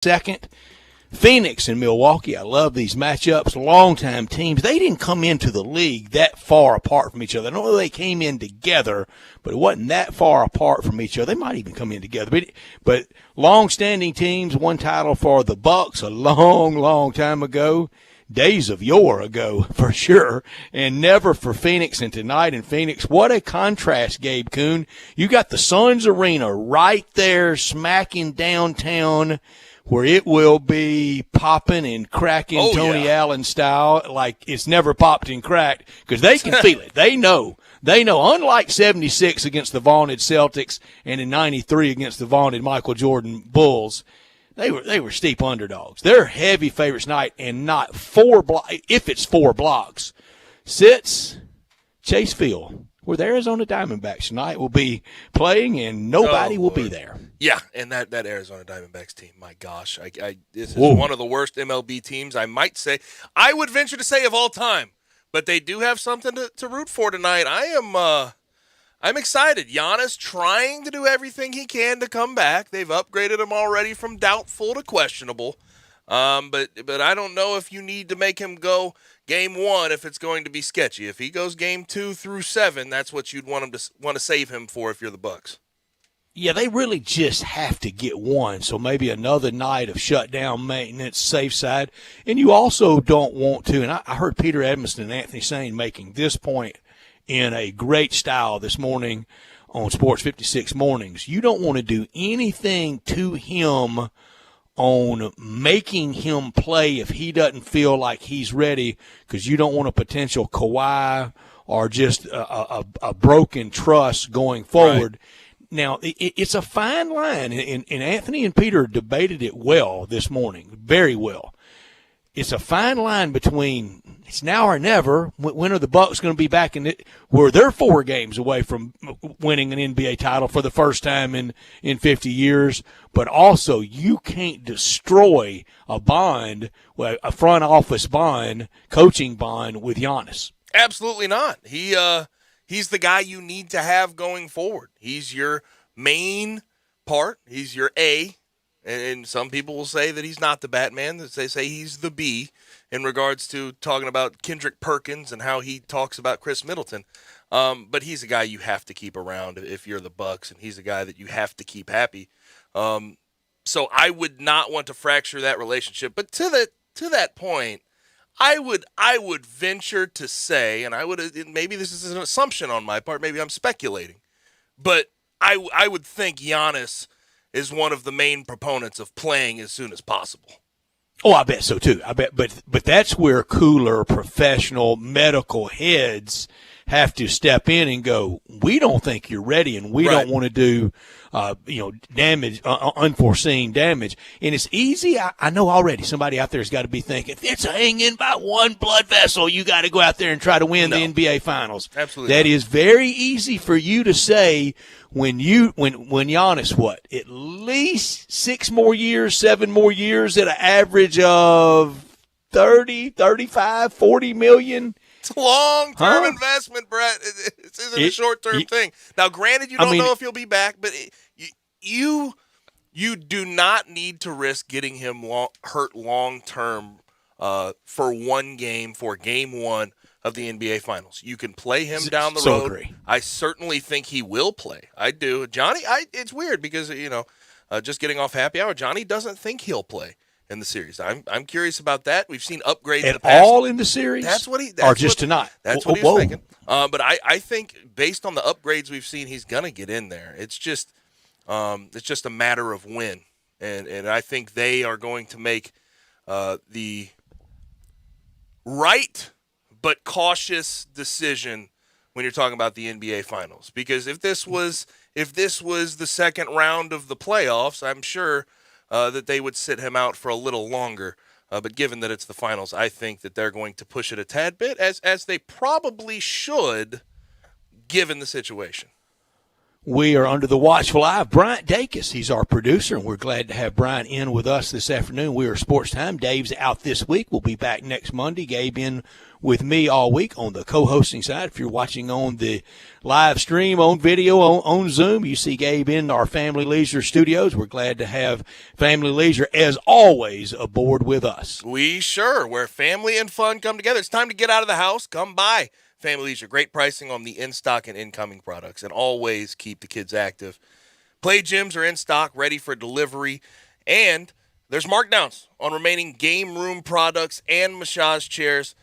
Second, Phoenix and Milwaukee. I love these matchups. Longtime teams. They didn't come into the league that far apart from each other. I know they came in together, but it wasn't that far apart from each other. They might even come in together. But long-standing teams, one title for the Bucks a long, long time ago. Days of yore ago, for sure, and never for Phoenix. And tonight in Phoenix, what a contrast, Gabe Kuhn. You got the Suns Arena right there smacking downtown, where it will be popping and cracking Tony Allen style like it's never popped and cracked, because they can feel it. They know. Unlike 76 against the vaunted Celtics and in 93 against the vaunted Michael Jordan Bulls, they were steep underdogs. They're heavy favorites tonight, and not if it's 4 blocks. Sits Chase Field, where the Arizona Diamondbacks tonight will be playing, and nobody will be there. Yeah, and that Arizona Diamondbacks team, my gosh, this is one of the worst MLB teams, I might say. I would venture to say of all time, but they do have something to root for tonight. I'm excited. Giannis trying to do everything he can to come back. They've upgraded him already from doubtful to questionable. But I don't know if you need to make him go game 1 if it's going to be sketchy. If he goes game 2 through 7, that's what you'd want to save him for if you're the Bucks. Yeah, they really just have to get one, so maybe another night of shutdown maintenance, safe side. And you also don't want to, and I heard Peter Edmondson and Anthony Sane making this point in a great style this morning on Sports 56 Mornings. You don't want to do anything to him on making him play if he doesn't feel like he's ready, because you don't want a potential Kawhi or just a broken trust going forward. Right. Now, it's a fine line, and Anthony and Peter debated it well this morning, very well. It's a fine line between it's now or never. When are the Bucks going to be back in it, where they're 4 games away from winning an NBA title for the first time in 50 years? But also, you can't destroy a bond, a front office bond, coaching bond with Giannis. Absolutely not. He's the guy you need to have going forward. He's your main part. He's your A. And some people will say that he's not the Batman. They say he's the B in regards to talking about Kendrick Perkins and how he talks about Chris Middleton. But he's a guy you have to keep around if you're the Bucks, and he's a guy that you have to keep happy. So I would not want to fracture that relationship. But to that point, I would venture to say, and maybe this is an assumption on my part, maybe I'm speculating, but I would think Giannis is one of the main proponents of playing as soon as possible. Oh, I bet so too. I bet, but that's where cooler professional medical heads have to step in and go, we don't think you're ready, and we don't want to do, damage, unforeseen damage. And it's easy. I know already somebody out there has got to be thinking, it's hanging by one blood vessel. You got to go out there and try to win the NBA Finals. Absolutely. That is very easy for you to say when Giannis, at least 6 more years, 7 more years at an average of 30, 35, 40 million. It's a long-term investment, Brett. This isn't a short-term thing. Now, granted, you don't know if he'll be back, but you do not need to risk getting him hurt long-term for one game, for game 1 of the NBA Finals. You can play him down the road. Agree. I certainly think he will play. I do. Johnny, it's weird because, just getting off happy hour, Johnny doesn't think he'll play in the series. I'm curious about that. We've seen upgrades at all in the series. Tonight. That's what he's thinking. But I think based on the upgrades we've seen, he's gonna get in there. It's just a matter of when, and I think they are going to make the right but cautious decision when you're talking about the NBA Finals. Because if this was the second round of the playoffs, I'm sure that they would sit him out for a little longer. But given that it's the finals, I think that they're going to push it a tad bit, as they probably should, given the situation. we are under the watchful eye of Bryant Dacus. He's our producer, and we're glad to have Bryant in with us this afternoon. We are Sportstime. Dave's out this week. We'll be back next Monday. Gabe in with me all week on the co-hosting side. If you're watching on the live stream, on video, on Zoom, you see Gabe in our Family Leisure studios. We're glad to have Family Leisure, as always, aboard with us. Where family and fun come together. It's time to get out of the house. Come by Family Leisure. Great pricing on the in-stock and incoming products, and always keep the kids active. Play gyms are in stock, ready for delivery, and there's markdowns on remaining game room products and massage chairs.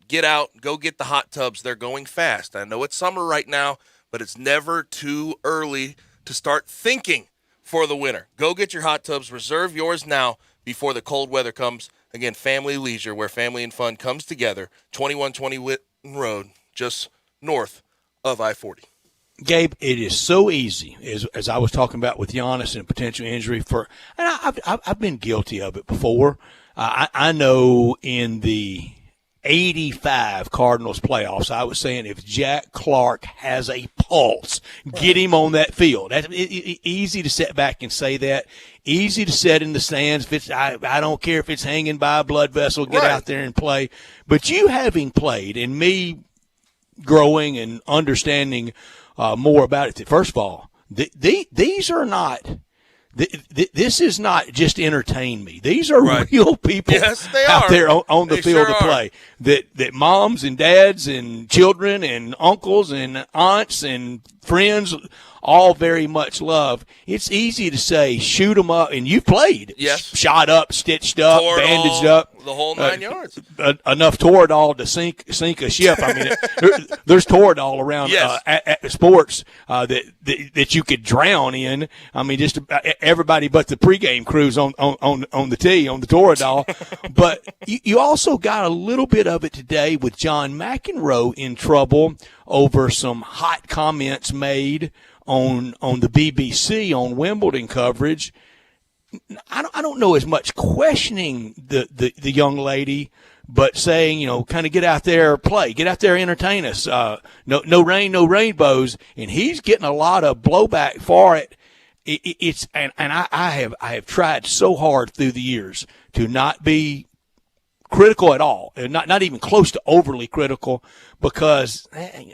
Get out, go get the hot tubs. They're going fast. I know it's summer right now, but it's never too early to start thinking for the winter. Go get your hot tubs. Reserve yours now before the cold weather comes. Again, Family Leisure, where family and fun comes together. 2120 Whitten Road, just north of I-40. Gabe, it is so easy, as I was talking about with Giannis and a potential injury and I've been guilty of it before. I know in the 85 Cardinals playoffs, I was saying if Jack Clark has a pulse, get him on that field. That's easy to sit back and say that. Easy to sit in the stands. If I don't care if it's hanging by a blood vessel, get out there and play. But you having played, and me growing and understanding more about it, first of all, these are not – this is not just entertain me. These are real people out there on the field to play. That moms and dads and children and uncles and aunts and friends all very much love. It's easy to say, shoot them up, and you've played. Yes. Shot up, stitched up, bandaged up. The whole 9 yards. Enough Toradol to sink a ship. I mean, there's Toradol around at sports that you could drown in. I mean, just everybody but the pregame crews on the tee, on the Toradol. But you also got a little bit of it today with John McEnroe in trouble over some hot comments made on the BBC on Wimbledon coverage. I don't know as much questioning the young lady, but saying, kind of get out there, play, get out there, entertain us. No rain, no rainbows, and he's getting a lot of blowback for it. I have tried so hard through the years to not be critical at all, and not even close to overly critical, because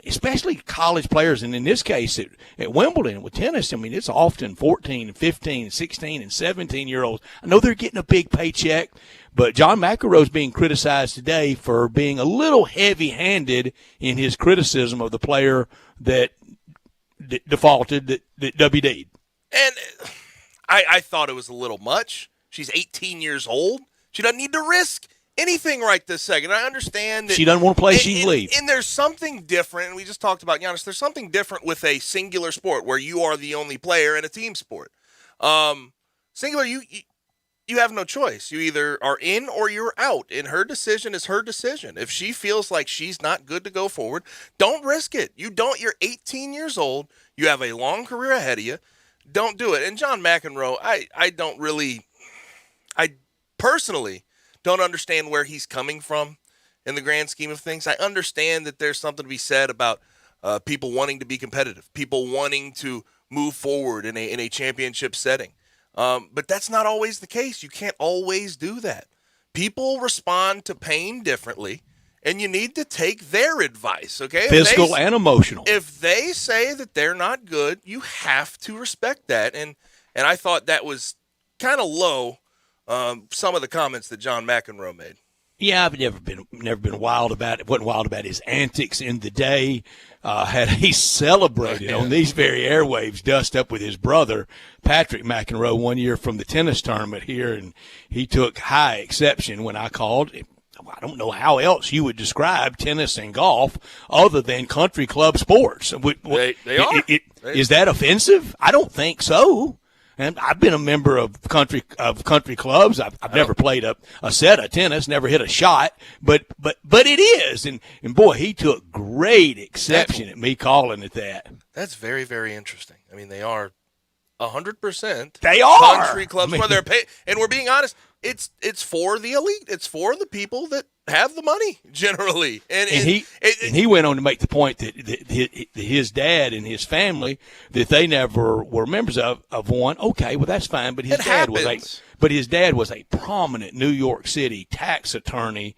especially college players, and in this case at Wimbledon with tennis, I mean, it's often 14, 15, 16, and 17-year-olds. I know they're getting a big paycheck, but John McEnroe's being criticized today for being a little heavy-handed in his criticism of the player that defaulted, that WD'd. And I thought it was a little much. She's 18 years old. She doesn't need to risk anything right this second. I understand that she doesn't want to play. She can leave. And there's something different, and we just talked about Giannis. There's something different with a singular sport where you are the only player in a team sport. Singular, you have no choice. You either are in or you're out, and her decision is her decision. If she feels like she's not good to go forward, don't risk it. You're 18 years old. You have a long career ahead of you. Don't do it. And John McEnroe, I personally don't understand where he's coming from in the grand scheme of things. I understand that there's something to be said about people wanting to be competitive, people wanting to move forward in a championship setting. But that's not always the case. You can't always do that. People respond to pain differently, and you need to take their advice, okay? Physical and emotional. If they say that they're not good, you have to respect that. And I thought that was kind of low, some of the comments that John McEnroe made. Yeah, I've never been wild about it. Wasn't wild about his antics in the day. Had he celebrated on these very airwaves, dust up with his brother Patrick McEnroe one year from the tennis tournament here, and he took high exception when I called. I don't know how else you would describe tennis and golf other than country club sports. They are. Is that offensive? I don't think so. And I've been a member of country clubs. I've never played a set of tennis, never hit a shot, but it is. And boy, he took great exception at me calling it that. That's very, very interesting. I mean, they are 100%. They are country clubs where they're paid. And we're being honest, it's for the elite. It's for the people that have the money generally, and he went on to make the point that his dad and his family, that they never were members of one. Okay, well that's fine, but his dad was a prominent New York City tax attorney.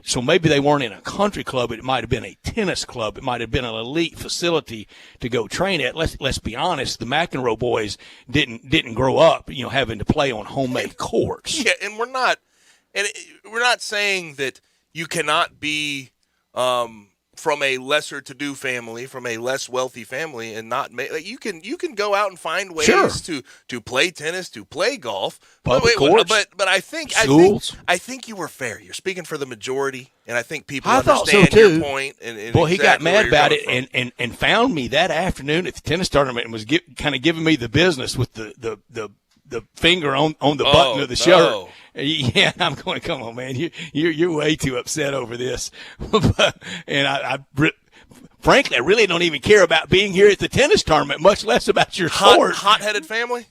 So maybe they weren't in a country club, but it might have been a tennis club. It might have been an elite facility to go train at. Let's be honest, the McEnroe boys didn't grow up, having to play on homemade courts. Yeah, and we're not saying that you cannot be from a lesser to do family, from a less wealthy family, and not make. Like, you can go out and find ways to play tennis, to play golf. Public courts, but I think you were fair. You're speaking for the majority, and I think people understand your point. And well, he got mad about it and found me that afternoon at the tennis tournament and was kind of giving me the business with the finger on the button of the shirt. Yeah, I'm going, come on, man. You're way too upset over this. And frankly, I really don't even care about being here at the tennis tournament, much less about your sport. Hot-headed family?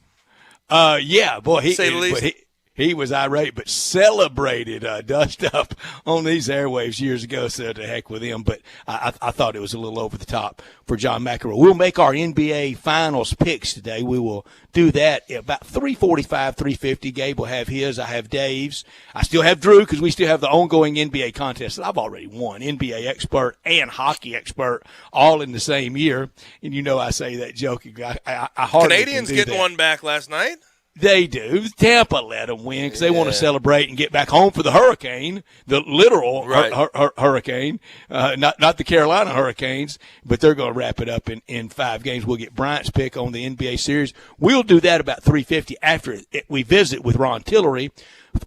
Yeah, boy. Say the least. He was irate, but celebrated dust up on these airwaves years ago, so to heck with him. But I thought it was a little over the top for John McEnroe. We'll make our NBA Finals picks today. We will do that at about 3:45, 3:50. Gabe will have his. I have Dave's. I still have Drew because we still have the ongoing NBA contest that I've already won. NBA expert and hockey expert all in the same year. And I say that joking. I hardly Canadians can do getting that. one back last night. They do. Tampa let them win because they want to celebrate and get back home for the hurricane, the literal hurricane, not the Carolina Hurricanes, but they're going to wrap it up in 5 games. We'll get Bryant's pick on the NBA series. We'll do that about 3:50 after we visit with Ron Tillery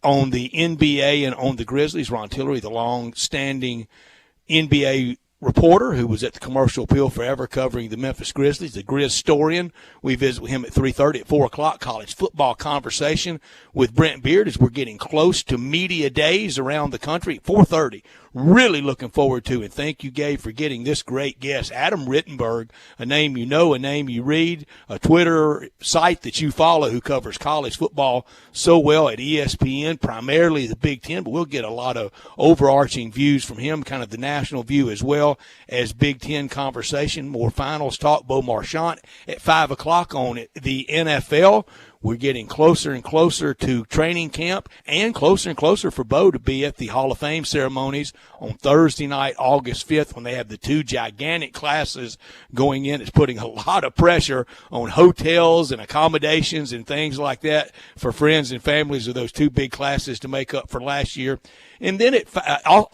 on the NBA and on the Grizzlies. Ron Tillery, the long-standing NBA reporter who was at the Commercial Appeal forever covering the Memphis Grizzlies, the Grizzstorian. We visit with him at 3:30 at 4 o'clock. College football conversation with Brent Beard as we're getting close to media days around the country at 4:30. Really looking forward to it. Thank you, Gabe, for getting this great guest, Adam Rittenberg, a name you know, a name you read, a Twitter site that you follow who covers college football so well at ESPN, primarily the Big Ten, but we'll get a lot of overarching views from him, kind of the national view as well as Big Ten conversation. More finals talk, Bo Marchant at 5 o'clock on the NFL. We're getting closer and closer to training camp and closer for Bo to be at the Hall of Fame ceremonies on Thursday night, August 5th, when they have the 2 gigantic classes going in. It's putting a lot of pressure on hotels and accommodations and things like that for friends and families of those 2 big classes to make up for last year. And then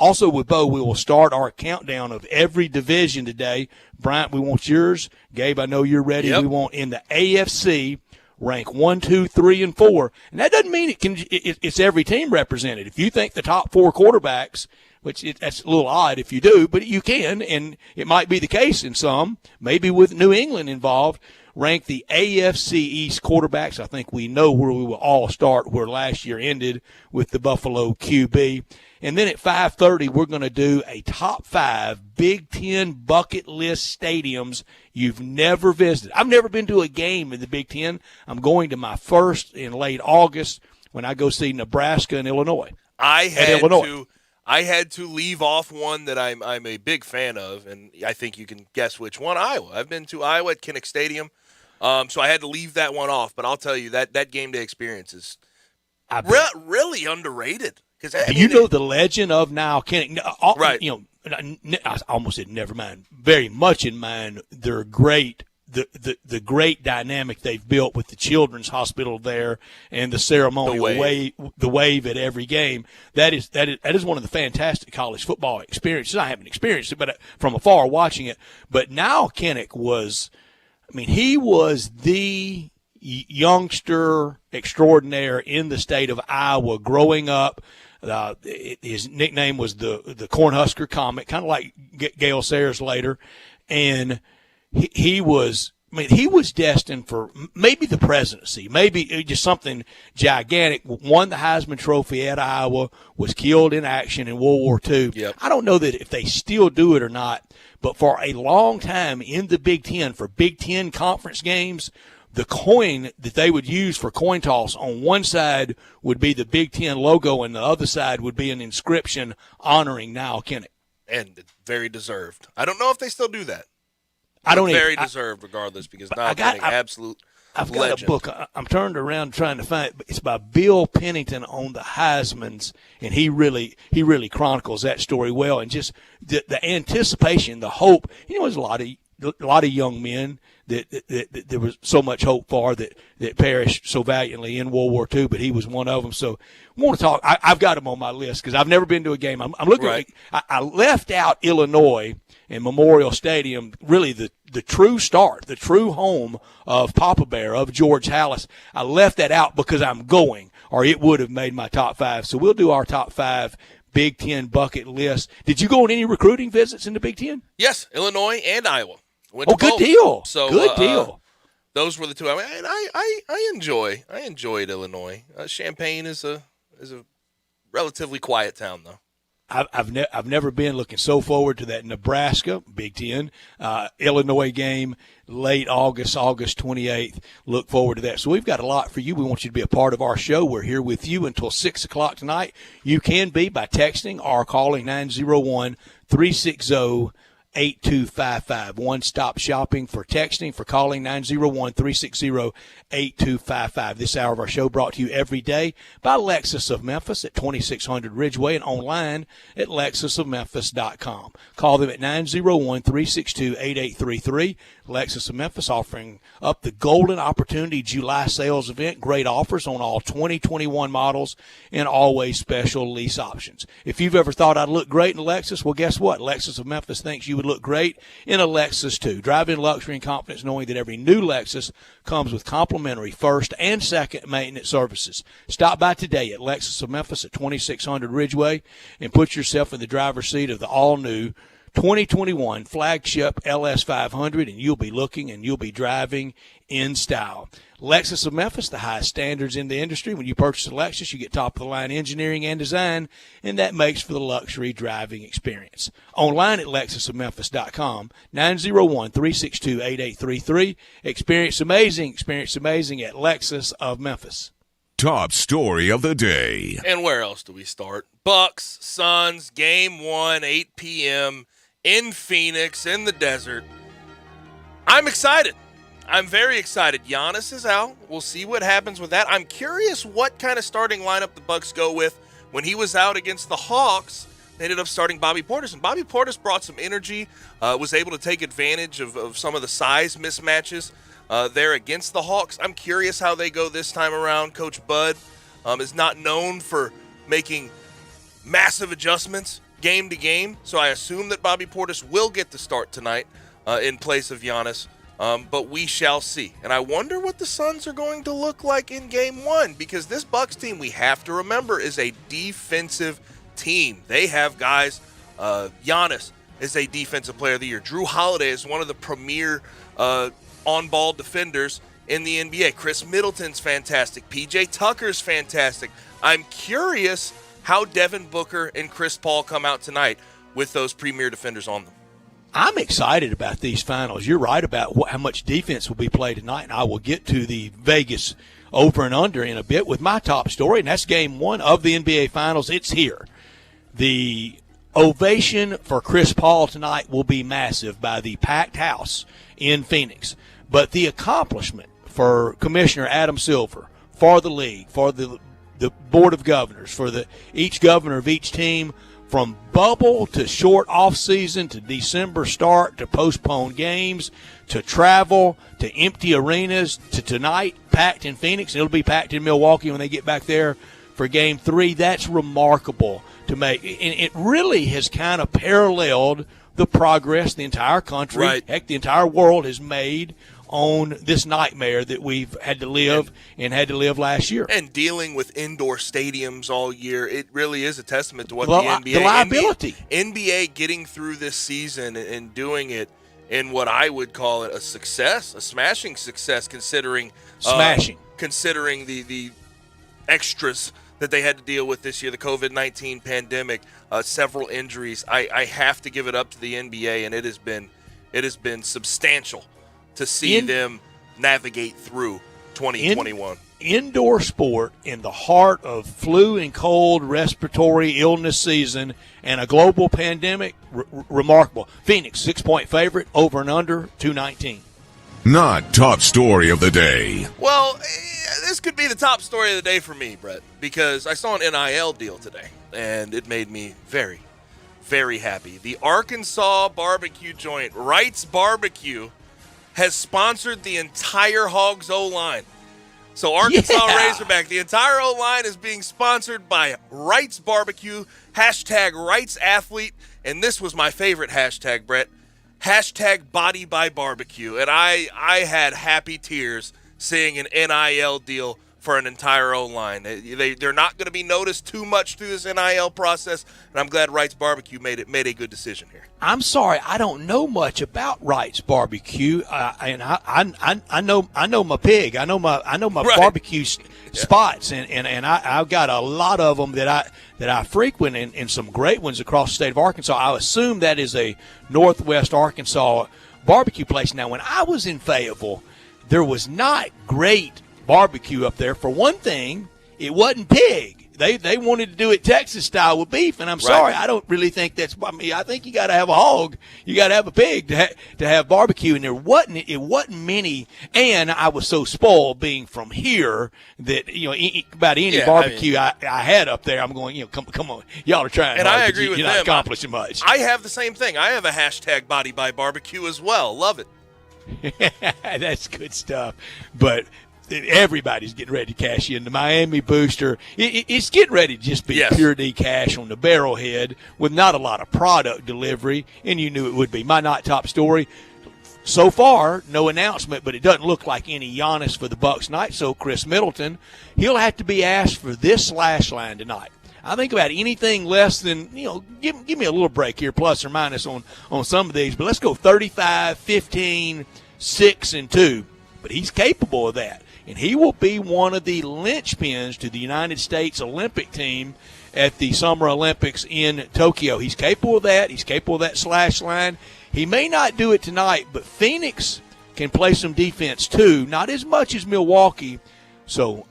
also with Bo, we will start our countdown of every division today. Bryant, we want yours. Gabe, I know you're ready. Yep. We want in the AFC – rank 1, 2, 3, and 4, and that doesn't mean it's every team represented. If you think the top 4 quarterbacks, that's a little odd if you do, but you can, and it might be the case in some, maybe with New England involved, rank the AFC East quarterbacks. I think we know where we will all start, where last year ended with the Buffalo QB. And then at 5:30, we're going to do a top 5 Big Ten bucket list stadiums you've never visited. I've never been to a game in the Big Ten. I'm going to my first in late August when I go see Nebraska and Illinois. I had to leave off one that I'm a big fan of, and I think you can guess which one. Iowa. I've been to Iowa at Kinnick Stadium, so I had to leave that one off. But I'll tell you that game day experience is really underrated. The legend of now Kinnick, right? I almost said never mind. Very much in mind. They're great. The great dynamic they've built with the Children's Hospital there and the ceremonial wave at every game. That is one of the fantastic college football experiences. I haven't experienced it, but from afar watching it. But now Kinnick was, he was the youngster extraordinaire in the state of Iowa growing up. His nickname was the Cornhusker Comet, kind of like Gale Sayers later, and he was destined for maybe the presidency, maybe just something gigantic. Won the Heisman Trophy at Iowa, was killed in action in World War II. Yep. I don't know that if they still do it or not, but for a long time in the Big Ten, for Big Ten conference games, the coin that they would use for coin toss, on one side would be the Big Ten logo, and the other side would be an inscription honoring Niall Kinnick. And very deserved. I don't know if they still do that. I don't very deserved, regardless, because Niall Kinnick, absolute I've got legend. a book. I'm turned around trying to find it. It's by Bill Pennington on the Heismans, and he really chronicles that story well. And just the anticipation, the hope. There's a lot of young men that there was so much hope for that perished so valiantly in World War II, but he was one of them. So I want to talk. I've got him on my list because I've never been to a game. I'm looking. Right. I left out Illinois and Memorial Stadium, really the true start, the true home of Papa Bear, of George Halas. I left that out because I'm going, or it would have made my top 5. So we'll do our top 5 Big Ten bucket list. Did you go on any recruiting visits in the Big Ten? Yes, Illinois and Iowa. Good both. deal. So, good deal. Those were the two. I enjoyed Illinois. Champaign is a relatively quiet town, though. I've never been looking so forward to that Nebraska Big Ten Illinois game late August 28th. Look forward to that. So we've got a lot for you. We want you to be a part of our show. We're here with you until 6 o'clock tonight. You can be by texting or calling 901-360-8255. One-stop shopping for texting, for calling 901-360-8255. This hour of our show brought to you every day by Lexus of Memphis at 2600 Ridgeway and online at lexusofmemphis.com. Call them at 901-362-8833. Lexus of Memphis offering up the Golden Opportunity July sales event. Great offers on all 2021 models and always special lease options. If you've ever thought I'd look great in a Lexus, well, guess what? Lexus of Memphis thinks you would look great in a Lexus too. Drive in luxury and confidence knowing that every new Lexus comes with complimentary first and second maintenance services. Stop by today at Lexus of Memphis at 2600 Ridgeway and put yourself in the driver's seat of the all-new 2021 flagship LS500, and you'll be looking and you'll be driving in style. Lexus of Memphis, the highest standards in the industry. When you purchase a Lexus, you get top-of-the-line engineering and design, and that makes for the luxury driving experience. Online at lexusofmemphis.com, 901-362-8833. Experience amazing at Lexus of Memphis. Top story of the day. And where else do we start? Bucks, Suns, Game 1, 8 p.m., in Phoenix, in the desert. I'm excited. I'm very excited. Giannis is out. We'll see what happens with that. I'm curious what kind of starting lineup the Bucks go with. When he was out against the Hawks, they ended up starting Bobby Portis, and Bobby Portis brought some energy, was able to take advantage of some of the size mismatches there against the Hawks. I'm curious how they go this time around. Coach Bud is not known for making massive adjustments game to game, so I assume that Bobby Portis will get the start tonight in place of Giannis, but we shall see. And I wonder what the Suns are going to look like in Game 1, because this Bucks team, we have to remember, is a defensive team. They have guys, Giannis is a defensive player of the year. Drew Holiday is one of the premier on-ball defenders in the NBA. Chris Middleton's fantastic. PJ Tucker's fantastic. I'm curious how Devin Booker and Chris Paul come out tonight with those premier defenders on them. I'm excited about these finals. You're right about how much defense will be played tonight, and I will get to the Vegas over and under in a bit with my top story, and that's Game 1 of the NBA Finals. It's here. The ovation for Chris Paul tonight will be massive by the packed house in Phoenix, but the accomplishment for Commissioner Adam Silver, for the league, for the Board of Governors, for each governor of each team, from bubble to short off season to December start to postponed games to travel to empty arenas to tonight packed in Phoenix, and it'll be packed in Milwaukee when they get back there for Game 3. That's remarkable to make, and it really has kind of paralleled the progress the entire country, right, heck, the entire world has made on this nightmare that we've had to live and had to live last year. And dealing with indoor stadiums all year, it really is a testament to what the liability. NBA getting through this season and doing it in what I would call it a success, a smashing success, considering the extras that they had to deal with this year, the COVID-19 pandemic, several injuries. I have to give it up to the NBA, and it has been substantial to see them navigate through 2021. Indoor sport in the heart of flu and cold respiratory illness season and a global pandemic, remarkable. Phoenix, 6-point favorite, over and under, 219. Not top story of the day. Well, this could be the top story of the day for me, Brett, because I saw an NIL deal today, and it made me very, very happy. The Arkansas barbecue joint, Wright's Barbecue, has sponsored the entire Hogs O-line. So Arkansas Razorback, the entire O-line is being sponsored by Wright's Barbecue, #Wright's Athlete, and this was my favorite hashtag, Brett, #Body by Barbecue. And I had happy tears seeing an NIL deal for an entire O-line. They're not going to be noticed too much through this NIL process, and I'm glad Wright's Barbecue made a good decision here. I'm sorry, I don't know much about Wright's Barbecue, and I know my pig. I know my Right. barbecue spots, and I've got a lot of them that I frequent, and some great ones across the state of Arkansas. I assume that is a Northwest Arkansas barbecue place. Now, when I was in Fayetteville, there was not great barbecue up there. For one thing, it wasn't pig. They wanted to do it Texas style with beef, and I'm sorry, I don't really think that's. I mean, I think you got to have a hog, you got to have a pig to have barbecue, and it wasn't many. And I was so spoiled being from here that about any barbecue I had up there, I'm going, come on, y'all are trying, and hard, I agree with you're them. not accomplishing much. I have the same thing. I have a #Body by Barbecue as well. Love it. That's good stuff, but everybody's getting ready to cash in. The Miami Booster, it's getting ready to just be pure D cash on the barrelhead with not a lot of product delivery, and you knew it would be. My not top story, so far, no announcement, but it doesn't look like any Giannis for the Bucks night, so Chris Middleton, he'll have to be asked for this slash line tonight. I think about anything less than, give me a little break here, plus or minus on some of these, but let's go 35, 15, 6, and 2. But he's capable of that. And he will be one of the linchpins to the United States Olympic team at the Summer Olympics in Tokyo. He's capable of that. He's capable of that slash line. He may not do it tonight, but Phoenix can play some defense too. Not as much as Milwaukee. So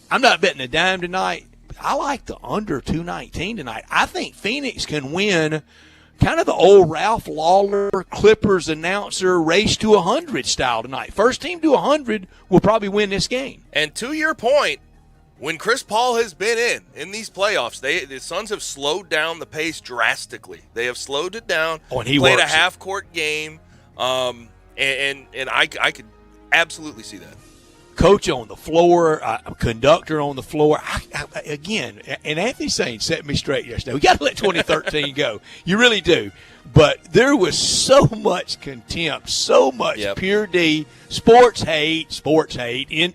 I'm not betting a dime tonight. But I like the under 219 tonight. I think Phoenix can win kind of the old Ralph Lawler Clippers announcer race to 100 style tonight. First team to 100 will probably win this game. And to your point, when Chris Paul has been in these playoffs, the Suns have slowed down the pace drastically. They have slowed it down. Oh, and he played a works half-court game, and I could absolutely see that. Coach on the floor, conductor on the floor. Again, and Anthony Sain set me straight yesterday. We got to let 2013 go. You really do. But there was so much contempt, so much pure D, sports hate,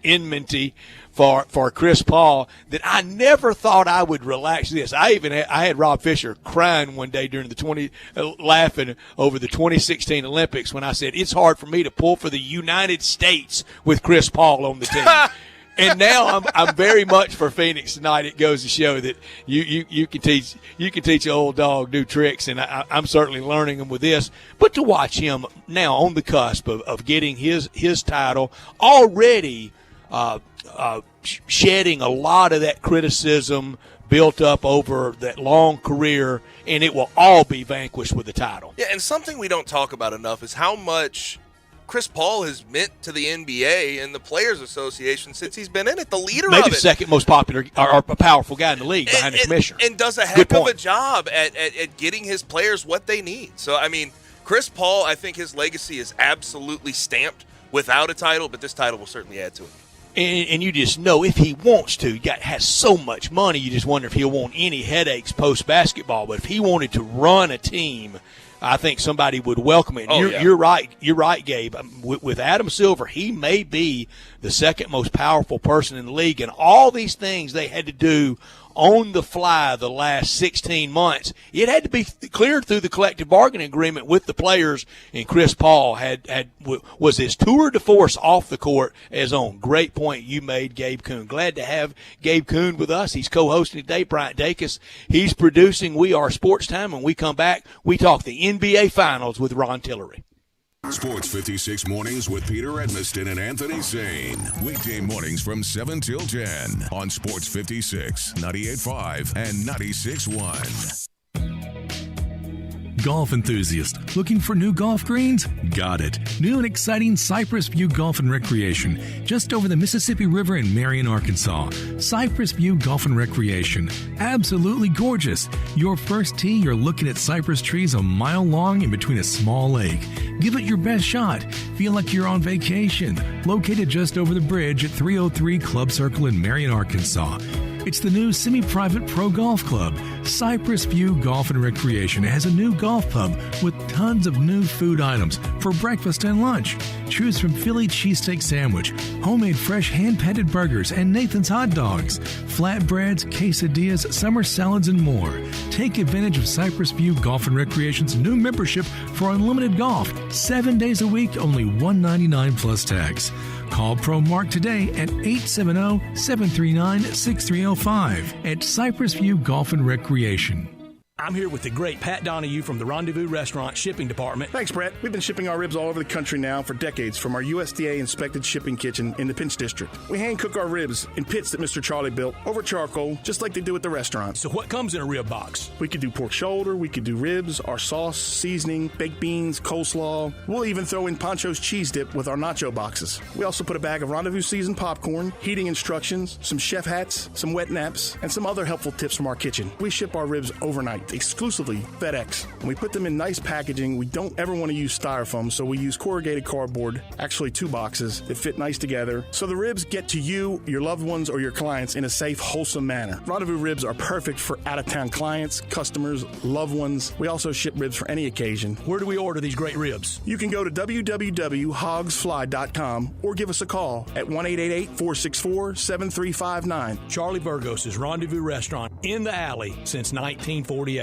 enmity for Chris Paul that I never thought I would relax this. I had Rob Fisher crying one day during laughing over the 2016 Olympics when I said it's hard for me to pull for the United States with Chris Paul on the team. And now I'm very much for Phoenix tonight. It goes to show that you can teach an old dog new tricks, and I'm certainly learning them with this. But to watch him now on the cusp of getting his title already. Shedding a lot of that criticism built up over that long career, and it will all be vanquished with the title. Yeah, and something we don't talk about enough is how much Chris Paul has meant to the NBA and the Players Association since he's been in it. The leader of it. Maybe the second most popular or powerful guy in the league behind the commissioner. And does a heck of a job at getting his players what they need. So, I mean, Chris Paul, I think his legacy is absolutely stamped without a title, but this title will certainly add to it. And you just know if he wants to, has so much money, you just wonder if he'll want any headaches post-basketball. But if he wanted to run a team, I think somebody would welcome it. You're right. You're right, Gabe. With Adam Silver, he may be the second most powerful person in the league. And all these things they had to do on the fly the last 16 months, it had to be cleared through the collective bargaining agreement with the players. And Chris Paul was his tour de force off the court as on. Great point you made, Gabe Kuhn. Glad to have Gabe Kuhn with us. He's co-hosting today. Bryant Dacus, he's producing We Are Sportstime. When we come back, we talk the NBA Finals with Ron Tillery. Sports 56 mornings with Peter Edmiston and Anthony Sane. Weekday mornings from 7 till 10 on Sports 56, 98.5 and 96.1. Golf enthusiast, looking for new golf greens? Got it. New and exciting Cypress View Golf and Recreation, just over the Mississippi River in Marion, Arkansas. Cypress View Golf and Recreation, absolutely gorgeous. Your first tee, you're looking at cypress trees a mile long in between a small lake. Give it your best shot. Feel like you're on vacation. Located just over the bridge at 303 Club Circle in Marion, Arkansas. It's the new semi-private pro golf club. Cypress View Golf and Recreation has a new golf pub with tons of new food items for breakfast and lunch. Choose from Philly cheesesteak sandwich, homemade fresh hand-patted burgers, and Nathan's hot dogs, flatbreads, quesadillas, summer salads, and more. Take advantage of Cypress View Golf and Recreation's new membership for unlimited golf, 7 days a week, only $199 plus tax. Call Pro Mark today at 870-739-6305 at Cypress View Golf and Recreation. I'm here with the great Pat Donahue from the Rendezvous Restaurant Shipping Department. Thanks, Brett. We've been shipping our ribs all over the country now for decades from our USDA-inspected shipping kitchen in the Pinch District. We hand-cook our ribs in pits that Mr. Charlie built over charcoal, just like they do at the restaurant. So what comes in a rib box? We could do pork shoulder, we could do ribs, our sauce, seasoning, baked beans, coleslaw. We'll even throw in Pancho's cheese dip with our nacho boxes. We also put a bag of Rendezvous seasoned popcorn, heating instructions, some chef hats, some wet naps, and some other helpful tips from our kitchen. We ship our ribs overnight, exclusively FedEx. And we put them in nice packaging. We don't ever want to use styrofoam, so we use corrugated cardboard, actually 2 boxes that fit nice together. So the ribs get to you, your loved ones, or your clients in a safe, wholesome manner. Rendezvous ribs are perfect for out-of-town clients, customers, loved ones. We also ship ribs for any occasion. Where do we order these great ribs? You can go to www.hogsfly.com or give us a call at 1-888-464-7359. Charlie Burgos' Rendezvous Restaurant in the alley since 1948.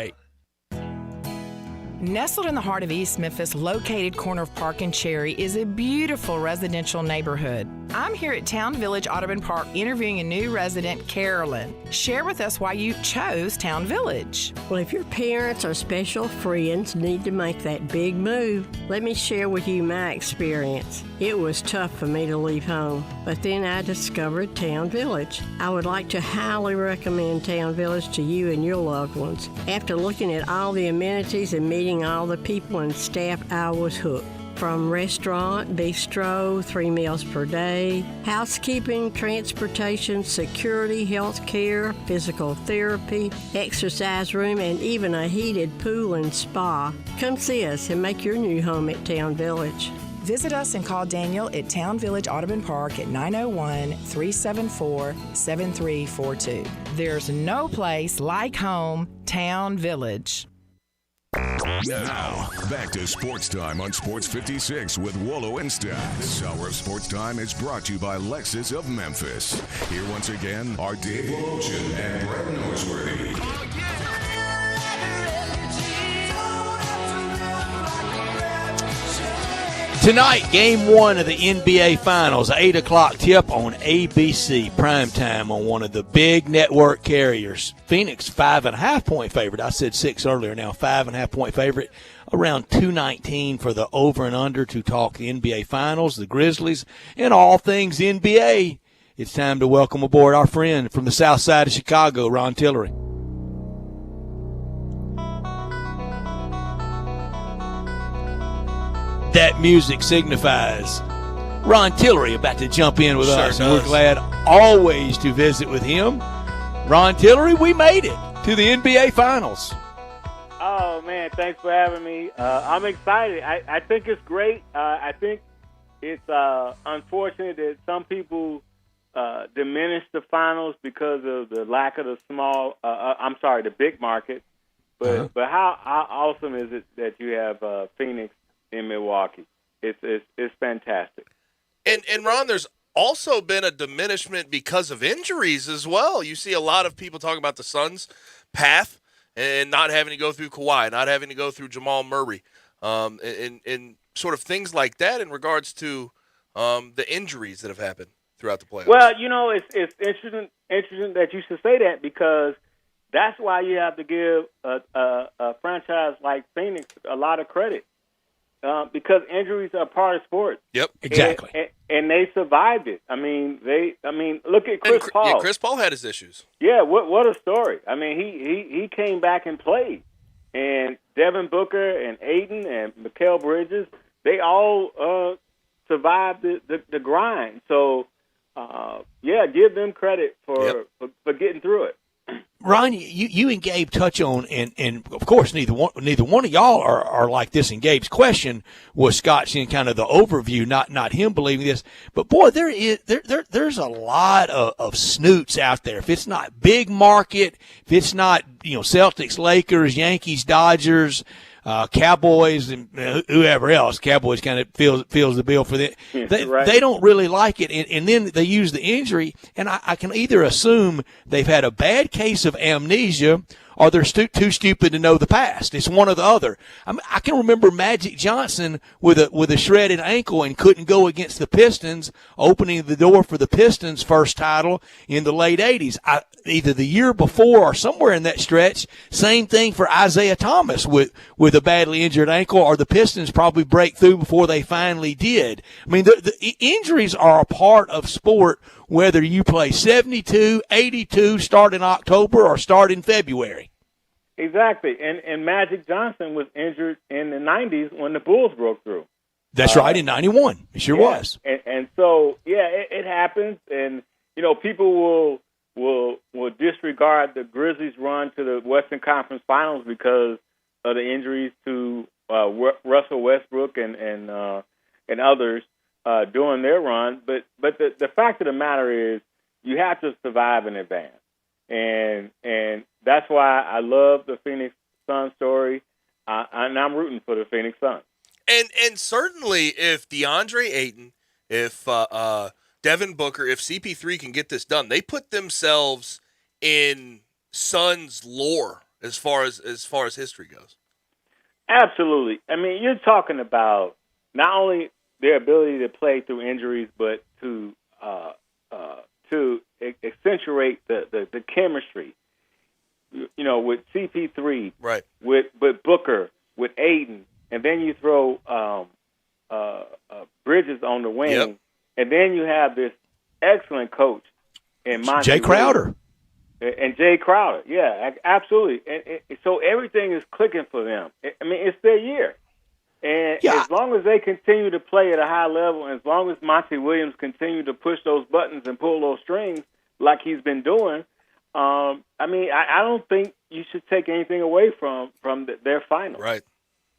Nestled in the heart of East Memphis, located corner of Park and Cherry, is a beautiful residential neighborhood. I'm here at Town Village Audubon Park interviewing a new resident, Carolyn. Share with us why you chose Town Village. Well, if your parents or special friends need to make that big move, let me share with you my experience. It was tough for me to leave home, but then I discovered Town Village. I would like to highly recommend Town Village to you and your loved ones. After looking at all the amenities and meeting all the people and staff, I was hooked. From restaurant, bistro, 3 meals per day, housekeeping, transportation, security, health care, physical therapy, exercise room, and even a heated pool and spa. Come see us and make your new home at Town Village. Visit us and call Daniel at Town Village Audubon Park at 901-374-7342. There's no place like home, Town Village. Now, back to Sports Time on Sports 56 with Wolo and Stack. This hour of Sports Time is brought to you by Lexus of Memphis. Here once again are Dave Wolochin and Brett Norsworthy. Tonight, Game 1 of the NBA Finals, 8 o'clock tip on ABC, primetime on one of the big network carriers. Phoenix, 5.5-point favorite. I said 6 earlier, now 5.5-point favorite. Around 219 for the over and under to talk the NBA Finals, the Grizzlies, and all things NBA. It's time to welcome aboard our friend from the south side of Chicago, Ron Tillery. That music signifies Ron Tillery about to jump in with us. And we're glad always to visit with him. Ron Tillery, we made it to the NBA Finals. Oh, man, thanks for having me. I'm excited. I think it's great. I think it's unfortunate that some people diminish the finals because of the lack of the the big market. But how awesome is it that you have Phoenix in Milwaukee? It's fantastic. And Ron, there's also been a diminishment because of injuries as well. You see a lot of people talking about the Suns' path and not having to go through Kawhi, not having to go through Jamal Murray, and sort of things like that in regards to the injuries that have happened throughout the playoffs. Well, it's interesting that you should say that, because that's why you have to give a franchise like Phoenix a lot of credit. because injuries are part of sports. Yep, exactly. And they survived it. I mean, look at Chris Paul. Yeah, Chris Paul had his issues. Yeah, what a story. I mean, he came back and played. And Devin Booker and Aiden and Mikal Bridges, they all survived the grind. So, give them credit for getting through it. Ron, you and Gabe touch on, and of course neither one of y'all are like this. And Gabe's question was Scott's in kind of the overview, not him believing this. But boy, there's a lot of snoots out there. If it's not big market, if it's not Celtics, Lakers, Yankees, Dodgers, Cowboys, and whoever else. Cowboys kind of feels the bill for them. They don't really like it, and then they use the injury, and I can either assume they've had a bad case of amnesia or they're too stupid to know the past. It's one or the other. I can remember Magic Johnson with a shredded ankle and couldn't go against the Pistons, opening the door for the Pistons' first title in the late 80s. Either the year before or somewhere in that stretch. Same thing for Isaiah Thomas with a badly injured ankle, or the Pistons probably break through before they finally did. I mean, the injuries are a part of sport, whether you play 72, 82, start in October, or start in February. Exactly. And Magic Johnson was injured in the 90s when the Bulls broke through. That's right, in 91. It sure was. And so, it happens. And, people will disregard the Grizzlies' run to the Western Conference Finals because of the injuries to Russell Westbrook and others during their run. But the fact of the matter is, you have to survive in advance, and that's why I love the Phoenix Suns story, and I'm rooting for the Phoenix Suns. And certainly, if DeAndre Ayton, if Devin Booker, if CP3 can get this done, they put themselves in Suns lore as far as history goes. Absolutely. I mean, you're talking about not only their ability to play through injuries, but to accentuate the chemistry. With CP3, right? With Booker, with Aiden, and then you throw Bridges on the wing. Yep. And then you have this excellent coach in Monty Jay Crowder. And Jay Crowder, yeah, absolutely. And so everything is clicking for them. I mean, it's their year. And as long as they continue to play at a high level, and as long as Monty Williams continue to push those buttons and pull those strings like he's been doing, I don't think you should take anything away from their final. Right.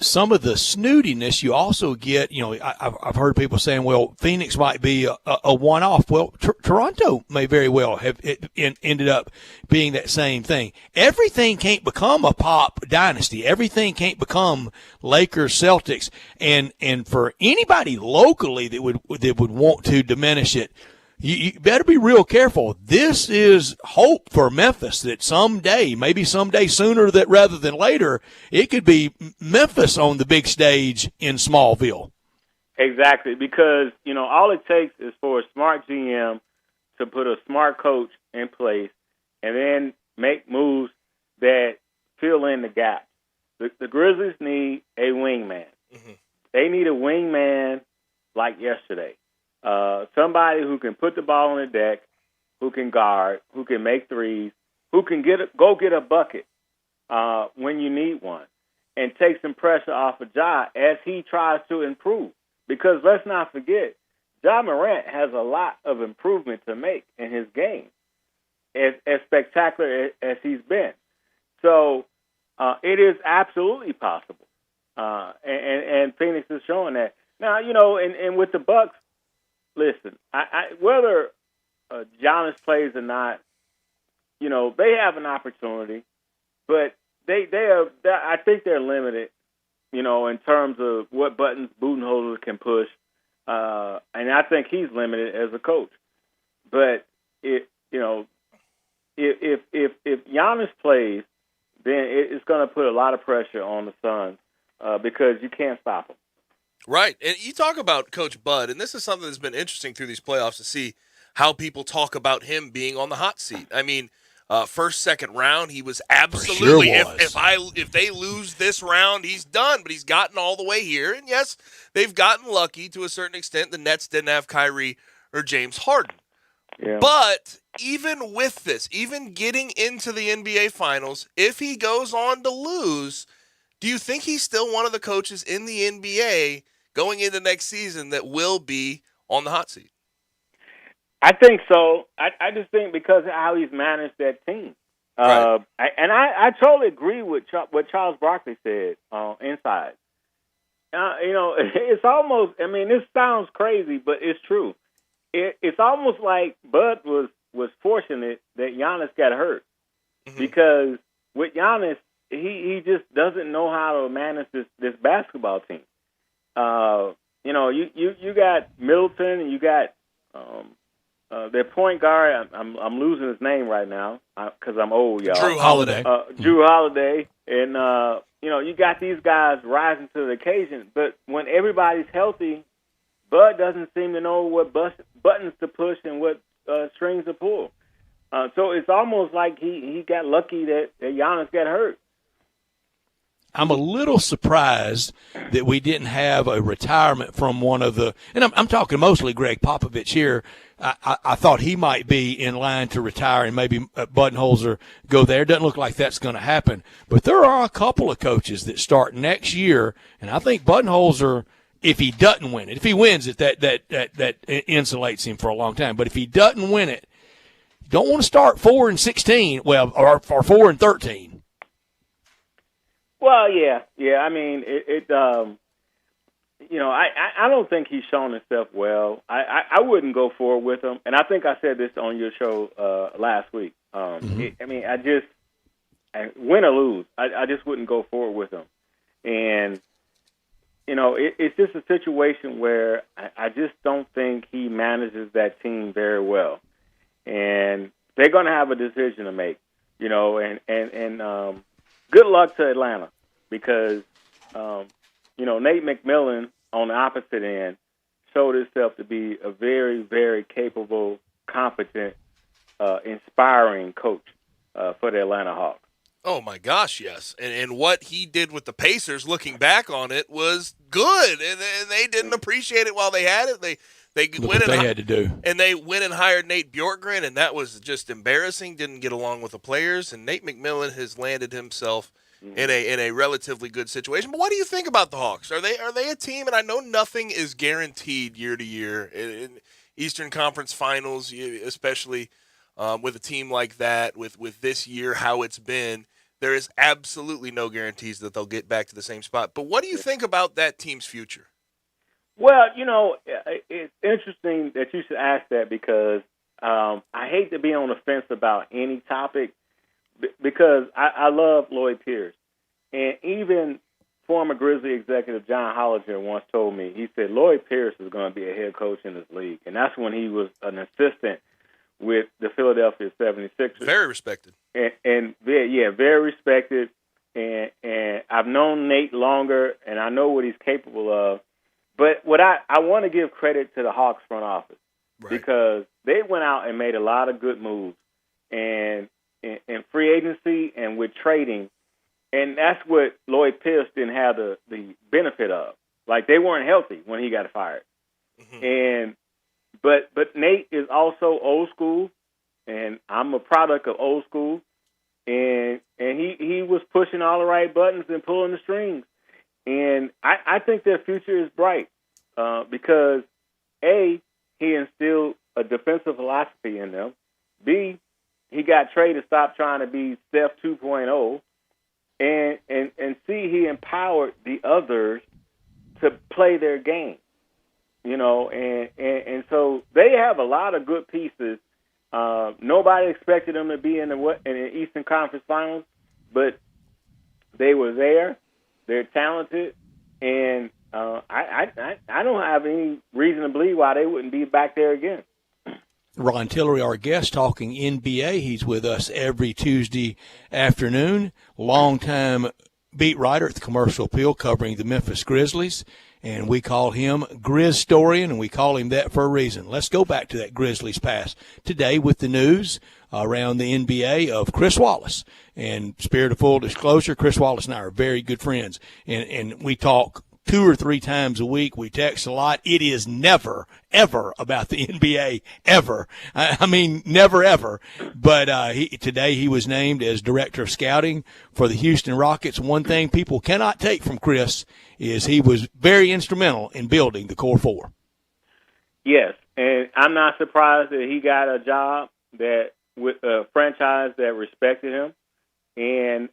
Some of the snootiness you also get, I've heard people saying, well, Phoenix might be a one-off. Well, Toronto may very well have ended up being that same thing. Everything can't become a pop dynasty. Everything can't become Lakers, Celtics. And for anybody locally that would want to diminish it, you better be real careful. This is hope for Memphis that maybe someday sooner rather than later, it could be Memphis on the big stage in Smallville. Exactly, because, all it takes is for a smart GM to put a smart coach in place and then make moves that fill in the gaps. The Grizzlies need a wingman. Mm-hmm. They need a wingman like yesterday. Somebody who can put the ball on the deck, who can guard, who can make threes, who can go get a bucket when you need one, and take some pressure off of Ja as he tries to improve. Because let's not forget, Ja Morant has a lot of improvement to make in his game, as spectacular as he's been. So it is absolutely possible, and Phoenix is showing that. Now, and with the Bucks, listen, whether Giannis plays or not, they have an opportunity, but I think they're limited, in terms of what buttons Budenholzer can push, and I think he's limited as a coach. But if Giannis plays, then it's going to put a lot of pressure on the Suns because you can't stop him. Right. And you talk about Coach Bud, and this is something that's been interesting through these playoffs to see how people talk about him being on the hot seat. I mean, first, second round. He was absolutely sure was. if they lose this round, he's done. But he's gotten all the way here, and yes, they've gotten lucky to a certain extent. The Nets didn't have Kyrie or James Harden. Yeah. But even with this, even getting into the NBA Finals, if he goes on to lose, do you think he's still one of the coaches in the NBA going into next season that will be on the hot seat? I think so. I just think because of how he's managed that team. Right. I totally agree with what Charles Barkley said inside. It's almost, I mean, this sounds crazy, but it's true. It's almost like Bud was fortunate that Giannis got hurt. Mm-hmm. Because with Giannis, he just doesn't know how to manage this basketball team. You got Middleton and you got their point guard. I'm losing his name right now because I'm old, y'all. Drew Holiday. Drew Holiday, and you got these guys rising to the occasion. But when everybody's healthy, Bud doesn't seem to know what buttons to push and what strings to pull. So it's almost like he got lucky that Giannis got hurt. I'm a little surprised that we didn't have a retirement from one of the – and I'm talking mostly Greg Popovich here. I thought he might be in line to retire and maybe Budenholzer go there. Doesn't look like that's going to happen. But there are a couple of coaches that start next year, and I think Budenholzer, if he doesn't win it, if he wins it, that insulates him for a long time. But if he doesn't win it, you don't want to start 4-16, well, or 4-13. Well, yeah. I mean, I don't think he's shown himself well. I wouldn't go forward with him, and I think I said this on your show last week. Win or lose, I just wouldn't go forward with him, and it's just a situation where I just don't think he manages that team very well, and they're going to have a decision to make, and good luck to Atlanta because, Nate McMillan on the opposite end showed himself to be a very, very capable, competent, inspiring coach for the Atlanta Hawks. Oh, my gosh, yes. And what he did with the Pacers, looking back on it, was good. And they didn't appreciate it while they had it. They went and had to do. And they went and hired Nate Bjorkgren, and that was just embarrassing. Didn't get along with the players. And Nate McMillan has landed himself in a relatively good situation. But what do you think about the Hawks? Are they a team? And I know nothing is guaranteed year to year in Eastern Conference Finals, especially with a team like that. With this year, how it's been, there is absolutely no guarantees that they'll get back to the same spot. But what do you think about that team's future? Well, it's interesting that you should ask that because I hate to be on the fence about any topic because I love Lloyd Pierce. And even former Grizzly executive John Hollinger once told me, he said, Lloyd Pierce is going to be a head coach in this league. And that's when he was an assistant with the Philadelphia 76ers. Very respected. And very respected. And I've known Nate longer, and I know what he's capable of. But what I want to give credit to the Hawks front office because they went out and made a lot of good moves and in free agency and with trading, and that's what Lloyd Pierce didn't have the benefit of. Like they weren't healthy when he got fired, and but Nate is also old school, and I'm a product of old school, and he was pushing all the right buttons and pulling the strings. And I think their future is bright because, A, he instilled a defensive philosophy in them. B, he got Trey to stop trying to be Steph 2.0. And C, he empowered the others to play their game. And so they have a lot of good pieces. Nobody expected them to be in the Eastern Conference Finals, but they were there. They're talented, and I don't have any reason to believe why they wouldn't be back there again. Ron Tillery, our guest, talking NBA. He's with us every Tuesday afternoon. Longtime beat writer at the Commercial Appeal covering the Memphis Grizzlies, and we call him Grizzstorian, and we call him that for a reason. Let's go back to that Grizzlies past today with the news around the NBA of Chris Wallace. And spirit of full disclosure, Chris Wallace and I are very good friends. And we talk 2 or 3 times a week. We text a lot. It is never, ever about the NBA, ever. I mean, never, ever. But today he was named as director of scouting for the Houston Rockets. One thing people cannot take from Chris is he was very instrumental in building the core 4. Yes, and I'm not surprised that he got a job that with a franchise that respected him. And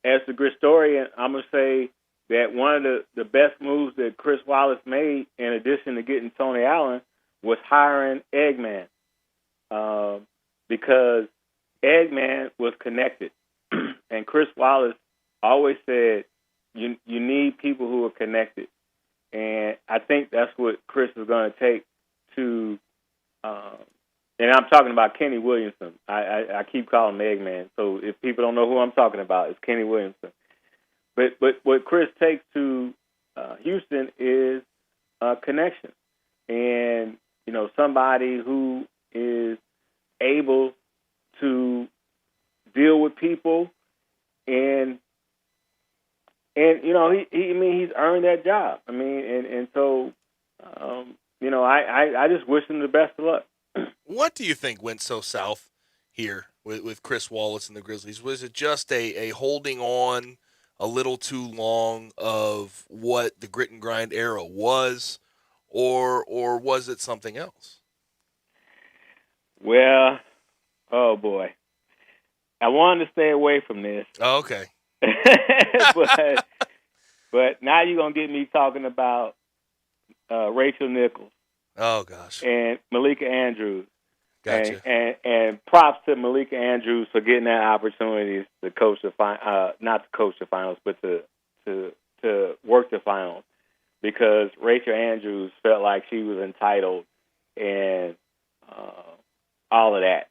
as the historian, I'm going to say that one of the best moves that Chris Wallace made, in addition to getting Tony Allen, was hiring Eggman, because Eggman was connected. And Chris Wallace always said, you need people who are connected. And I think that's what Chris is going to take to and I'm talking about Kenny Williamson. I keep calling him Eggman, so if people don't know who I'm talking about, it's Kenny Williamson. But what Chris takes to Houston is a connection, and somebody who is able to deal with people, and he's earned that job. I mean, and so I just wish him the best of luck. What do you think went so south here with Chris Wallace and the Grizzlies? Was it just a holding on a little too long of what the grit and grind era was, or was it something else? Well, oh boy, I wanted to stay away from this. Oh, okay. but now you're gonna get me talking about Rachel Nichols. Oh gosh. And Malika Andrews. Gotcha. And props to Malika Andrews for getting that opportunity to coach not to coach the finals, but to work the finals, because Rachel Andrews felt like she was entitled and all of that.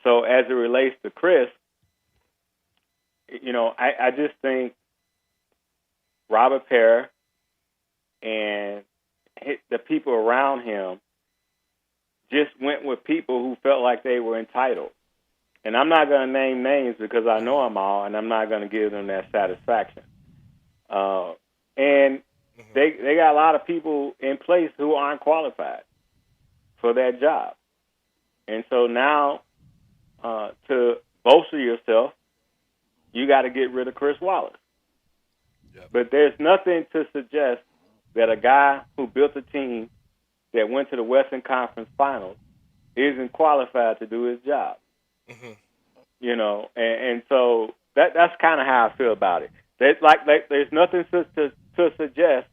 So as it relates to Chris, I just think Robert Parra and the people around him just went with people who felt like they were entitled. And I'm not going to name names because I know them all, and I'm not going to give them that satisfaction. And they got a lot of people in place who aren't qualified for that job. And so now, to bolster yourself, you got to get rid of Chris Wallace. Yep. But there's nothing to suggest that a guy who built a team that went to the Western Conference Finals isn't qualified to do his job. Mm-hmm. And so that's kind of how I feel about it. There's nothing to suggest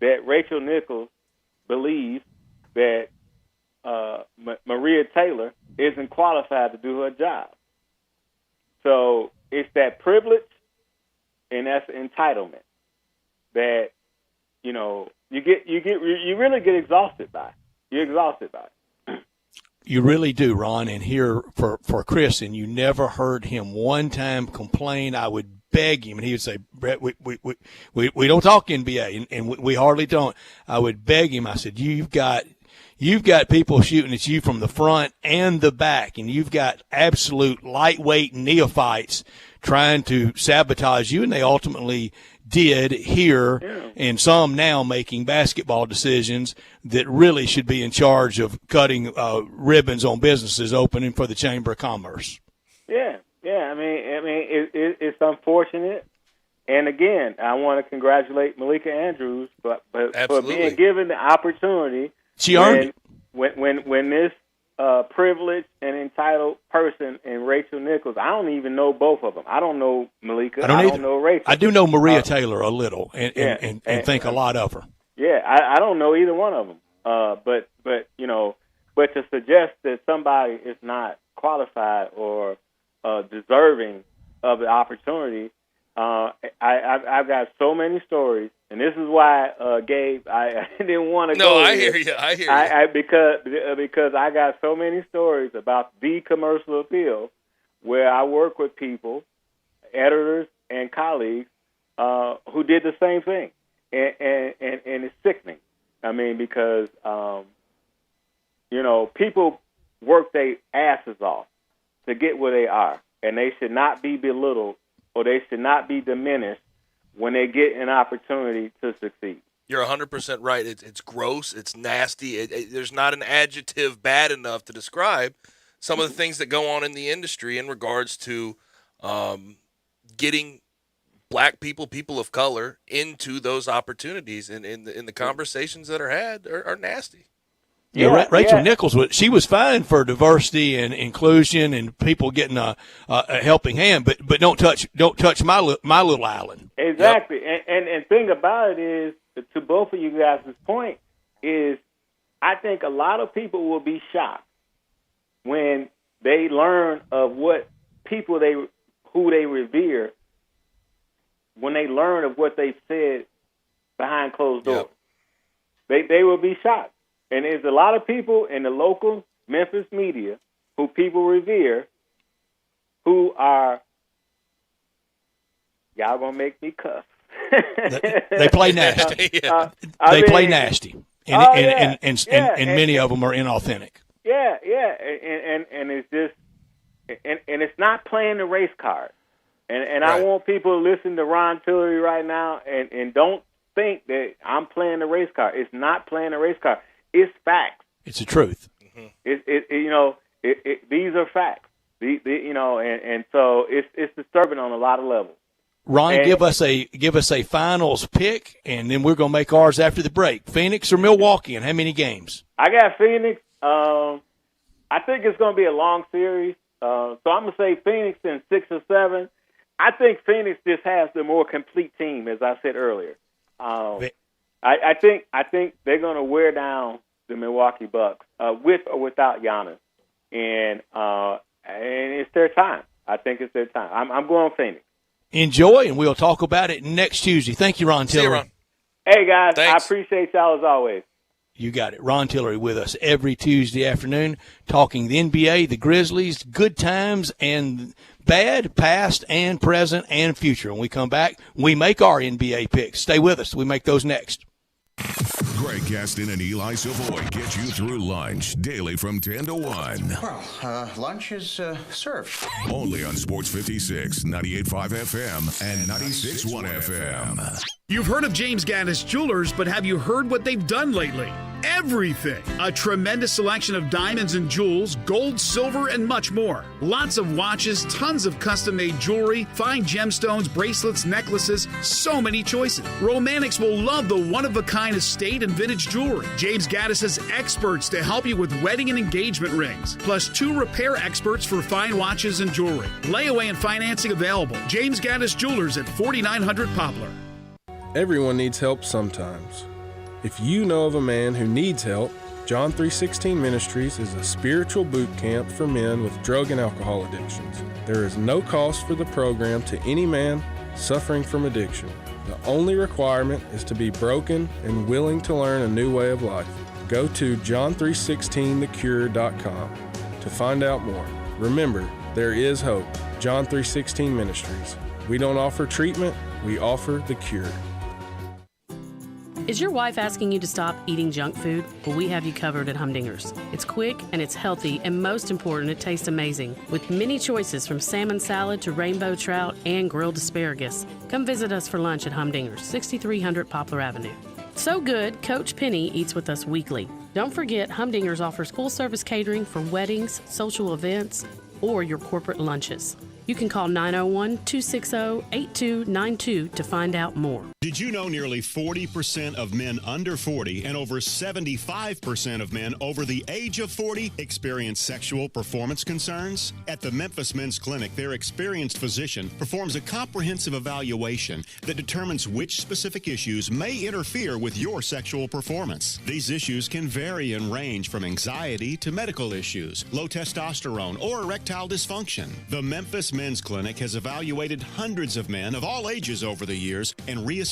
that Rachel Nichols believes that Maria Taylor isn't qualified to do her job. So it's that privilege and that's entitlement that you really get exhausted by. You're exhausted by it. You really do, Ron. And here for Chris, and you never heard him one time complain. I would beg him, and he would say, "Brett, we don't talk NBA, and we hardly don't." I would beg him. I said, "You've got people shooting at you from the front and the back, and you've got absolute lightweight neophytes trying to sabotage you," and they ultimately did here, and some now making basketball decisions that really should be in charge of cutting ribbons on businesses opening for the Chamber of Commerce. Yeah. I mean, it's unfortunate, and again, I want to congratulate Malika Andrews, but for being given the opportunity. She earned it. When this privileged and entitled person in Rachel Nichols, I don't even know both of them. I don't know Malika. I don't know Rachel. I do know Maria Taylor a little, and think a lot of her. Yeah, I don't know either one of them. But to suggest that somebody is not qualified or deserving of the opportunity, I've got so many stories, and this is why, Gabe, I didn't want to go. No, I hear you. Because I got so many stories about the commercial appeal, where I work with people, editors and colleagues, who did the same thing, and it's sickening. I mean, because people worked their asses off to get where they are, and they should not be belittled or they should not be diminished when they get an opportunity to succeed. You're 100% right. It's gross. It's nasty. There's not an adjective bad enough to describe some of the things that go on in the industry in regards to getting black people, people of color, into those opportunities. And in the conversations that are had are nasty. Yeah, Rachel Nichols, she was fine for diversity and inclusion and people getting a helping hand, but don't touch my little island. Exactly, yep. And thing about it is, to both of you guys' point, is I think a lot of people will be shocked when they learn of what people who they revere, when they learn of what they've said behind closed doors. Yep. They will be shocked. And there's a lot of people in the local Memphis media who people revere who are, y'all gonna make me cuss. They play nasty. They play nasty. And many of them are inauthentic. Yeah. And it's just, and it's not playing the race card. And right. I want people to listen to Ron Tillery right now and don't think that I'm playing the race card. It's not playing the race card. It's facts. It's the truth. Mm-hmm. These are facts. And so it's disturbing on a lot of levels. Ron, give us a finals pick, and then we're gonna make ours after the break. Phoenix or Milwaukee, and how many games? I got Phoenix. I think it's gonna be a long series. So I'm gonna say Phoenix in 6 or 7. I think Phoenix just has the more complete team, as I said earlier. I think they're going to wear down the Milwaukee Bucks with or without Giannis, and it's their time. I think it's their time. I'm going Phoenix. Enjoy, and we'll talk about it next Tuesday. Thank you, Ron Tillery. See you, Ron. Hey guys, thanks. I appreciate y'all as always. You got it. Ron Tillery with us every Tuesday afternoon, talking the NBA, the Grizzlies, good times and bad, past and present and future. When we come back, we make our NBA picks. Stay with us. We make those next. Greg Gaston and Eli Savoy get you through lunch daily from 10 to 1. Well, lunch is served. Only on Sports 56, 98.5 FM and 96.1 FM. You've heard of James Gaddis Jewelers, but have you heard what they've done lately? Everything. A tremendous selection of diamonds and jewels, gold, silver, and much more. Lots of watches, tons of custom-made jewelry, fine gemstones, bracelets, necklaces, so many choices. Romantics will love the one-of-a-kind estate and vintage jewelry. James Gaddis has experts to help you with wedding and engagement rings, plus 2 repair experts for fine watches and jewelry. Layaway and financing available. James Gaddis Jewelers at 4900 Poplar. Everyone needs help sometimes. If you know of a man who needs help, John 316 Ministries is a spiritual boot camp for men with drug and alcohol addictions. There is no cost for the program to any man suffering from addiction. The only requirement is to be broken and willing to learn a new way of life. Go to john316thecure.com to find out more. Remember, there is hope. John 316 Ministries. We don't offer treatment, we offer the cure. Is your wife asking you to stop eating junk food? Well, we have you covered at Humdinger's. It's quick and it's healthy, and most important, it tastes amazing. With many choices from salmon salad to rainbow trout and grilled asparagus. Come visit us for lunch at Humdinger's, 6300 Poplar Avenue. So good, Coach Penny eats with us weekly. Don't forget, Humdinger's offers full-service catering for weddings, social events, or your corporate lunches. You can call 901-260-8292 to find out more. Did you know nearly 40% of men under 40 and over 75% of men over the age of 40 experience sexual performance concerns? At the Memphis Men's Clinic, their experienced physician performs a comprehensive evaluation that determines which specific issues may interfere with your sexual performance. These issues can vary and range from anxiety to medical issues, low testosterone, or erectile dysfunction. The Memphis Men's Clinic has evaluated hundreds of men of all ages over the years and reestablished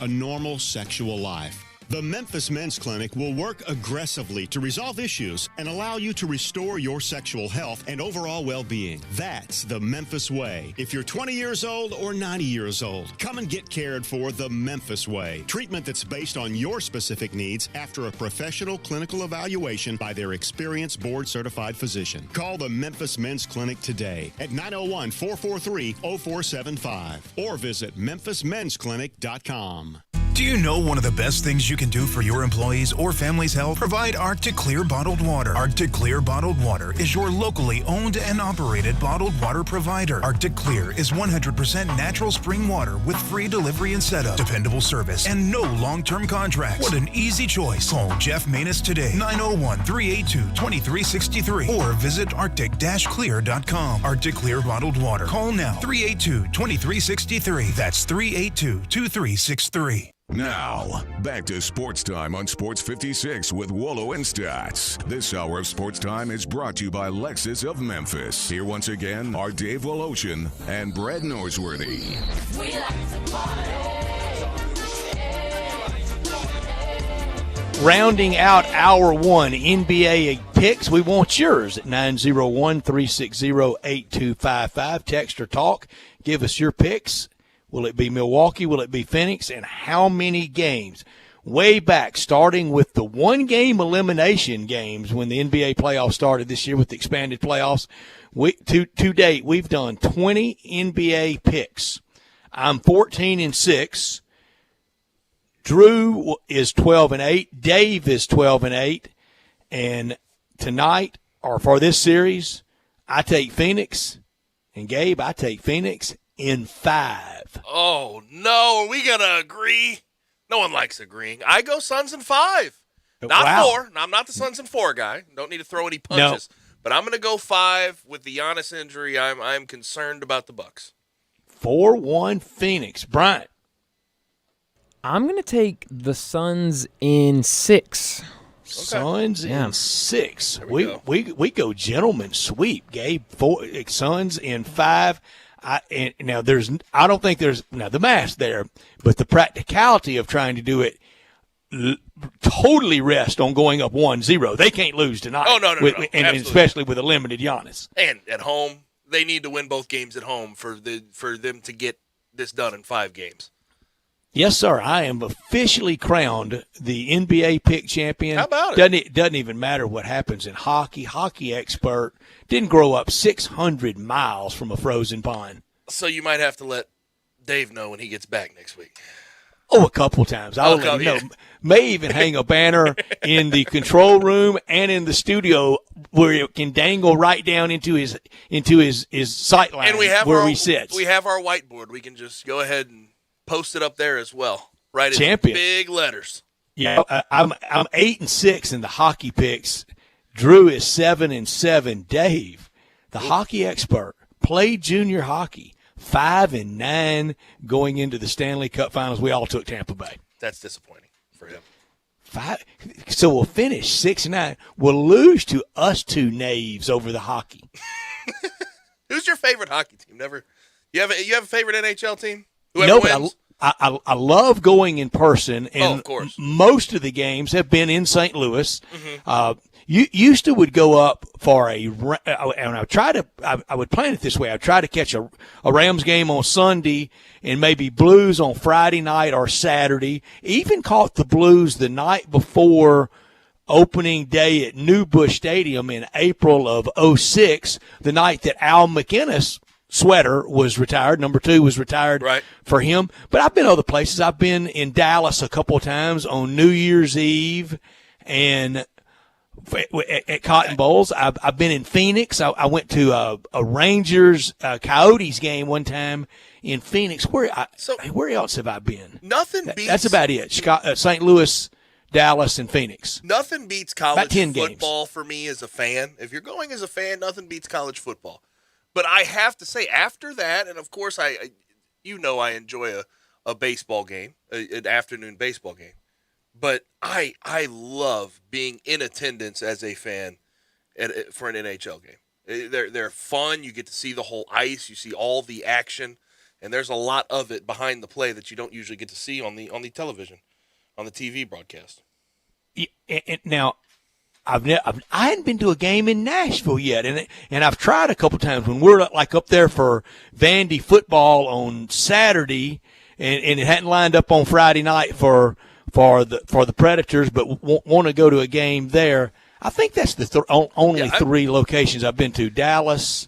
a normal sexual life. The Memphis Men's Clinic will work aggressively to resolve issues and allow you to restore your sexual health and overall well-being. That's the Memphis way. If you're 20 years old or 90 years old, come and get cared for the Memphis way. Treatment that's based on your specific needs after a professional clinical evaluation by their experienced board-certified physician. Call the Memphis Men's Clinic today at 901-443-0475 or visit memphismensclinic.com. Do you know one of the best things you can do for your employees or family's health? Provide Arctic Clear bottled water. Arctic Clear bottled water is your locally owned and operated bottled water provider. Arctic Clear is 100% natural spring water with free delivery and setup, dependable service, and no long-term contracts. What an easy choice. Call Jeff Manus today, 901-382-2363, or visit arctic-clear.com. Arctic Clear bottled water. Call now, 382-2363. That's 382-2363. Now, back to Sports Time on Sports 56 with Wolo and Stats. This hour of Sports Time is brought to you by Lexus of Memphis. Here once again are Dave Woloshin and Brad Norsworthy. We like to party. Rounding out hour one NBA picks, we want yours at 901-360-8255. Text or talk. Give us your picks. Will it be Milwaukee? Will it be Phoenix? And how many games? Way back, starting with the one-game elimination games when the NBA playoffs started this year with the expanded playoffs, to date, we've done 20 NBA picks. I'm 14-6. Drew is 12-8. Dave is 12-8. And tonight, or for this series, I take Phoenix. And Gabe, I take Phoenix in 5. Oh, no. Are we going to agree? No one likes agreeing. I go Suns in 5. Not 4. I'm not the Suns in 4 guy. Don't need to throw any punches. No. But I'm going to go 5 with the Giannis injury. I'm concerned about the Bucks. 4-1 Phoenix. Bryant. I'm going to take the Suns in 6. Okay. Suns in 6. We go gentleman sweep, Gabe. Suns in 5. I don't think there's the math there, but the practicality of trying to do it totally rests on going up 1-0. They can't lose tonight. Oh, no. And especially with a limited Giannis. And at home, they need to win both games at home for them to get this done in 5 games. Yes, sir. I am officially crowned the NBA pick champion. How about it? It doesn't even matter what happens in hockey. Hockey expert. Didn't grow up 600 miles from a frozen pond. So you might have to let Dave know when he gets back next week. Oh, a couple times. I'll let him know. May even hang a banner in the control room and in the studio where it can dangle right down into his sight line and we have where he sits. We have our whiteboard. We can just go ahead and post it up there as well. Right, champion. Big letters. Yeah, I'm 8-6 in the hockey picks. Drew is 7-7. Dave, the hockey expert, played junior hockey, 5-9 going into the Stanley Cup Finals. We all took Tampa Bay. That's disappointing for him. 5. So we'll finish 6-9. We'll lose to us two knaves over the hockey. Who's your favorite hockey team? You have a favorite NHL team? Whoever wins? I love going in person, and of course. Most of the games have been in St. Louis. Mm-hmm. You used to would go up for and I would plan it this way. I'd try to catch a Rams game on Sunday and maybe Blues on Friday night or Saturday. Even caught the Blues the night before opening day at New Busch Stadium in April of 2006, the night that Al McInnes sweater was retired. Number 2 was retired for him. But I've been other places. I've been in Dallas a couple of times on New Year's Eve and at Cotton Bowls. I've been in Phoenix. I went to a Rangers Coyotes game one time in Phoenix. Where else have I been? Nothing beats. That's about it. St. Louis, Dallas, and Phoenix. Nothing beats college football games for me as a fan. If you're going as a fan, nothing beats college football. But I have to say, after that, and of course, I enjoy a baseball game, an afternoon baseball game. But I love being in attendance as a fan for an NHL game. They're fun. You get to see the whole ice. You see all the action, and there's a lot of it behind the play that you don't usually get to see on the television. on the TV broadcast. Now, I hadn't been to a game in Nashville yet, and I've tried a couple times when we're like up there for Vandy football on Saturday, and it hadn't lined up on Friday night for the Predators, but want to go to a game there. I think that's the only three locations I've been to: Dallas,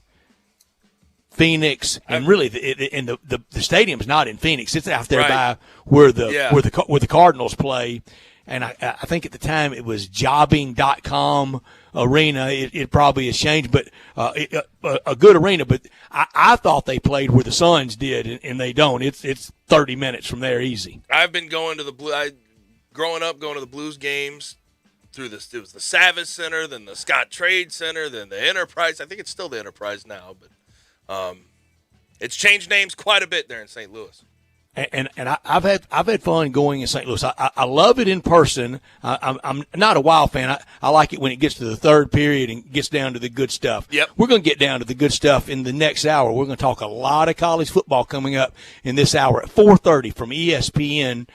Phoenix, and really, the stadium's not in Phoenix. It's out there by where the Cardinals play. And I think at the time it was jobbing.com arena. It probably has changed, but a good arena. But I thought they played where the Suns did, and they don't. It's 30 minutes from there easy. I've been going to growing up going to the Blues games through it was the Savage Center, then the Scott Trade Center, then the Enterprise. I think it's still the Enterprise now, but it's changed names quite a bit there in St. Louis. And I've had fun going in St. Louis. I love it in person. I'm not a Wild fan. I like it when it gets to the third period and gets down to the good stuff. Yep. We're going to get down to the good stuff in the next hour. We're going to talk a lot of college football coming up in this hour at 4:30 from ESPN.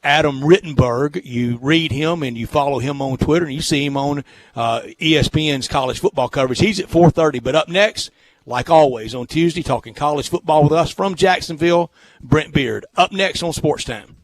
Adam Rittenberg, you read him and you follow him on Twitter and you see him on ESPN's college football coverage. He's at 4:30. But up next, like always, on Tuesday, talking college football with us from Jacksonville, Brent Beard. Up next on Sportstime.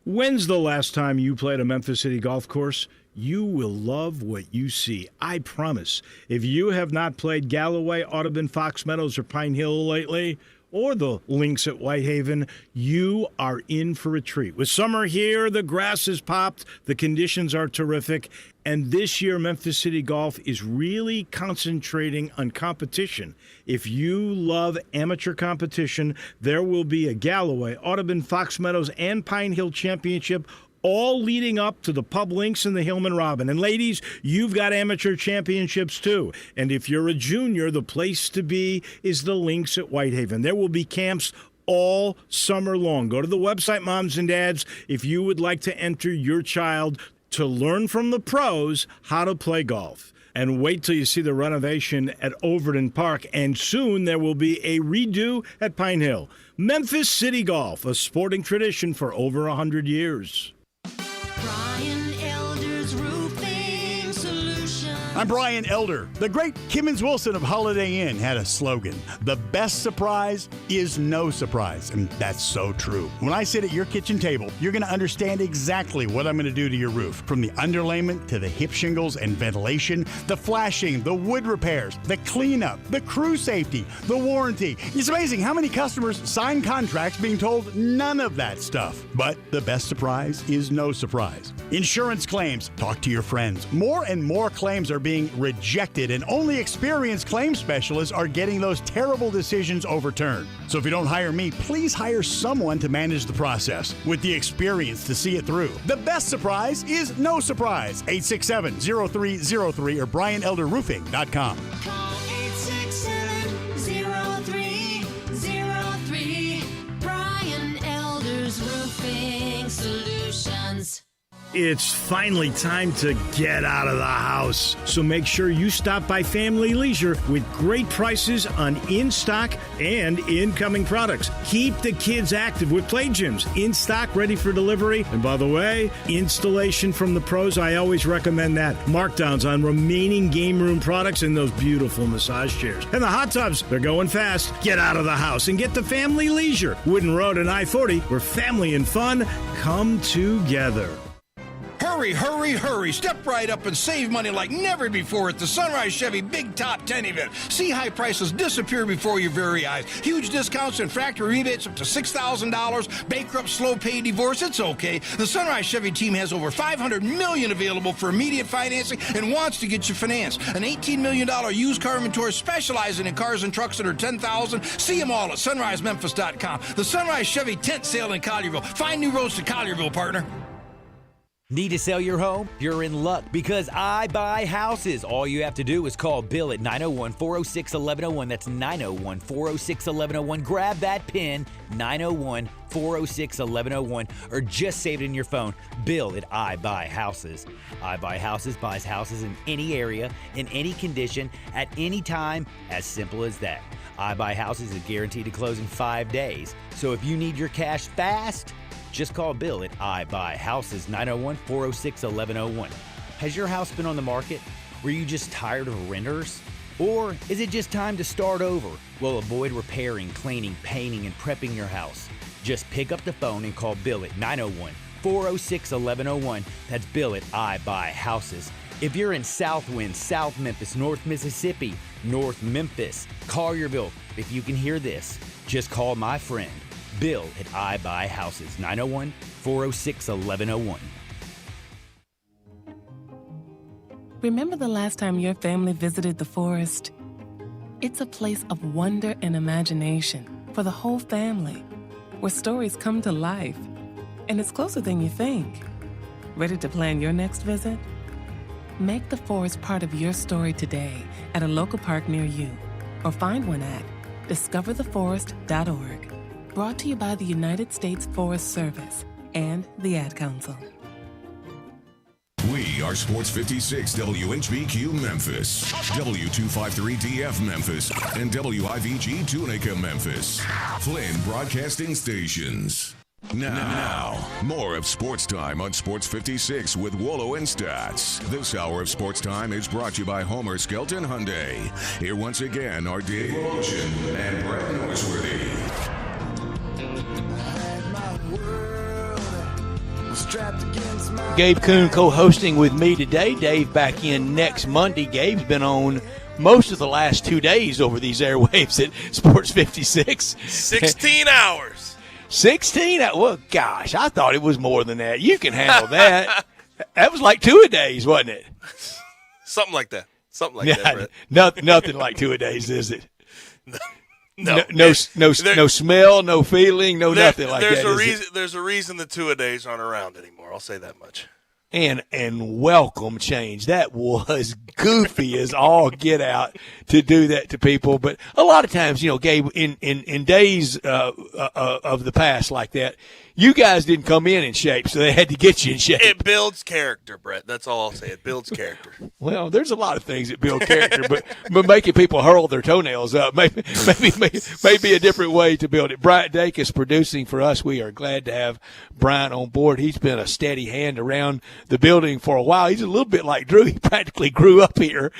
When's the last time you played a Memphis City golf course? You will love what you see, I promise. If you have not played Galloway, Audubon, Fox Meadows, or Pine Hill lately, or the links at Whitehaven, you are in for a treat. With summer here, the grass has popped, the conditions are terrific, and this year Memphis City Golf is really concentrating on competition. If you love amateur competition, there will be a Galloway, Audubon, Fox Meadows, and Pine Hill Championship, all leading up to the Pub Links and the Hillman Robin. And ladies, you've got amateur championships too. And if you're a junior, the place to be is the Links at Whitehaven. There will be camps all summer long. Go to the website, moms and dads, if you would like to enter your child to learn from the pros how to play golf. And wait till you see the renovation at Overton Park. And soon there will be a redo at Pine Hill. Memphis City Golf, a sporting tradition for over 100 years. I'm Brian Elder. The great Kimmons Wilson of Holiday Inn had a slogan: the best surprise is no surprise. And that's so true. When I sit at your kitchen table, you're going to understand exactly what I'm going to do to your roof. From the underlayment to the hip shingles and ventilation, the flashing, the wood repairs, the cleanup, the crew safety, the warranty. It's amazing how many customers sign contracts being told none of that stuff. But the best surprise is no surprise. Insurance claims. Talk to your friends. More and more claims are being rejected, and only experienced claims specialists are getting those terrible decisions overturned. So if you don't hire me, please hire someone to manage the process with the experience to see it through. The best surprise is no surprise. 867-0303 or BrianElderRoofing.com. Call 867-0303. Brian Elder's Roofing Solutions. It's finally time to get out of the house. So make sure you stop by Family Leisure with great prices on in-stock and incoming products. Keep the kids active with play gyms, in stock, ready for delivery. And by the way, installation from the pros, I always recommend that. Markdowns on remaining game room products and those beautiful massage chairs. And the hot tubs, they're going fast. Get out of the house and get to Family Leisure. Wooden Road and I-40, where family and fun come together. Hurry, hurry, hurry. Step right up and save money like never before at the Sunrise Chevy Big Top 10 event. See high prices disappear before your very eyes. Huge discounts and factory rebates up to $6,000. Bankrupt, slow pay, divorce, it's okay. The Sunrise Chevy team has over $500 million available for immediate financing and wants to get you financed. An $18 million used car inventory specializing in cars and trucks that are $10,000. See them all at sunrisememphis.com. The Sunrise Chevy tent sale in Collierville. Find new roads to Collierville, partner. Need to sell your home? You're in luck because I buy houses. All you have to do is call Bill at 901-406-1101. That's 901-406-1101. Grab that PIN, 901-406-1101, or just save it in your phone. Bill at I Buy Houses. I Buy Houses buys houses in any area, in any condition, at any time. As simple as that. I Buy Houses is guaranteed to close in 5 days. So if you need your cash fast, just call Bill at I Buy Houses, 901-406-1101. Has your house been on the market? Were you just tired of renters? Or is it just time to start over? Well, avoid repairing, cleaning, painting, and prepping your house. Just pick up the phone and call Bill at 901-406-1101. That's Bill at I Buy Houses. If you're in Southwind, South Memphis, North Mississippi, North Memphis, Collierville, if you can hear this, just call my friend Bill at I Buy Houses, 901-406-1101. Remember the last time your family visited the forest? It's a place of wonder and imagination for the whole family, where stories come to life. And it's closer than you think. Ready to plan your next visit? Make the forest part of your story today at a local park near you, or find one at discovertheforest.org. Brought to you by the United States Forest Service and the Ad Council. We are Sports 56 WHBQ Memphis, W253DF Memphis, and WIVG Tunica Memphis. Flynn Broadcasting Stations. Now, more of Sports Time on Sports 56 with Wolo and Stats. This hour of Sports Time is brought to you by Homer Skelton Hyundai. Here once again are Dave Olshin and Brett Norsworthy. Gabe Kuhn co-hosting with me today. Dave back in next Monday. Gabe's been on most of the last 2 days over these airwaves at Sports 56. 16 hours. 16? Well, gosh, I thought it was more than that. You can handle that. That was like 2 a days, wasn't it? Something like that. Something like that, Brett. Nothing like 2 a days, is it? No smell, no feeling, nothing like that. There's a reason the 2 a days aren't around anymore. I'll say that much. And welcome change. That was goofy as all get out to do that to people. But a lot of times, Gabe, in days of the past like that, you guys didn't come in shape, so they had to get you in shape. It builds character, Brett. That's all I'll say. It builds character. Well, there's a lot of things that build character, but making people hurl their toenails up may be a different way to build it. Bryant Dake is producing for us. We are glad to have Bryant on board. He's been a steady hand around the building for a while. He's a little bit like Drew. He practically grew up here.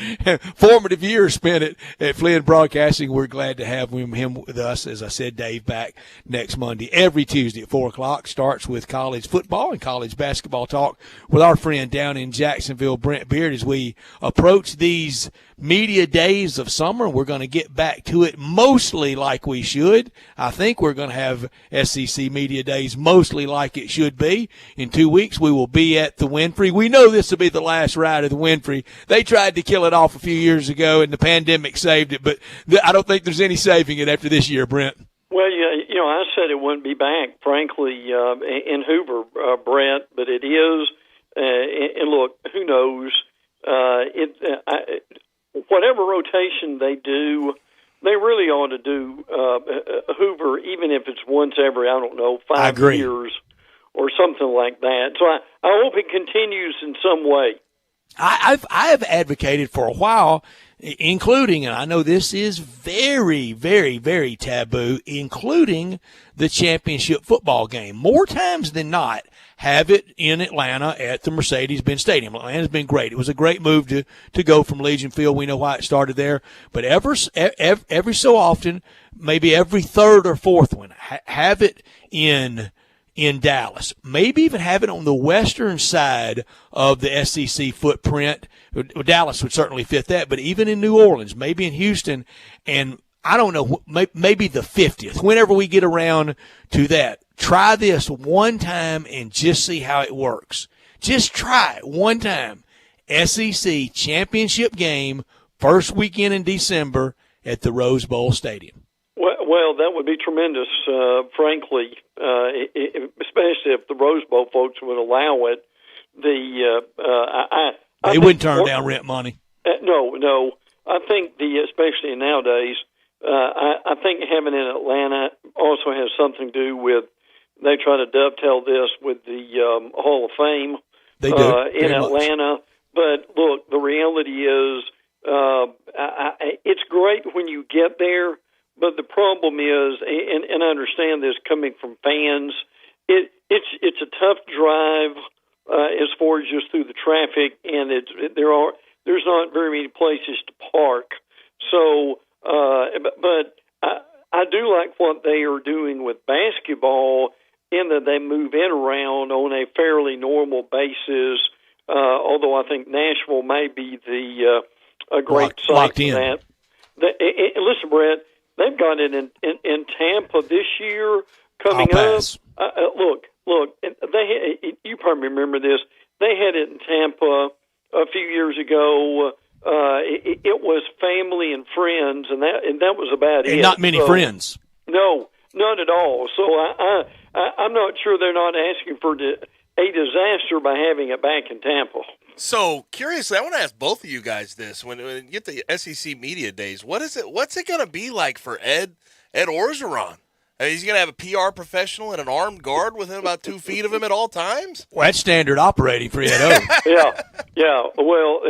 Formative years spent at Flynn Broadcasting. We're glad to have him with us. As I said, Dave back next Monday. Every Tuesday at 4 o'clock starts with college football and college basketball talk with our friend down in Jacksonville, Brent Beard, as we approach these media days of summer. We're going to get back to it mostly like we should. I think we're going to have SEC media days mostly like it should be. In 2 weeks, we will be at the Winfrey. We know this will be the last ride of the Winfrey. They tried to kill it off a few years ago, and the pandemic saved it, but I don't think there's any saving it after this year, Brent. Well, I said it wouldn't be back, frankly, in Hoover, Brett, but it is. And look, who knows? Whatever rotation they do, they really ought to do Hoover, even if it's once every, 5 years or something like that. So I hope it continues in some way. I have advocated for a while, including, and I know this is very, very, very taboo, including the championship football game. More times than not, have it in Atlanta at the Mercedes-Benz Stadium. Atlanta's been great. It was a great move to go from Legion Field. We know why it started there. But every so often, maybe every third or fourth one, have it in Dallas. Maybe even have it on the western side of the SEC footprint. Dallas would certainly fit that, but even in New Orleans, maybe in Houston, and I don't know, maybe the 50th, whenever we get around to that. Try this one time and just see how it works. Just try it one time. SEC championship game, first weekend in December at the Rose Bowl Stadium. Well, that would be tremendous, frankly, especially if the Rose Bowl folks would allow it. They wouldn't turn down rent money. No. I think especially nowadays, I think having it in Atlanta also has something to do with they try to dovetail this with the Hall of Fame in Atlanta. But look, the reality is it's great when you get there, but the problem is, and I understand this coming from fans, it's a tough drive as far as just through the traffic, and there's not very many places to park. So, but I do like what they are doing with basketball in that they move in around on a fairly normal basis. Although I think Nashville may be a great site for that. Listen, Brett, they've got it in Tampa this year coming up. Look, you probably remember this. They had it in Tampa a few years ago. It was family and friends, and that was about it. Not many friends. No, none at all. So I'm not sure they're not asking for a disaster by having it back in Tampa. So, curiously, I want to ask both of you guys this. When you get the SEC Media Days, what's it going to be like for Ed Orgeron? I mean, he's going to have a PR professional and an armed guard within about 2 feet of him at all times? Well, that's standard operating for Ed O. Yeah. Well,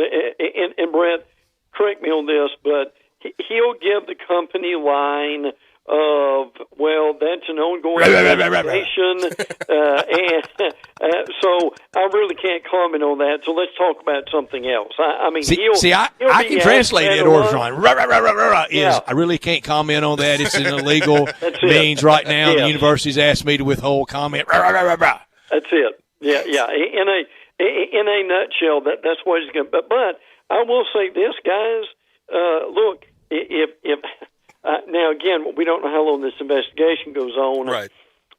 and Brent, correct me on this, but he'll give the company line of, well, that's an ongoing investigation, and so I really can't comment on that. So let's talk about something else. I mean, I can translate Ed Orgeron. I really can't comment on that. It's an illegal means right now. Yeah. The university's asked me to withhold comment. That's it. Yeah. In a nutshell, that's what he's going to. But I will say this, guys. Look, if now, again, we don't know how long this investigation goes on. Right.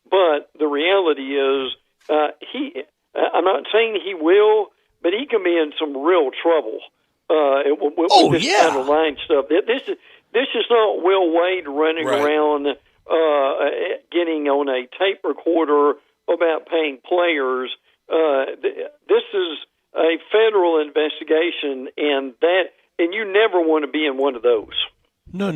But the reality is, I'm not saying he will, but he can be in some real trouble with this kind of line stuff. This is not Will Wade running around getting on a tape recorder about paying players. This is a federal investigation, and you never want to be in one of those. No,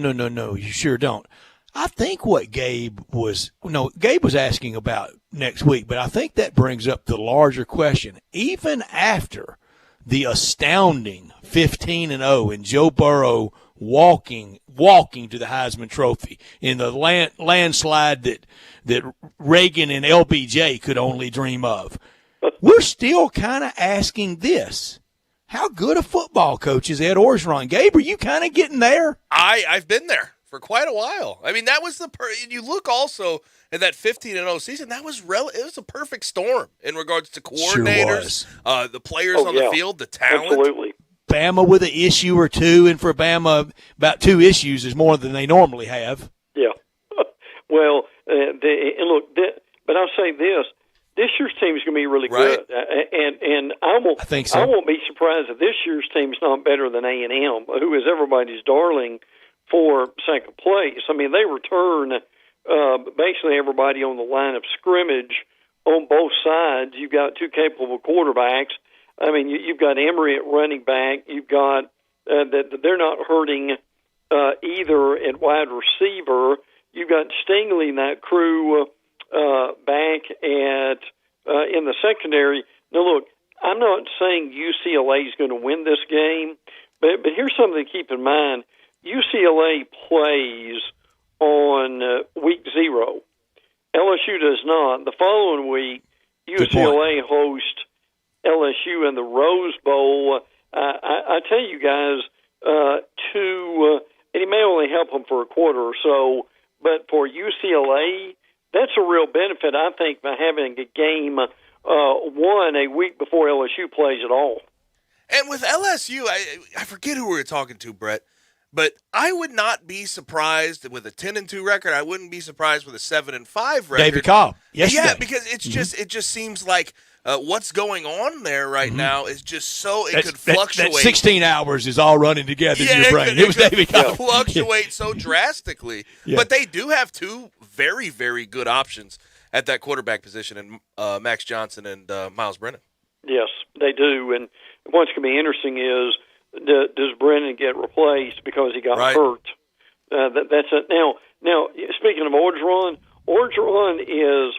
you sure don't. I think what Gabe was asking about next week, but I think that brings up the larger question. Even after the astounding 15-0 and Joe Burrow walking to the Heisman Trophy in the landslide that Reagan and LBJ could only dream of, we're still kind of asking this. How good a football coach is Ed Orgeron? Gabe, are you kind of getting there? I've been there for quite a while. I mean, that was you look also at that 15-0 season. That was it was a perfect storm in regards to coordinators, the players on the field, the talent. Absolutely. Bama with an issue or two, and for Bama, about 2 issues is more than they normally have. Yeah. Well, but I'll say this. This year's team is going to be really good, and I think so. I won't be surprised if this year's team is not better than A&M, who is everybody's darling for second place. I mean, they return basically everybody on the line of scrimmage on both sides. You've got 2 capable quarterbacks. I mean, you've got Emory at running back. You've got that they're not hurting either at wide receiver. You've got Stingley and that crew back at in the secondary. Now, look, I'm not saying UCLA is going to win this game, but here's something to keep in mind. UCLA plays on week 0. LSU does not. The following week, UCLA hosts LSU in the Rose Bowl. I tell you guys, and it may only help them for a quarter or so, but for UCLA, that's a real benefit, I think, by having a game won a week before LSU plays at all. And with LSU, I forget who we were talking to, Brett, but I would not be surprised with a 10-2 record. I wouldn't be surprised with a 7-5 record. David Cobb, yesterday. Yeah, because it's it just seems like what's going on there right now is just so it could fluctuate. That 16 hours is all running together in your brain. It was David Cobb. Fluctuate so drastically, but they do have 2 very, very good options at that quarterback position in Max Johnson and Miles Brennan. Yes, they do. And what's going to be interesting is, does Brennan get replaced because he got hurt? That's it. Now, speaking of Orgeron is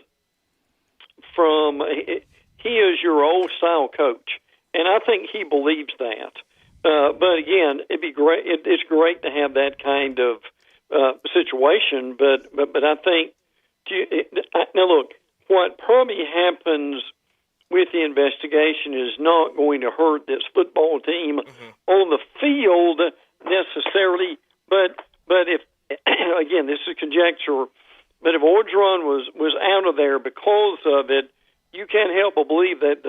he is your old style coach, and I think he believes that. But again, it'd be great. It's great to have that kind of situation. But I think now look, what probably happens with the investigation is not going to hurt this football team on the field necessarily. But if again, this is conjecture. But if Orgeron was out of there because of it, you can't help but believe that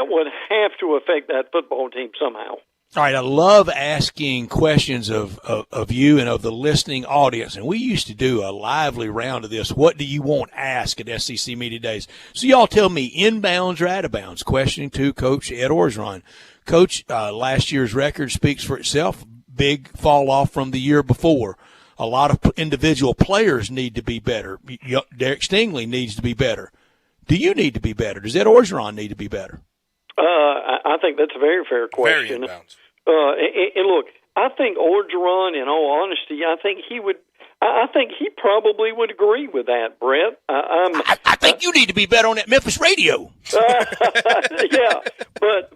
would have to affect that football team somehow. All right, I love asking questions of you and of the listening audience, and we used to do a lively round of this. What do you want asked at SEC Media Days? So y'all tell me, inbounds or out of bounds, questioning to Coach Ed Orgeron. Coach, last year's record speaks for itself. Big fall off from the year before. A lot of individual players need to be better. Derek Stingley needs to be better. Do you need to be better? Does Ed Orgeron need to be better? I think that's a very fair question. Very inbounds. And look, I think Orgeron, in all honesty, I think he probably would agree with that, Brett. I think you need to be better on that Memphis radio. Yeah, but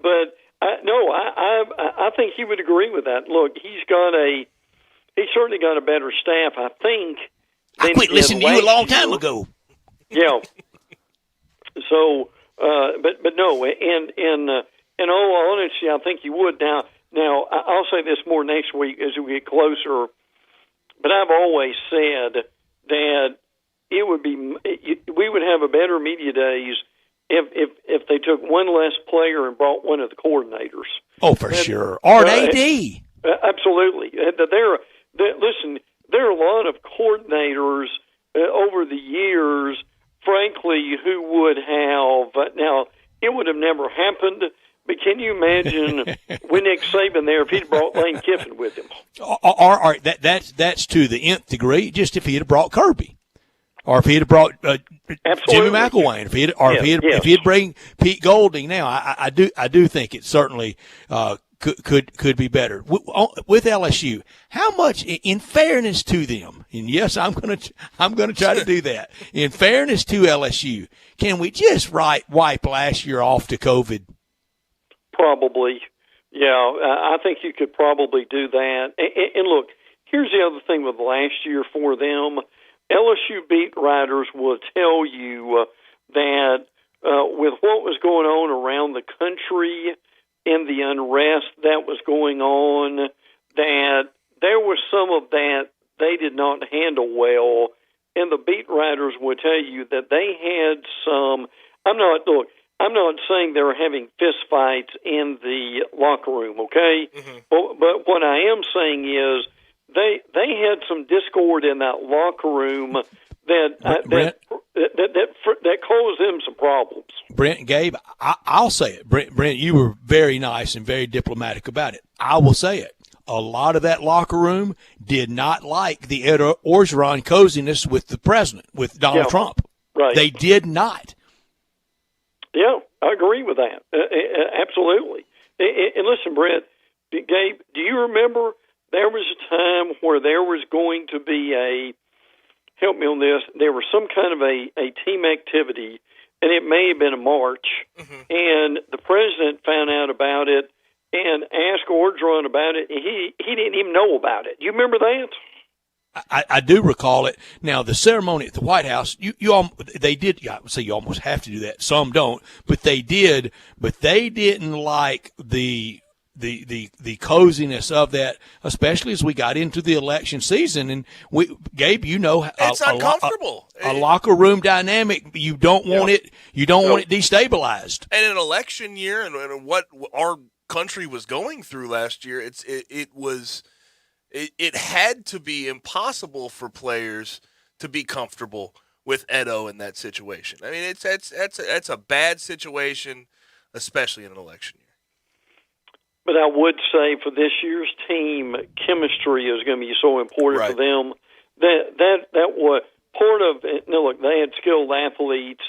no, I think he would agree with that. Look, he's certainly got a better staff, I think. I quit listening to you a long time ago. Yeah. So, but no, and in all honesty, I think you would. Now, I'll say this more next week as we get closer. But I've always said that we would have a better media days if they took one less player and brought one of the coordinators. Oh, for sure. Or an AD. Absolutely. Listen, there are a lot of coordinators over the years, frankly, who would have now. It would have never happened. But can you imagine with Nick Saban there if he'd brought Lane Kiffin with him? All right, that's to the nth degree. Just if he had brought Kirby, or if he had brought Jimmy McElwain, if he'd bring Pete Golding. Now, I do think it certainly could be better with LSU. How much, in fairness to them, and yes, I'm gonna try to do that. In fairness to LSU, can we just wipe last year off to COVID? Probably, yeah. I think you could probably do that. And look, here's the other thing with last year for them. LSU beat writers will tell you that with what was going on around the country and the unrest that was going on, that there was some of that they did not handle well. And the beat writers would tell you that they had some. I'm not saying they were having fist fights in the locker room, okay? Mm-hmm. But what I am saying is they had some discord in that locker room that caused them some problems. Brent and Gabe, I'll say it. Brent, you were very nice and very diplomatic about it. I will say it. A lot of that locker room did not like the Ed Orgeron coziness with the president, with Donald Trump. Right. They did not. Yeah, I agree with that. Absolutely. And listen, Brett, Gabe, do you remember there was a time where there was going to be help me on this, there was some kind of a team activity, and it may have been a march, and the president found out about it and asked Orgeron about it, and he didn't even know about it. You remember that? I do recall it. Now, the ceremony at the White House, they did. I would say you almost have to do that. Some don't, but they did. But they didn't like the coziness of that, especially as we got into the election season. And Gabe, it's uncomfortable. A locker room dynamic. You don't want it. You don't want it destabilized. And in an election year, and what our country was going through last year, it had to be impossible for players to be comfortable with Edo in that situation. I mean, it's a bad situation, especially in an election year. But I would say for this year's team, chemistry is going to be so important for them. That was part of it. Now, look, they had skilled athletes.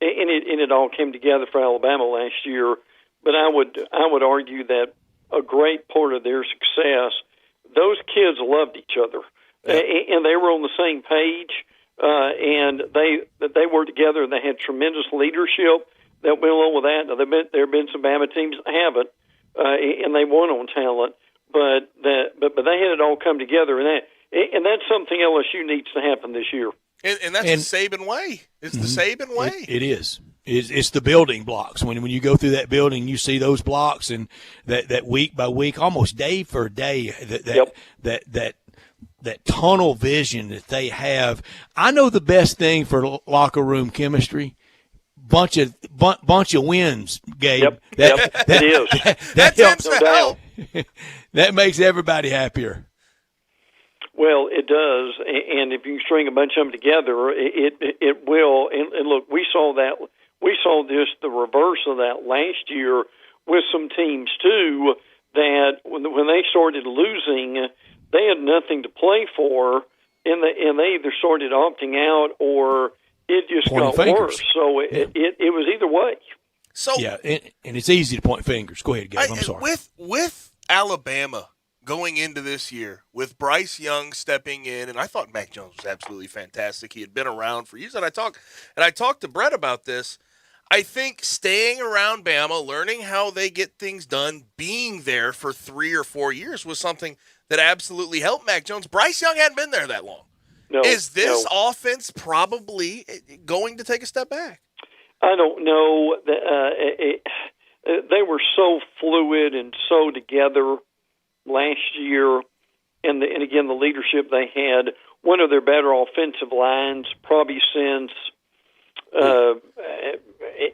it all came together for Alabama last year. But I would argue that a great part of their success, those kids loved each other, and they were on the same page, and they worked together, and they had tremendous leadership that went along with that. Now, there have been some Bama teams that haven't, and they won on talent, but they had it all come together, and that's something LSU needs to happen this year. And that's the Saban way. It's the Saban way. It is. It's the building blocks. When you go through that building, you see those blocks, and that week by week, almost day for day, that tunnel vision that they have. I know the best thing for locker room chemistry. Bunch of wins, Gabe. It is. That helps. No doubt. That makes everybody happier. Well, it does, and if you string a bunch of them together, it will. And look, we saw just the reverse of that last year with some teams too. That when they started losing, they had nothing to play for, and they either started opting out or it just got worse. So it was either way. So and it's easy to point fingers. Go ahead, Gabe. I'm sorry. With Alabama going into this year, with Bryce Young stepping in, and I thought Mac Jones was absolutely fantastic. He had been around for years, and I talked to Brett about this. I think staying around Bama, learning how they get things done, being there for 3 or 4 years was something that absolutely helped Mac Jones. Bryce Young hadn't been there that long. Is this offense probably going to take a step back? I don't know. They were so fluid and so together last year, and again, the leadership they had, one of their better offensive lines probably since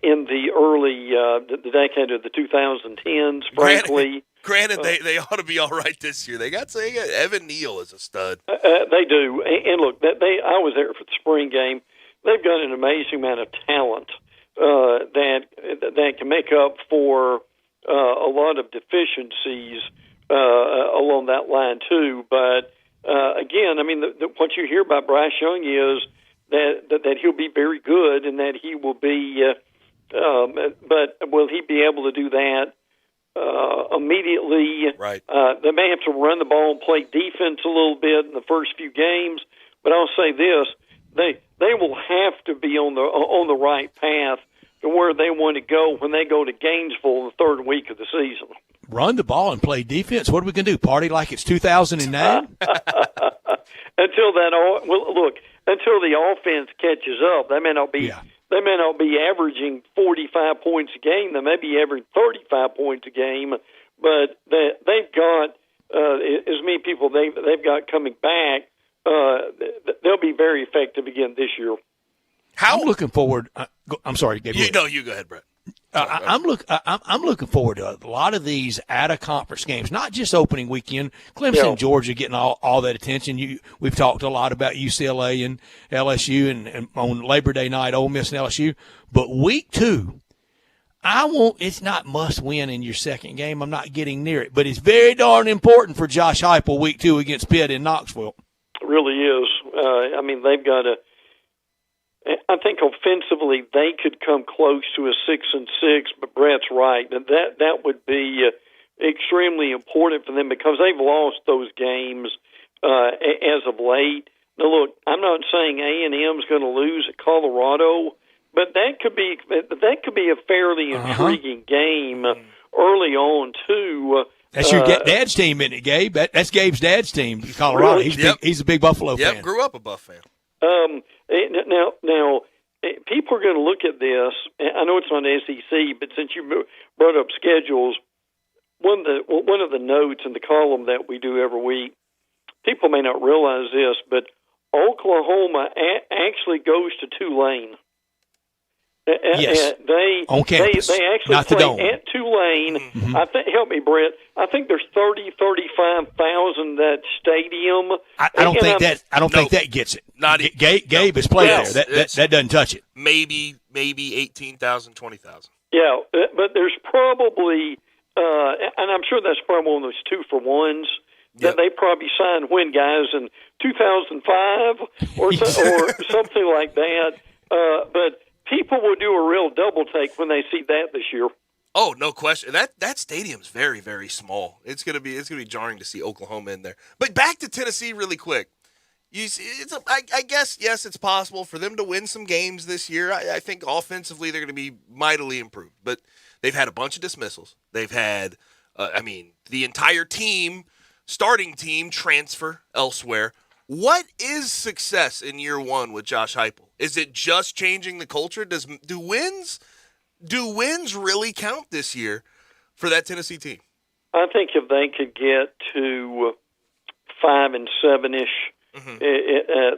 in the early the decade of the 2010s, frankly. Granted, they ought to be all right this year. They got Evan Neal is a stud. They do, and look, I was there for the spring game. They've got an amazing amount of talent that can make up for a lot of deficiencies along that line too. But again, I mean, what you hear about Bryce Young is that he'll be very good and that he will be. But will he be able to do that immediately? Right. They may have to run the ball and play defense a little bit in the first few games. But I'll say this: they will have to be on the right path to where they want to go when they go to Gainesville the third week of the season. Run the ball and play defense. What are we going to do? Party like it's 2009? Until the offense catches up, they may not be. Yeah. They may not be averaging 45 points a game. They may be averaging 35 points a game, but they've got as many people they've got coming back. They'll be very effective again this year. I'm looking forward. I'm sorry, Gabe. You go ahead, Brett. I'm looking forward to a lot of these out-of-conference games, not just opening weekend. Clemson, Georgia getting all that attention. We've talked a lot about UCLA and LSU and on Labor Day night, Ole Miss and LSU. But week 2, it's not must-win in your second game. I'm not getting near it. But it's very darn important for Josh Heupel week 2 against Pitt in Knoxville. It really is. I mean, they've got to – I think offensively they could come close to a 6-6, but Brett's right. That would be extremely important for them because they've lost those games as of late. Now, look, I'm not saying A&M's going to lose at Colorado, but that could be a fairly intriguing game early on too. That's your dad's team, isn't it, Gabe? That's Gabe's dad's team, Colorado. Really? He's a big Buffalo fan. Yep, grew up a Buff fan. Now, people are going to look at this. I know it's on SEC, but since you brought up schedules, one of the notes in the column that we do every week, people may not realize this, but Oklahoma actually goes to Tulane. Yes, on campus, they actually not the play dome. at Tulane. Mm-hmm. Help me, Brett. I think there's 35,000 that stadium. I don't think that gets it. Gabe has played there. That doesn't touch it. Maybe 18,000, 20,000. Yeah, but there's probably, and I'm sure that's probably one of those 2-for-1s that they probably signed when guys in 2005 or something like that. But people will do a real double take when they see that this year. Oh, no question. That stadium's very, very small. It's gonna be jarring to see Oklahoma in there. But back to Tennessee really quick. You see, I guess, yes, it's possible for them to win some games this year. I think offensively they're going to be mightily improved. But they've had a bunch of dismissals. They've had, the entire team, starting team, transfer elsewhere. What is success in year one with Josh Heupel? Is it just changing the culture? Do wins really count this year for that Tennessee team? I think if they could get to 5 and 7-ish,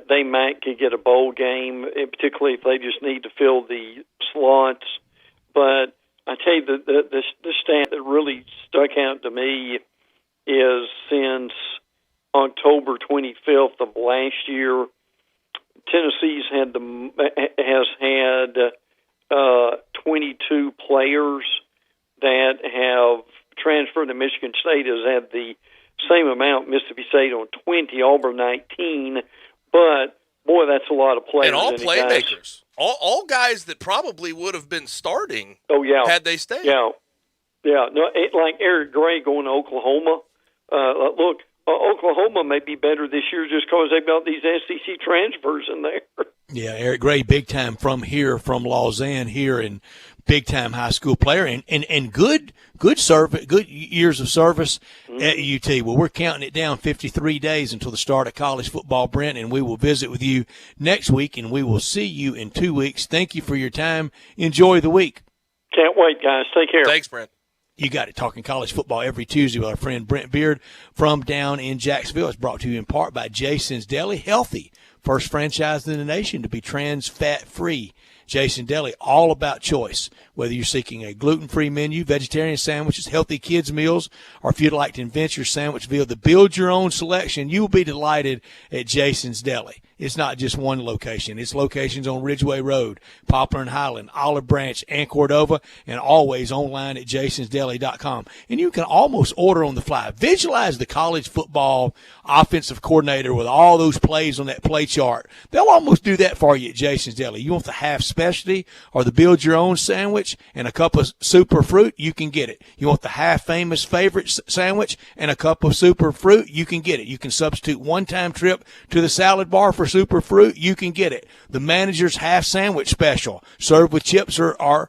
they might could get a bowl game, particularly if they just need to fill the slots. But I tell you, the stat that really stuck out to me is since October 25th of last year, Tennessee's has had 22 players that have transferred to Michigan State. Has had the same amount, Mississippi State on 20, Auburn 19, but boy, that's a lot of players. And all playmakers. All guys that probably would have been starting had they stayed. Yeah. No, like Eric Gray going to Oklahoma. Look, Oklahoma may be better this year just because they've got these SEC transfers in there. Yeah, Eric Gray, big time from Lausanne here, and big time high school player, and good service, good years of service at UT. Well, we're counting it down 53 days until the start of college football, Brent, and we will visit with you next week, and we will see you in 2 weeks. Thank you for your time. Enjoy the week. Can't wait, guys. Take care. Thanks, Brent. You got it. Talking college football every Tuesday with our friend Brent Beard from down in Jacksonville. It's brought to you in part by Jason's Deli. Healthy, first franchise in the nation to be trans fat free. Jason Deli, all about choice. Whether you're seeking a gluten-free menu, vegetarian sandwiches, healthy kids meals, or if you'd like to invent your sandwich via the build-your-own selection, you'll be delighted at Jason's Deli. It's not just one location. It's locations on Ridgeway Road, Poplar and Highland, Olive Branch, and Cordova, and always online at jasonsdeli.com. And you can almost order on the fly. Visualize the college football offensive coordinator with all those plays on that play chart. They'll almost do that for you at Jason's Deli. You want the half specialty or the build-your-own sandwich and a cup of super fruit? You can get it. You want the half famous favorite sandwich and a cup of super fruit? You can get it. You can substitute one-time trip to the salad bar for super fruit. You can get it. The manager's half sandwich special, served with chips or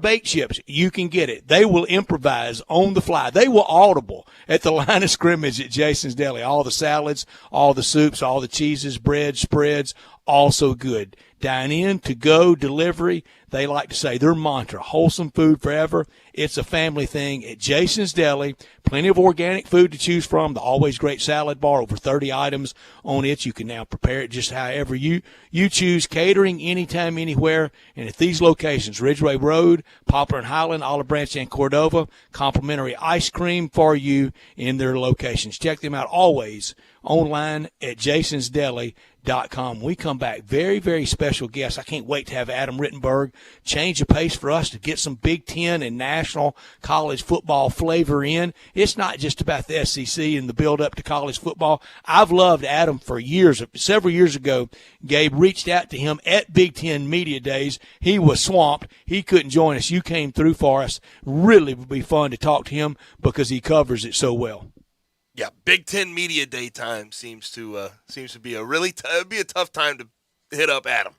baked chips. You can get it. They will improvise on the fly. They will audible at the line of scrimmage at Jason's Deli. All the salads, all the soups, all the cheeses, bread, spreads, all so good. Dine in, to go, delivery. They like to say their mantra, wholesome food forever. It's a family thing at Jason's Deli. Plenty of organic food to choose from. The always great salad bar, over 30 items on it. You can now prepare it just however you choose. Catering anytime, anywhere. And at these locations, Ridgeway Road, Poplar and Highland, Olive Branch, and Cordova, complimentary ice cream for you in their locations. Check them out always online at jasonsdeli.com. We come back, very, very special guests. I can't wait to have Adam Rittenberg change the pace for us to get some Big Ten and national college football flavor in. It's not just about the SEC and the build up to college football. I've loved Adam for years. Several years ago, Gabe reached out to him at Big Ten Media Days. He was swamped. He couldn't join us. You came through for us. Really would be fun to talk to him because he covers it so well. Yeah, Big Ten Media Day time seems to be a really be a tough time to hit up Adam.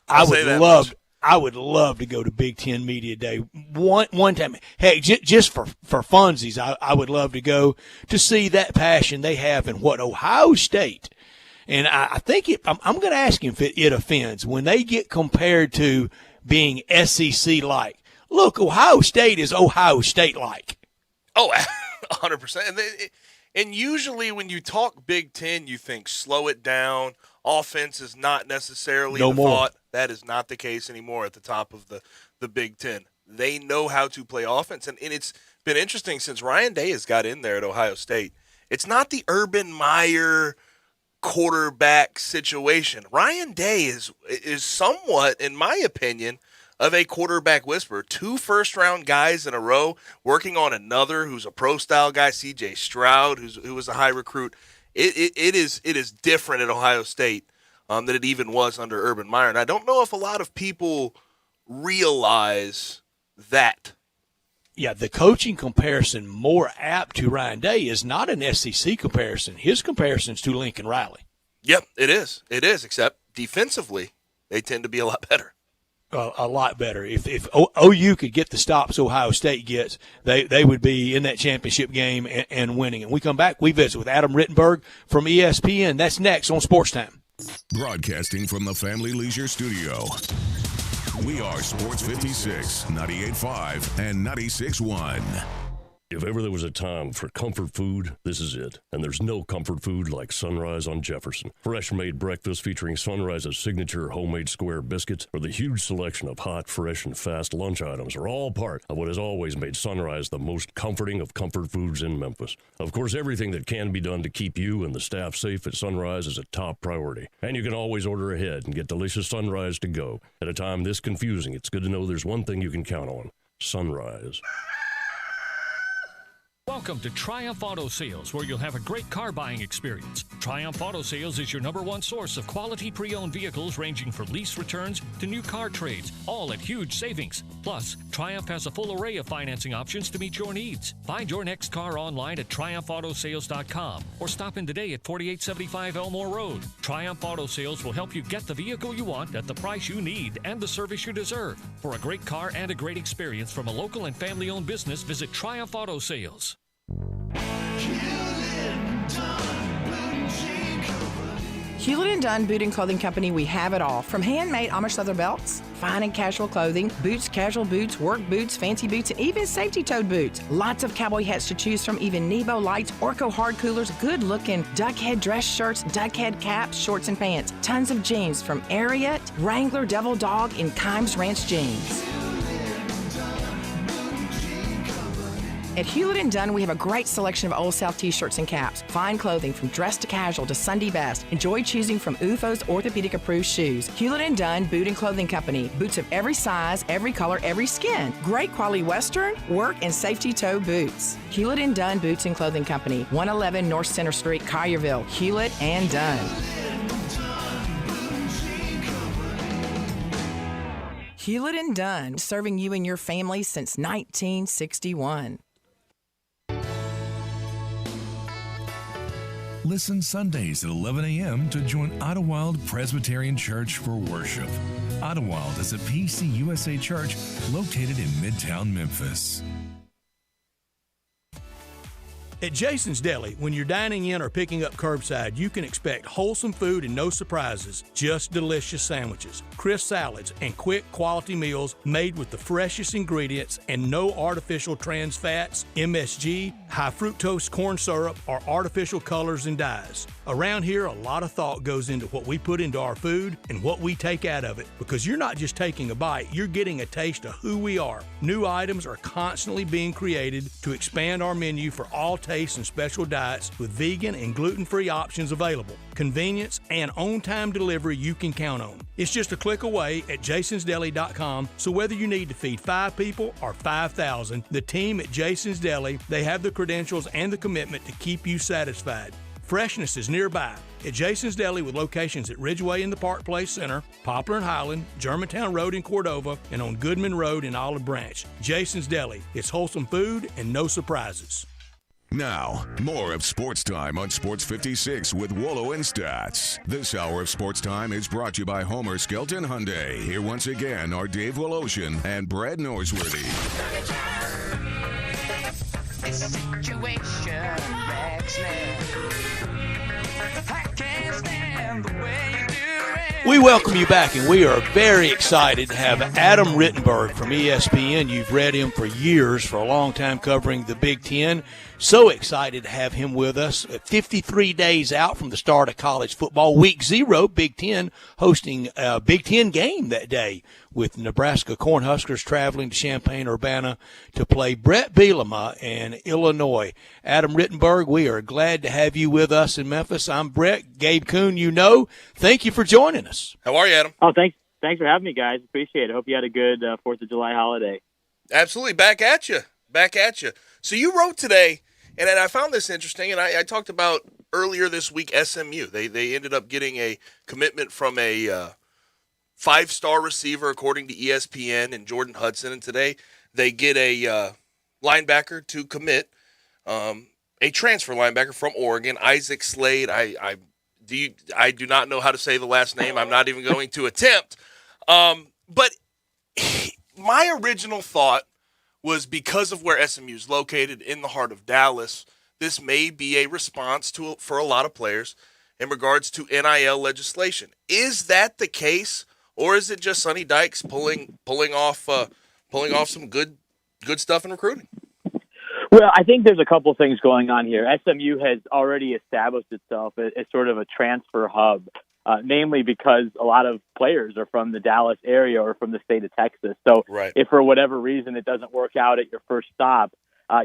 I would love to go to Big Ten Media Day one time. Hey, just for funsies, I would love to go to see that passion they have in what Ohio State. And I think I'm going to ask him if it offends when they get compared to being SEC like. Look, Ohio State is Ohio State like. Oh, 100%. And usually when you talk Big Ten, you think slow it down. Offense is not necessarily the thought. That is not the case anymore at the top of the Big Ten. They know how to play offense. And it's been interesting since Ryan Day has got in there at Ohio State. It's not the Urban Meyer quarterback situation. Ryan Day is somewhat, in my opinion, of a quarterback whisperer. 2 first-round guys in a row, working on another who's a pro-style guy, C.J. Stroud, who was a high recruit. It is different at Ohio State than it even was under Urban Meyer. And I don't know if a lot of people realize that. Yeah, the coaching comparison more apt to Ryan Day is not an SEC comparison. His comparison is to Lincoln Riley. Yep, it is. It is, except defensively, they tend to be a lot better. A lot better. If OU could get the stops Ohio State gets, they would be in that championship game and winning. And we come back, we visit with Adam Rittenberg from ESPN. That's next on Sports Time. Broadcasting from the Family Leisure Studio. We are Sports 56, 98.5, and 96.1. If ever there was a time for comfort food, this is it. And there's no comfort food like Sunrise on Jefferson. Fresh-made breakfast featuring Sunrise's signature homemade square biscuits or the huge selection of hot, fresh, and fast lunch items are all part of what has always made Sunrise the most comforting of comfort foods in Memphis. Of course, everything that can be done to keep you and the staff safe at Sunrise is a top priority. And you can always order ahead and get delicious Sunrise to go. At a time this confusing, it's good to know there's one thing you can count on: Sunrise. Welcome to Triumph Auto Sales, where you'll have a great car buying experience. Triumph Auto Sales is your #1 source of quality pre-owned vehicles ranging from lease returns to new car trades, all at huge savings. Plus, Triumph has a full array of financing options to meet your needs. Find your next car online at triumphautosales.com or stop in today at 4875 Elmore Road. Triumph Auto Sales will help you get the vehicle you want at the price you need and the service you deserve. For a great car and a great experience from a local and family-owned business, visit Triumph Auto Sales. Hewlett & Dunn Boot and Clothing Company, we have it all. From handmade Amish leather belts, fine and casual clothing, boots, casual boots, work boots, fancy boots, and even safety-toed boots. Lots of cowboy hats to choose from, even Nebo lights, Orco hard coolers, good-looking duck head dress shirts, duck head caps, shorts, and pants. Tons of jeans from Ariat, Wrangler, Devil Dog, and Kimes Ranch jeans. At Hewlett & Dunn, we have a great selection of Old South t-shirts and caps. Fine clothing from dress to casual to Sunday best. Enjoy choosing from UFO's orthopedic-approved shoes. Hewlett & Dunn Boot and Clothing Company. Boots of every size, every color, every skin. Great quality Western, work, and safety toe boots. Hewlett & Dunn Boots and Clothing Company. 111 North Center Street, Collierville. Hewlett & Dunn. Hewlett & Dunn, serving you and your family since 1961. Listen Sundays at 11 a.m. to join Idlewild Presbyterian Church for worship. Idlewild is a PCUSA church located in Midtown Memphis. At Jason's Deli, when you're dining in or picking up curbside, you can expect wholesome food and no surprises, just delicious sandwiches, crisp salads, and quick quality meals made with the freshest ingredients and no artificial trans fats, MSG, high fructose corn syrup, or artificial colors and dyes. Around here, a lot of thought goes into what we put into our food and what we take out of it, because you're not just taking a bite, you're getting a taste of who we are. New items are constantly being created to expand our menu for all tastes and special diets with vegan and gluten-free options available. Convenience and on-time delivery you can count on. It's just a click away at jasonsdeli.com, so whether you need to feed 5 people or 5,000, the team at Jason's Deli, they have the credentials and the commitment to keep you satisfied. Freshness is nearby at Jason's Deli with locations at Ridgeway in the Park Place Center, Poplar and Highland, Germantown Road in Cordova, and on Goodman Road in Olive Branch. Jason's Deli. It's wholesome food and no surprises. Now, more of Sports Time on Sports 56 with Wolo and Stats. This hour of Sports Time is brought to you by Homer Skelton Hyundai. Here once again are Dave Woloshin and Brad Norsworthy. We welcome you back, and we are very excited to have Adam Rittenberg from ESPN. You've read him for years, for a long time, covering the Big Ten. So excited to have him with us. 53 days out from the start of college football, week 0, Big Ten hosting a Big Ten game that day with Nebraska Cornhuskers traveling to Champaign-Urbana to play Brett Bielema and Illinois. Adam Rittenberg, we are glad to have you with us in Memphis. I'm Brett. Gabe Kuhn, you know. Thank you for joining us. How are you, Adam? Oh, thanks for having me, guys. Appreciate it. Hope you had a good 4th of July holiday. Absolutely. Back at you. So you wrote today, and I found this interesting, and I talked about earlier this week, SMU. They ended up getting a commitment from a 5-star receiver, according to ESPN, and Jordan Hudson. And today they get a linebacker to commit, a transfer linebacker from Oregon, Isaac Slade. I do not know how to say the last name. I'm not even going to attempt. But my original thought was because of where SMU is located in the heart of Dallas, this may be a response for a lot of players in regards to NIL legislation. Is that the case, or is it just Sonny Dykes pulling off some good stuff in recruiting? Well, I think there's a couple things going on here. SMU has already established itself as sort of a transfer hub, namely because a lot of players are from the Dallas area or from the state of Texas. So if for whatever reason it doesn't work out at your first stop,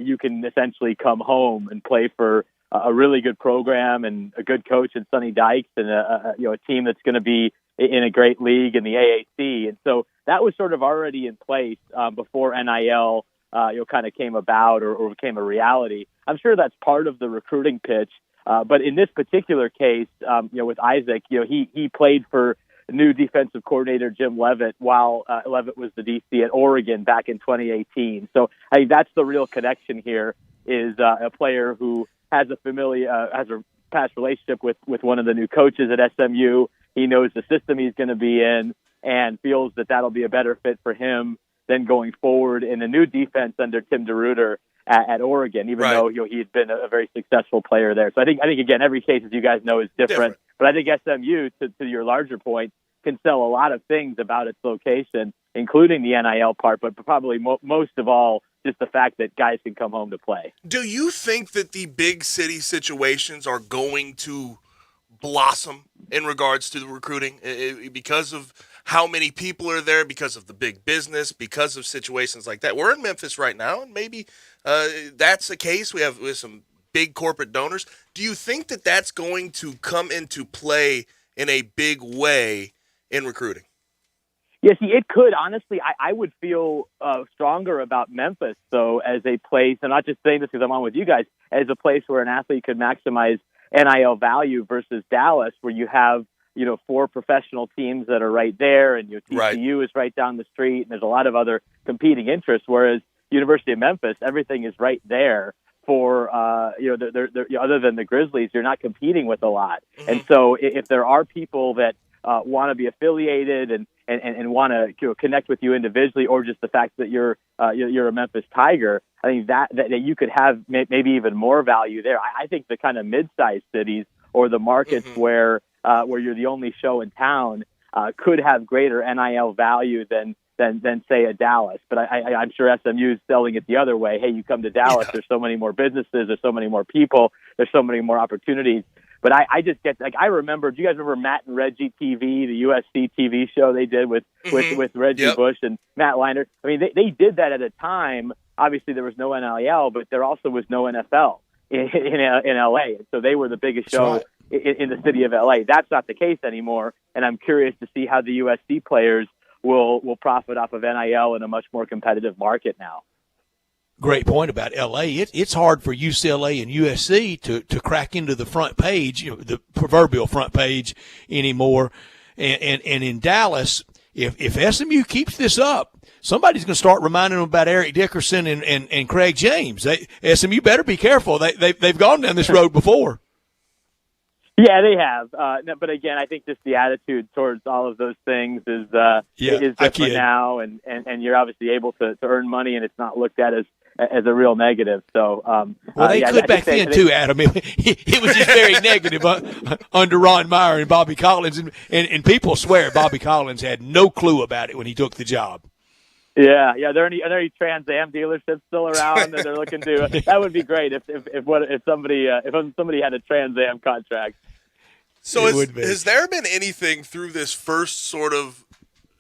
you can essentially come home and play for a really good program and a good coach in Sonny Dykes and a team that's going to be in a great league in the AAC. And so that was sort of already in place before NIL kind of came about or became a reality. I'm sure that's part of the recruiting pitch. But in this particular case, with Isaac, he played for new defensive coordinator Jim Leavitt while Leavitt was the DC at Oregon back in 2018. So I think that's the real connection here is a player who has a past relationship with one of the new coaches at SMU. He knows the system he's going to be in and feels that that'll be a better fit for him than going forward in a new defense under Tim DeRuyter at Oregon, even though he had been a very successful player there. So I think again, every case, as you guys know, is different. But I think SMU, to your larger point, can sell a lot of things about its location, including the NIL part, but probably most of all, just the fact that guys can come home to play. Do you think that the big city situations are going to blossom in regards to the recruiting because of how many people are there, because of the big business, because of situations like that? We're in Memphis right now, and maybe that's the case. We have some big corporate donors. Do you think that that's going to come into play in a big way in recruiting? Yeah, see, it could. Honestly, I would feel stronger about Memphis, though, as a place, and not just saying this because I'm on with you guys, as a place where an athlete could maximize NIL value versus Dallas, where you have 4 professional teams that are right there, and your TCU is right down the street, and there's a lot of other competing interests. Whereas University of Memphis, everything is right there. For other than the Grizzlies, you're not competing with a lot, and so if there are people that want to be affiliated and want to connect with you individually, or just the fact that you're a Memphis Tiger, I think that you could have maybe even more value there. I think the kind of mid-sized cities or the markets where you're the only show in town could have greater NIL value than say a Dallas. But I'm sure SMU is selling it the other way. Hey, you come to Dallas, there's so many more businesses, there's so many more people, there's so many more opportunities. But I just get I remember. Do you guys remember Matt and Reggie TV, the USC TV show they did with Reggie Bush and Matt Leinart? I mean, they did that at a time. Obviously, there was no NIL, but there also was no NFL in LA. So they were the biggest show in the city of LA. That's not the case anymore. And I'm curious to see how the USC players will profit off of NIL in a much more competitive market now. Great point about L.A. It's hard for UCLA and USC to crack into the front page, the proverbial front page anymore. And in Dallas, if SMU keeps this up, somebody's going to start reminding them about Eric Dickerson and Craig James. SMU better be careful. They've gone down this road before. Yeah, they have. But again, I think just the attitude towards all of those things is different now, and you're obviously able to earn money, and it's not looked at as a real negative. So, they could back then too, Adam. It was just very negative under Ron Meyer and Bobby Collins, and people swear Bobby Collins had no clue about it when he took the job. Yeah. Are there any Trans Am dealerships still around that they're looking to? That would be great if somebody had a Trans Am contract. So has there been anything through this first sort of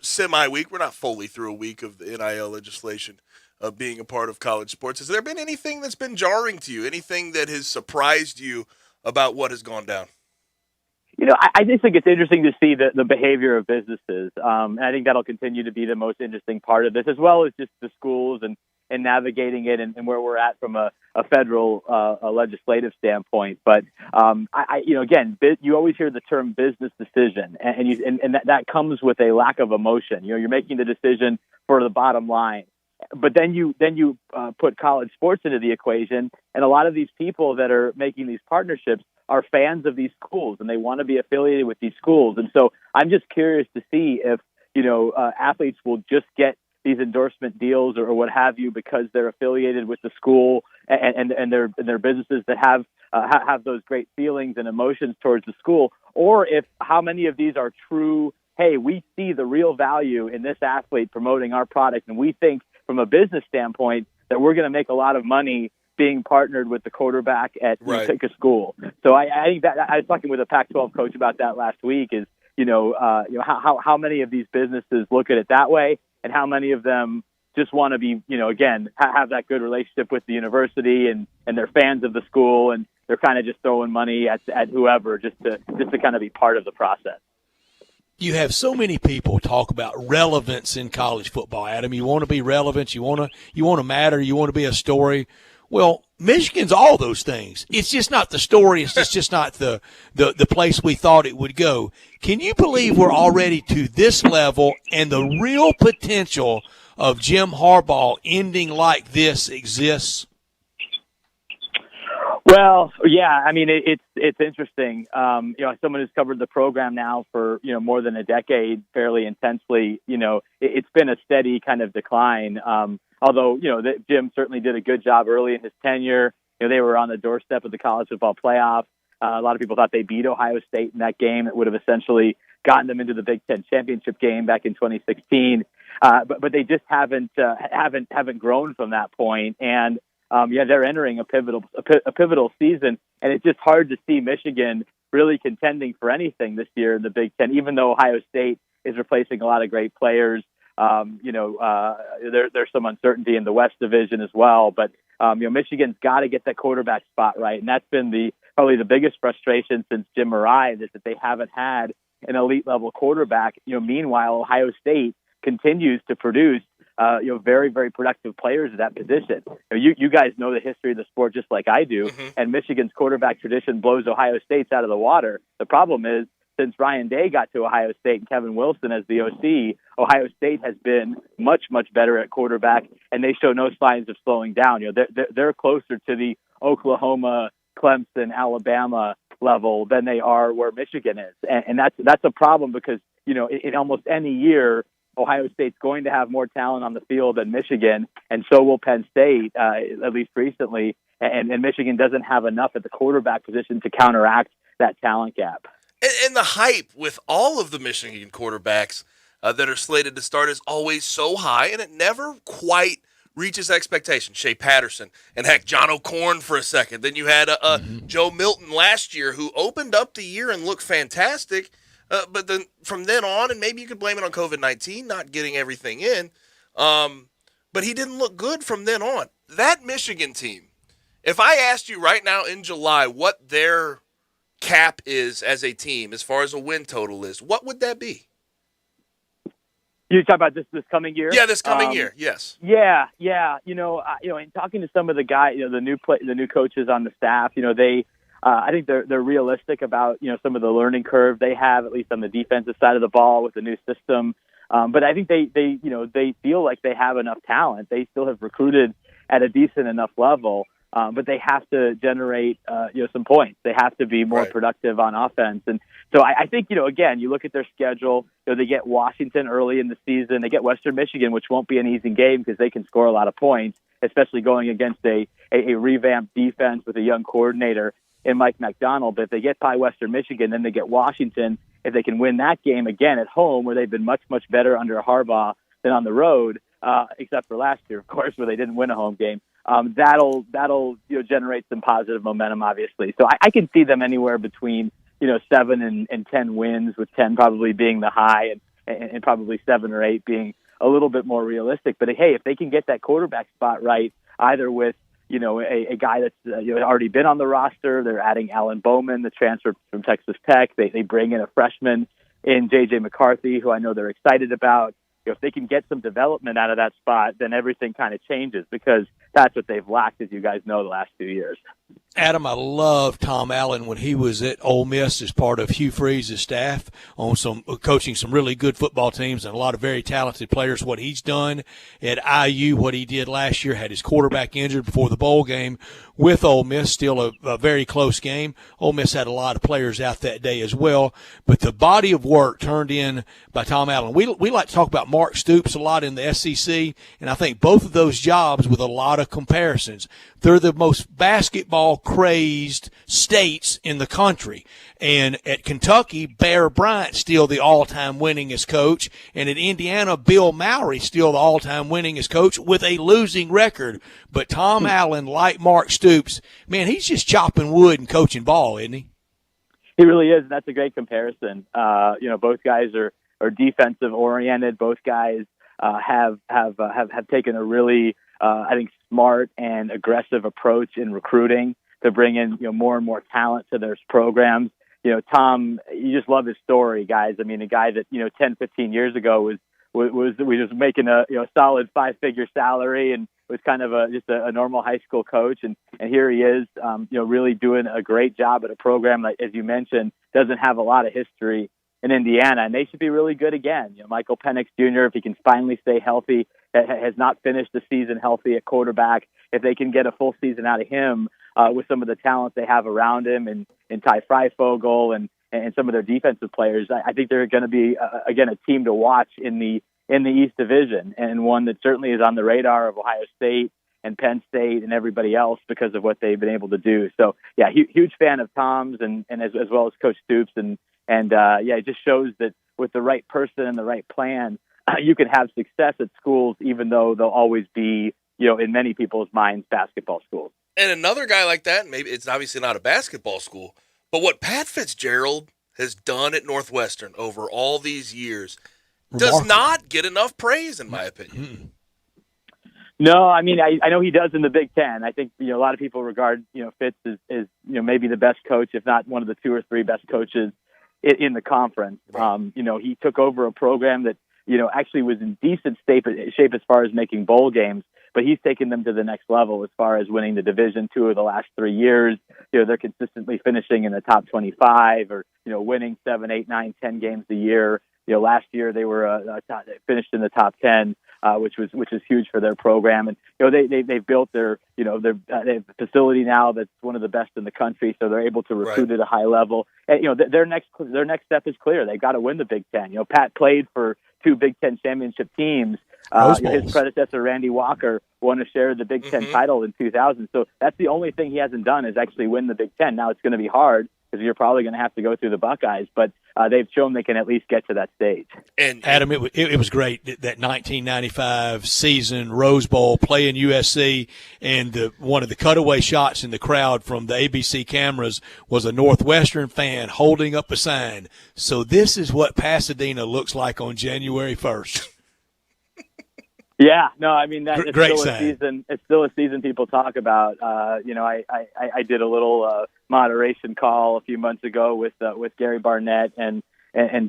semi-week? We're not fully through a week of the NIL legislation of being a part of college sports. Has there been anything that's been jarring to you? Anything that has surprised you about what has gone down? I just think it's interesting to see the behavior of businesses. And I think that'll continue to be the most interesting part of this, as well as just the schools and and navigating it and where we're at from a federal a legislative standpoint. But again, you always hear the term business decision, and that comes with a lack of emotion. You're making the decision for the bottom line. But then you put college sports into the equation, and a lot of these people that are making these partnerships are fans of these schools, and they want to be affiliated with these schools. And so I'm just curious to see if athletes will just get these endorsement deals or what have you because they're affiliated with the school and their businesses that have those great feelings and emotions towards the school, or if how many of these are true. Hey, we see the real value in this athlete promoting our product, and we think from a business standpoint that we're going to make a lot of money being partnered with the quarterback at pick a school. So I think that I was talking with a Pac-12 coach about that last week. Is how many of these businesses look at it that way, and how many of them just want to be again have that good relationship with the university and they're fans of the school and they're kind of just throwing money at whoever just to kind of be part of the process. You have so many people talk about relevance in college football, Adam. You want to be relevant. You want to matter. You want to be a story. Well, Michigan's all those things. It's just not the story. It's just not the place we thought it would go. Can you believe we're already to this level and the real potential of Jim Harbaugh ending like this exists? Well, yeah, I mean, it's interesting. Someone who's covered the program now for, more than a decade fairly intensely, it's been a steady kind of decline. Although, Jim certainly did a good job early in his tenure. They were on the doorstep of the college football playoff. A lot of people thought they beat Ohio State in that game. It would have essentially gotten them into the Big Ten championship game back in 2016. But they just haven't grown from that point. And they're entering a pivotal season, and it's just hard to see Michigan really contending for anything this year in the Big Ten, even though Ohio State is replacing a lot of great players. There's some uncertainty in the West Division as well, but Michigan's got to get that quarterback spot right, and that's been probably the biggest frustration since Jim arrived, is that they haven't had an elite level quarterback. Meanwhile, Ohio State continues to produce very, very productive players at that position. You guys know the history of the sport just like I do, and Michigan's quarterback tradition blows Ohio State's out of the water. The problem is, since Ryan Day got to Ohio State and Kevin Wilson as the OC, Ohio State has been much, much better at quarterback, and they show no signs of slowing down. They're closer to the Oklahoma, Clemson, Alabama level than they are where Michigan is, and that's a problem because in almost any year, Ohio State's going to have more talent on the field than Michigan, and so will Penn State, at least recently. And Michigan doesn't have enough at the quarterback position to counteract that talent gap. And the hype with all of the Michigan quarterbacks that are slated to start is always so high, and it never quite reaches expectation. Shea Patterson and, heck, John O'Korn for a second. Then you had Joe Milton last year who opened up the year and looked fantastic. But then from then on, and maybe you could blame it on COVID-19, not getting everything in, but he didn't look good from then on. That Michigan team, if I asked you right now in July what their cap is as a team, as far as a win total is, what would that be? You talk about this coming year? Yeah, this coming year. Yes. Yeah. In talking to some of the guys, the new coaches on the staff, I think they're realistic about some of the learning curve they have, at least on the defensive side of the ball with the new system. But I think they feel like they have enough talent. They still have recruited at a decent enough level, but they have to generate some points. They have to be more productive on offense. And so I think again, you look at their schedule. They get Washington early in the season. They get Western Michigan, which won't be an easy game because they can score a lot of points, especially going against a revamped defense with a young coordinator in Mike McDonald. But if they get by Western Michigan, then they get Washington. If they can win that game again at home, where they've been much, much better under Harbaugh than on the road, except for last year, of course, where they didn't win a home game, that'll generate some positive momentum, obviously. So I can see them anywhere between 7 and 10 wins, with 10 probably being the high and probably 7 or 8 being a little bit more realistic. But hey, if they can get that quarterback spot right, either with a guy that's already been on the roster. They're adding Alan Bowman, the transfer from Texas Tech. They bring in a freshman in J.J. McCarthy, who I know they're excited about. if they can get some development out of that spot, then everything kind of changes, because that's what they've lacked, as you guys know, the last 2 years. Adam, I love Tom Allen when he was at Ole Miss as part of Hugh Freeze's staff on coaching some really good football teams and a lot of very talented players. What he's done at IU, what he did last year, had his quarterback injured before the bowl game with Ole Miss, still a very close game. Ole Miss had a lot of players out that day as well, but the body of work turned in by Tom Allen. We like to talk about Mark Stoops a lot in the SEC, and I think both of those jobs with a lot of comparisons. They're the most basketball-crazed states in the country. And at Kentucky, Bear Bryant's still the all-time winningest coach. And at Indiana, Bill Mowry's still the all-time winningest coach with a losing record. But Tom Allen, like Mark Stoops, man, he's just chopping wood and coaching ball, isn't he? He really is, and that's a great comparison. Both guys are defensive-oriented. Both guys have taken a really I think smart and aggressive approach in recruiting to bring in more and more talent to their programs. Tom, you just love his story, guys. I mean, a guy that 10, 15 years ago was making a solid 5-figure salary and was kind of just a normal high school coach, and here he is, really doing a great job at a program that, as you mentioned, doesn't have a lot of history in Indiana, and they should be really good again. Michael Penix Jr., if he can finally stay healthy, has not finished the season healthy at quarterback. If they can get a full season out of him with some of the talent they have around him, and Ty Freifogel and some of their defensive players, I think they're going to be again a team to watch in the East Division, and one that certainly is on the radar of Ohio State and Penn State and everybody else because of what they've been able to do. So yeah, huge fan of Tom's and as well as Coach Stoops, and it just shows that with the right person and the right plan, you can have success at schools, even though they'll always be, in many people's minds, basketball schools. And another guy like that, maybe it's obviously not a basketball school, but what Pat Fitzgerald has done at Northwestern over all these years does not get enough praise, in my opinion. No, I mean, I know he does in the Big Ten. I think, a lot of people regard, Fitz as maybe the best coach, if not one of the 2 or 3 best coaches in the conference. He took over a program that, actually was in decent shape as far as making bowl games, but he's taken them to the next level as far as winning the Division II of the last 3 years. They're consistently finishing in the top 25 or, winning 7, 8, 9, 10 games a year. Last year they were finished in the top 10, which is huge for their program. And they've built their they have a facility now that's one of the best in the country, so they're able to recruit at a high level. And their next step is clear. They've got to win the Big Ten. Pat played for 2 Big Ten championship teams. His predecessor Randy Walker won a share of the Big Ten title in 2000. So that's the only thing he hasn't done is actually win the Big Ten. Now it's going to be hard because you're probably going to have to go through the Buckeyes, but they've shown they can at least get to that stage. And Adam, it was great, that 1995 season, Rose Bowl, playing USC, and one of the cutaway shots in the crowd from the ABC cameras was a Northwestern fan holding up a sign. So this is what Pasadena looks like on January 1st. Yeah, no, I mean that it's great still a season. It's still a season people talk about. I did a little moderation call a few months ago with Gary Barnett and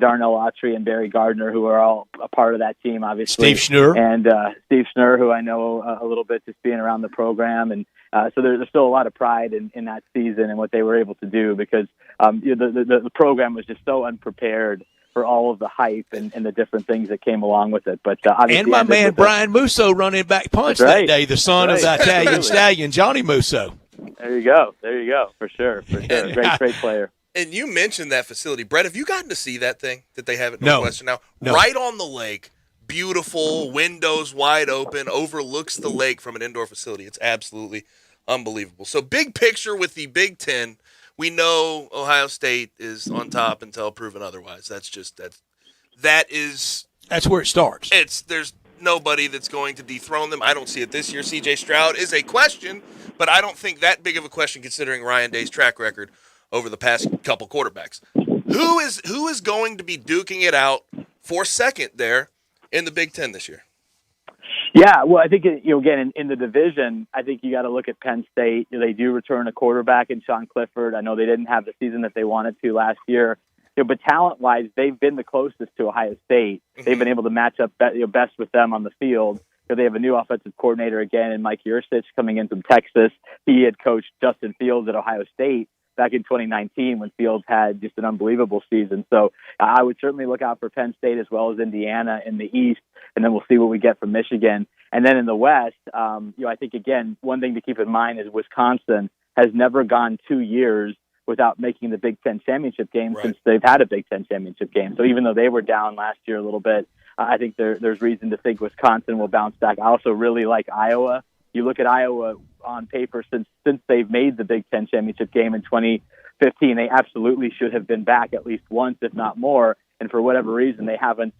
Darnell Autry and Barry Gardner, who are all a part of that team, obviously. Steve Schnur and Steve Schnur, who I know a little bit just being around the program, and so there's still a lot of pride in that season and what they were able to do because the program was just so unprepared for all of the hype and the different things that came along with it. But obviously, and my man Brian Musso running back punch that day, the son of the Italian stallion, Johnny Musso. There you go, for sure. Great player. And you mentioned that facility. Brett, have you gotten to see that thing that they have at Northwestern now? No. Right on the lake, beautiful, windows wide open, overlooks the lake from an indoor facility. It's absolutely unbelievable. So big picture with the Big Ten. We know Ohio State is on top until proven otherwise. That's where it starts. There's nobody that's going to dethrone them. I don't see it this year. C.J. Stroud is a question, but I don't think that big of a question considering Ryan Day's track record over the past couple quarterbacks. Who is going to be duking it out for second there in the Big Ten this year? Yeah, well, I think, again, in the division, I think you got to look at Penn State. They do return a quarterback in Sean Clifford. I know they didn't have the season that they wanted to last year, but talent-wise, they've been the closest to Ohio State. They've been able to match up best with them on the field. They have a new offensive coordinator again, and Mike Yurcich coming in from Texas. He had coached Justin Fields at Ohio State back in 2019 when Fields had just an unbelievable season. So I would certainly look out for Penn State as well as Indiana in the East, and then we'll see what we get from Michigan. And then in the West, I think, again, one thing to keep in mind is Wisconsin has never gone 2 years without making the Big Ten championship game since they've had a Big Ten championship game. So even though they were down last year a little bit, I think there's reason to think Wisconsin will bounce back. I also really like Iowa. You look at Iowa on paper since they've made the Big Ten championship game in 2015, they absolutely should have been back at least once, if not more. And for whatever reason, they haven't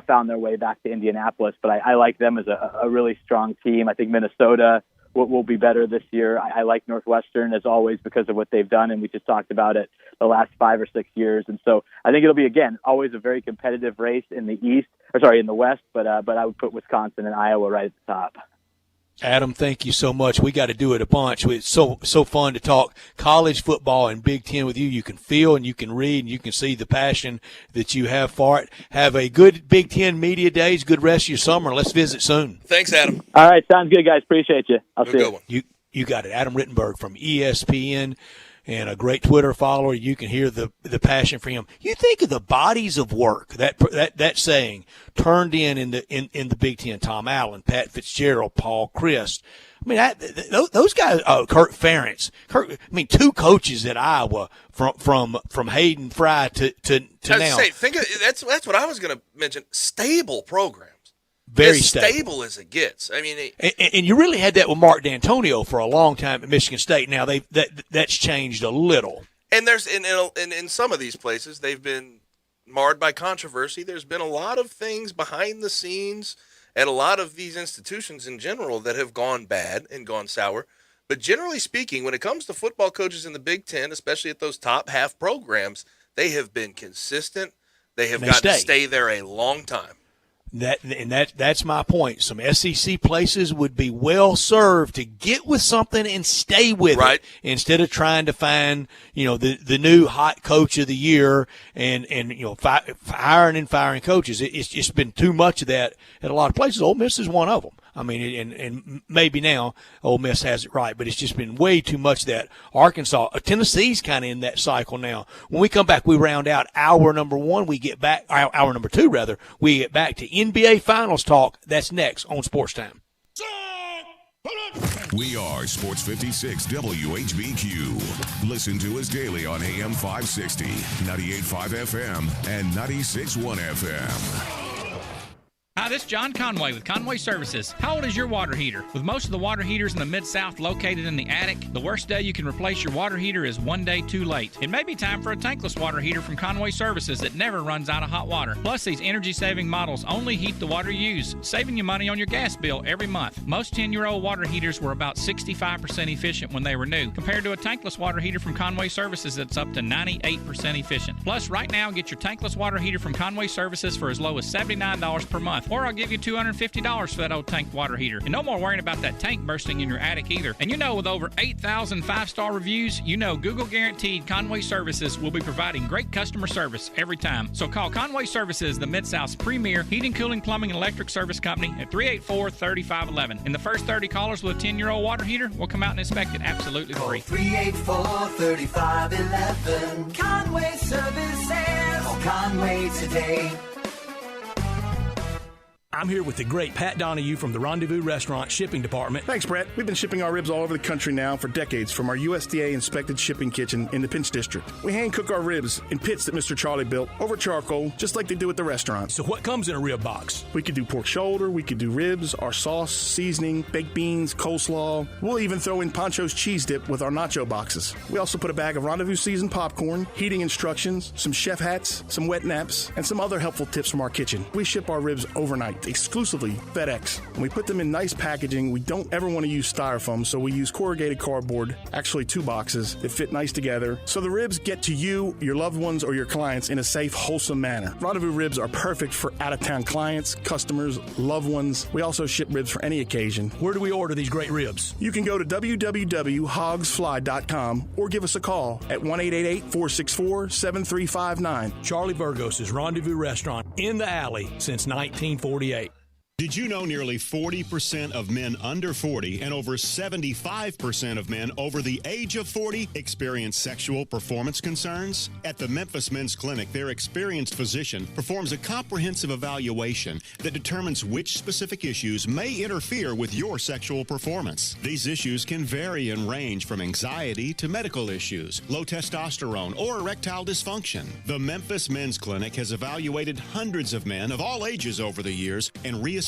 found their way back to Indianapolis. But I like them as a really strong team. I think Minnesota will be better this year. I like Northwestern, as always, because of what they've done, and we just talked about it the last 5 or 6 years. And so I think it'll be, again, always a very competitive race in the in the West, but I would put Wisconsin and Iowa right at the top. Adam, thank you so much. We got to do it a bunch. It's so fun to talk college football and Big Ten with you. You can feel and you can read and you can see the passion that you have for it. Have a good Big Ten media days, good rest of your summer. Let's visit soon. Thanks, Adam. All right, sounds good, guys. Appreciate you. I'll see you. You got it. Adam Rittenberg from ESPN. And a great Twitter follower. You can hear the passion for him. You think of the bodies of work that saying turned in the Big Ten. Tom Allen, Pat Fitzgerald, Paul Chryst. I mean, those guys. Kurt Ferentz. Two coaches at Iowa from Hayden Fry to now. That's what I was going to mention. Stable program. Very as stable as it gets. I mean, and you really had that with Mark D'Antonio for a long time at Michigan State. Now that's changed a little. And there's in some of these places they've been marred by controversy. There's been a lot of things behind the scenes at a lot of these institutions in general that have gone bad and gone sour. But generally speaking, when it comes to football coaches in the Big Ten, especially at those top half programs, they have been consistent. They have gotten to stay there a long time. That's my point. Some SEC places would be well served to get with something and stay with it instead of trying to find the new hot coach of the year and hiring and firing coaches. It's just been too much of that at a lot of places. Ole Miss is one of them. I mean, and maybe now Ole Miss has it right, but it's just been way too much of that. Arkansas, Tennessee's kind of in that cycle now. When we come back, we round out hour number 1. We get back hour number 2 rather. We get back to NBA Finals talk. That's next on Sports Time. We are Sports 56 WHBQ. Listen to us daily on AM 560, 98.5 FM, and 96.1 FM. Hi, this is John Conway with Conway Services. How old is your water heater? With most of the water heaters in the Mid-South located in the attic, the worst day you can replace your water heater is one day too late. It may be time for a tankless water heater from Conway Services that never runs out of hot water. Plus, these energy-saving models only heat the water you use, saving you money on your gas bill every month. Most 10-year-old water heaters were about 65% efficient when they were new, compared to a tankless water heater from Conway Services that's up to 98% efficient. Plus, right now, get your tankless water heater from Conway Services for as low as $79 per month. Or I'll give you $250 for that old tank water heater. And no more worrying about that tank bursting in your attic either. And with over 8,000 5-star reviews, Google guaranteed Conway Services will be providing great customer service every time. So call Conway Services, the Mid-South's premier heating, cooling, plumbing, and electric service company at 384-3511. And the first 30 callers with a 10-year-old water heater will come out and inspect it absolutely free. 384-3511. Conway Services. Call Conway today. I'm here with the great Pat Donahue from the Rendezvous Restaurant Shipping Department. Thanks, Brett. We've been shipping our ribs all over the country now for decades from our USDA-inspected shipping kitchen in the Pinch District. We hand-cook our ribs in pits that Mr. Charlie built over charcoal, just like they do at the restaurant. So what comes in a rib box? We could do pork shoulder, we could do ribs, our sauce, seasoning, baked beans, coleslaw. We'll even throw in Pancho's cheese dip with our nacho boxes. We also put a bag of Rendezvous seasoned popcorn, heating instructions, some chef hats, some wet naps, and some other helpful tips from our kitchen. We ship our ribs overnight. shipped exclusively FedEx. And we put them in nice packaging. We don't ever want to use styrofoam, so we use corrugated cardboard, actually 2 boxes that fit nice together. So the ribs get to you, your loved ones, or your clients in a safe, wholesome manner. Rendezvous ribs are perfect for out-of-town clients, customers, loved ones. We also ship ribs for any occasion. Where do we order these great ribs? You can go to www.hogsfly.com or give us a call at 1-888-464-7359. Charlie Burgos' Rendezvous Restaurant in the alley since 1948. Did you know nearly 40% of men under 40 and over 75% of men over the age of 40 experience sexual performance concerns? At the Memphis Men's Clinic, their experienced physician performs a comprehensive evaluation that determines which specific issues may interfere with your sexual performance. These issues can vary and range from anxiety to medical issues, low testosterone, or erectile dysfunction. The Memphis Men's Clinic has evaluated hundreds of men of all ages over the years and reestablished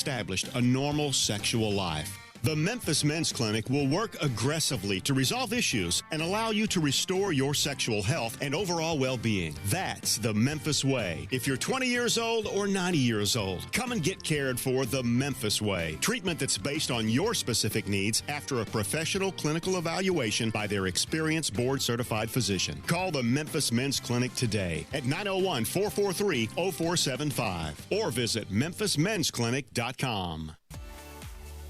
a normal sexual life. The Memphis Men's Clinic will work aggressively to resolve issues and allow you to restore your sexual health and overall well-being. That's the Memphis way. If you're 20 years old or 90 years old, come and get cared for the Memphis way. Treatment that's based on your specific needs after a professional clinical evaluation by their experienced board-certified physician. Call the Memphis Men's Clinic today at 901-443-0475 or visit memphismensclinic.com.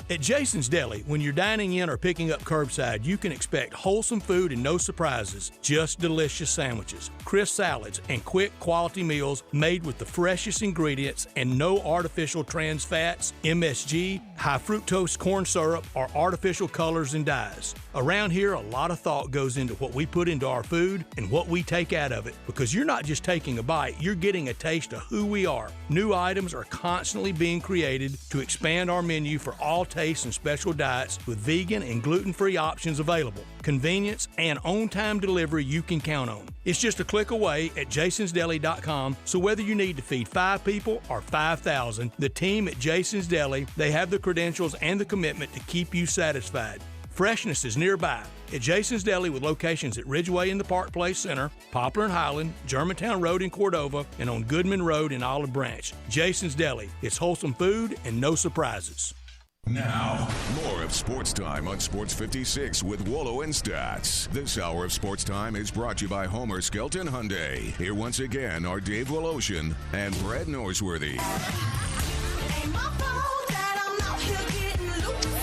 At Jason's Deli, when you're dining in or picking up curbside, you can expect wholesome food and no surprises, just delicious sandwiches, crisp salads, and quick quality meals made with the freshest ingredients and no artificial trans fats, MSG, high fructose corn syrup, or artificial colors and dyes. Around here, a lot of thought goes into what we put into our food and what we take out of it, because you're not just taking a bite, you're getting a taste of who we are. New items are constantly being created to expand our menu for all tastes and special diets with vegan and gluten-free options available. Convenience and on-time delivery you can count on. It's just a click away at jasonsdeli.com, so whether you need to feed 5 people or 5,000, the team at Jason's Deli, they have the credentials and the commitment to keep you satisfied. Freshness is nearby at Jason's Deli with locations at Ridgeway in the Park Place Center, Poplar and Highland, Germantown Road in Cordova, and on Goodman Road in Olive Branch. Jason's Deli. It's wholesome food and no surprises. Now, more of Sports Time on Sports 56 with Wolo and Stats. This hour of Sports Time is brought to you by Homer Skelton Hyundai. Here once again are Dave Woloshin and Brad Norsworthy.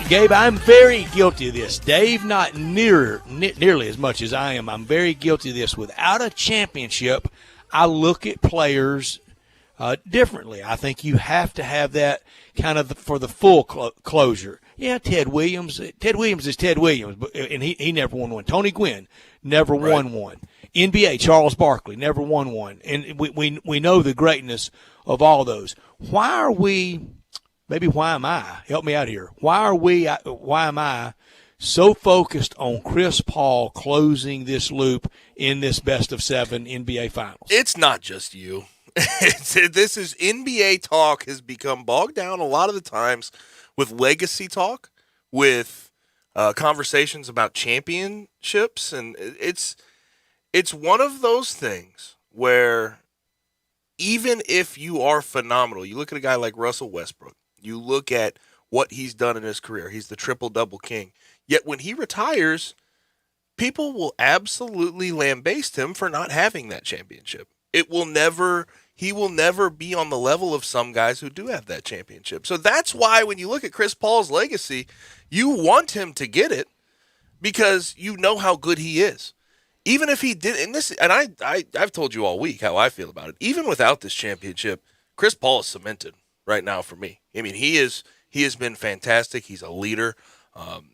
Gabe, I'm very guilty of this. Dave, not nearly as much as I am. I'm very guilty of this. Without a championship, I look at players differently. I think you have to have that kind of for the full closure. Yeah, Ted Williams is Ted Williams, and he never won one. Tony Gwynn never won one. NBA, Charles Barkley never won one. And we know the greatness of all those. Why am I? Help me out here. Why am I so focused on Chris Paul closing this loop in this best-of-7 NBA Finals? It's not just you. This is NBA talk has become bogged down a lot of the times with legacy talk, with conversations about championships, and it's one of those things where even if you are phenomenal, you look at a guy like Russell Westbrook, you look at what he's done in his career. He's the triple-double king. Yet when he retires, people will absolutely lambaste him for not having that championship. He will never be on the level of some guys who do have that championship. So that's why when you look at Chris Paul's legacy, you want him to get it because you know how good he is. Even if he did, I've told you all week how I feel about it. Even without this championship, Chris Paul is cemented right now for me. I mean, he has been fantastic. He's a leader.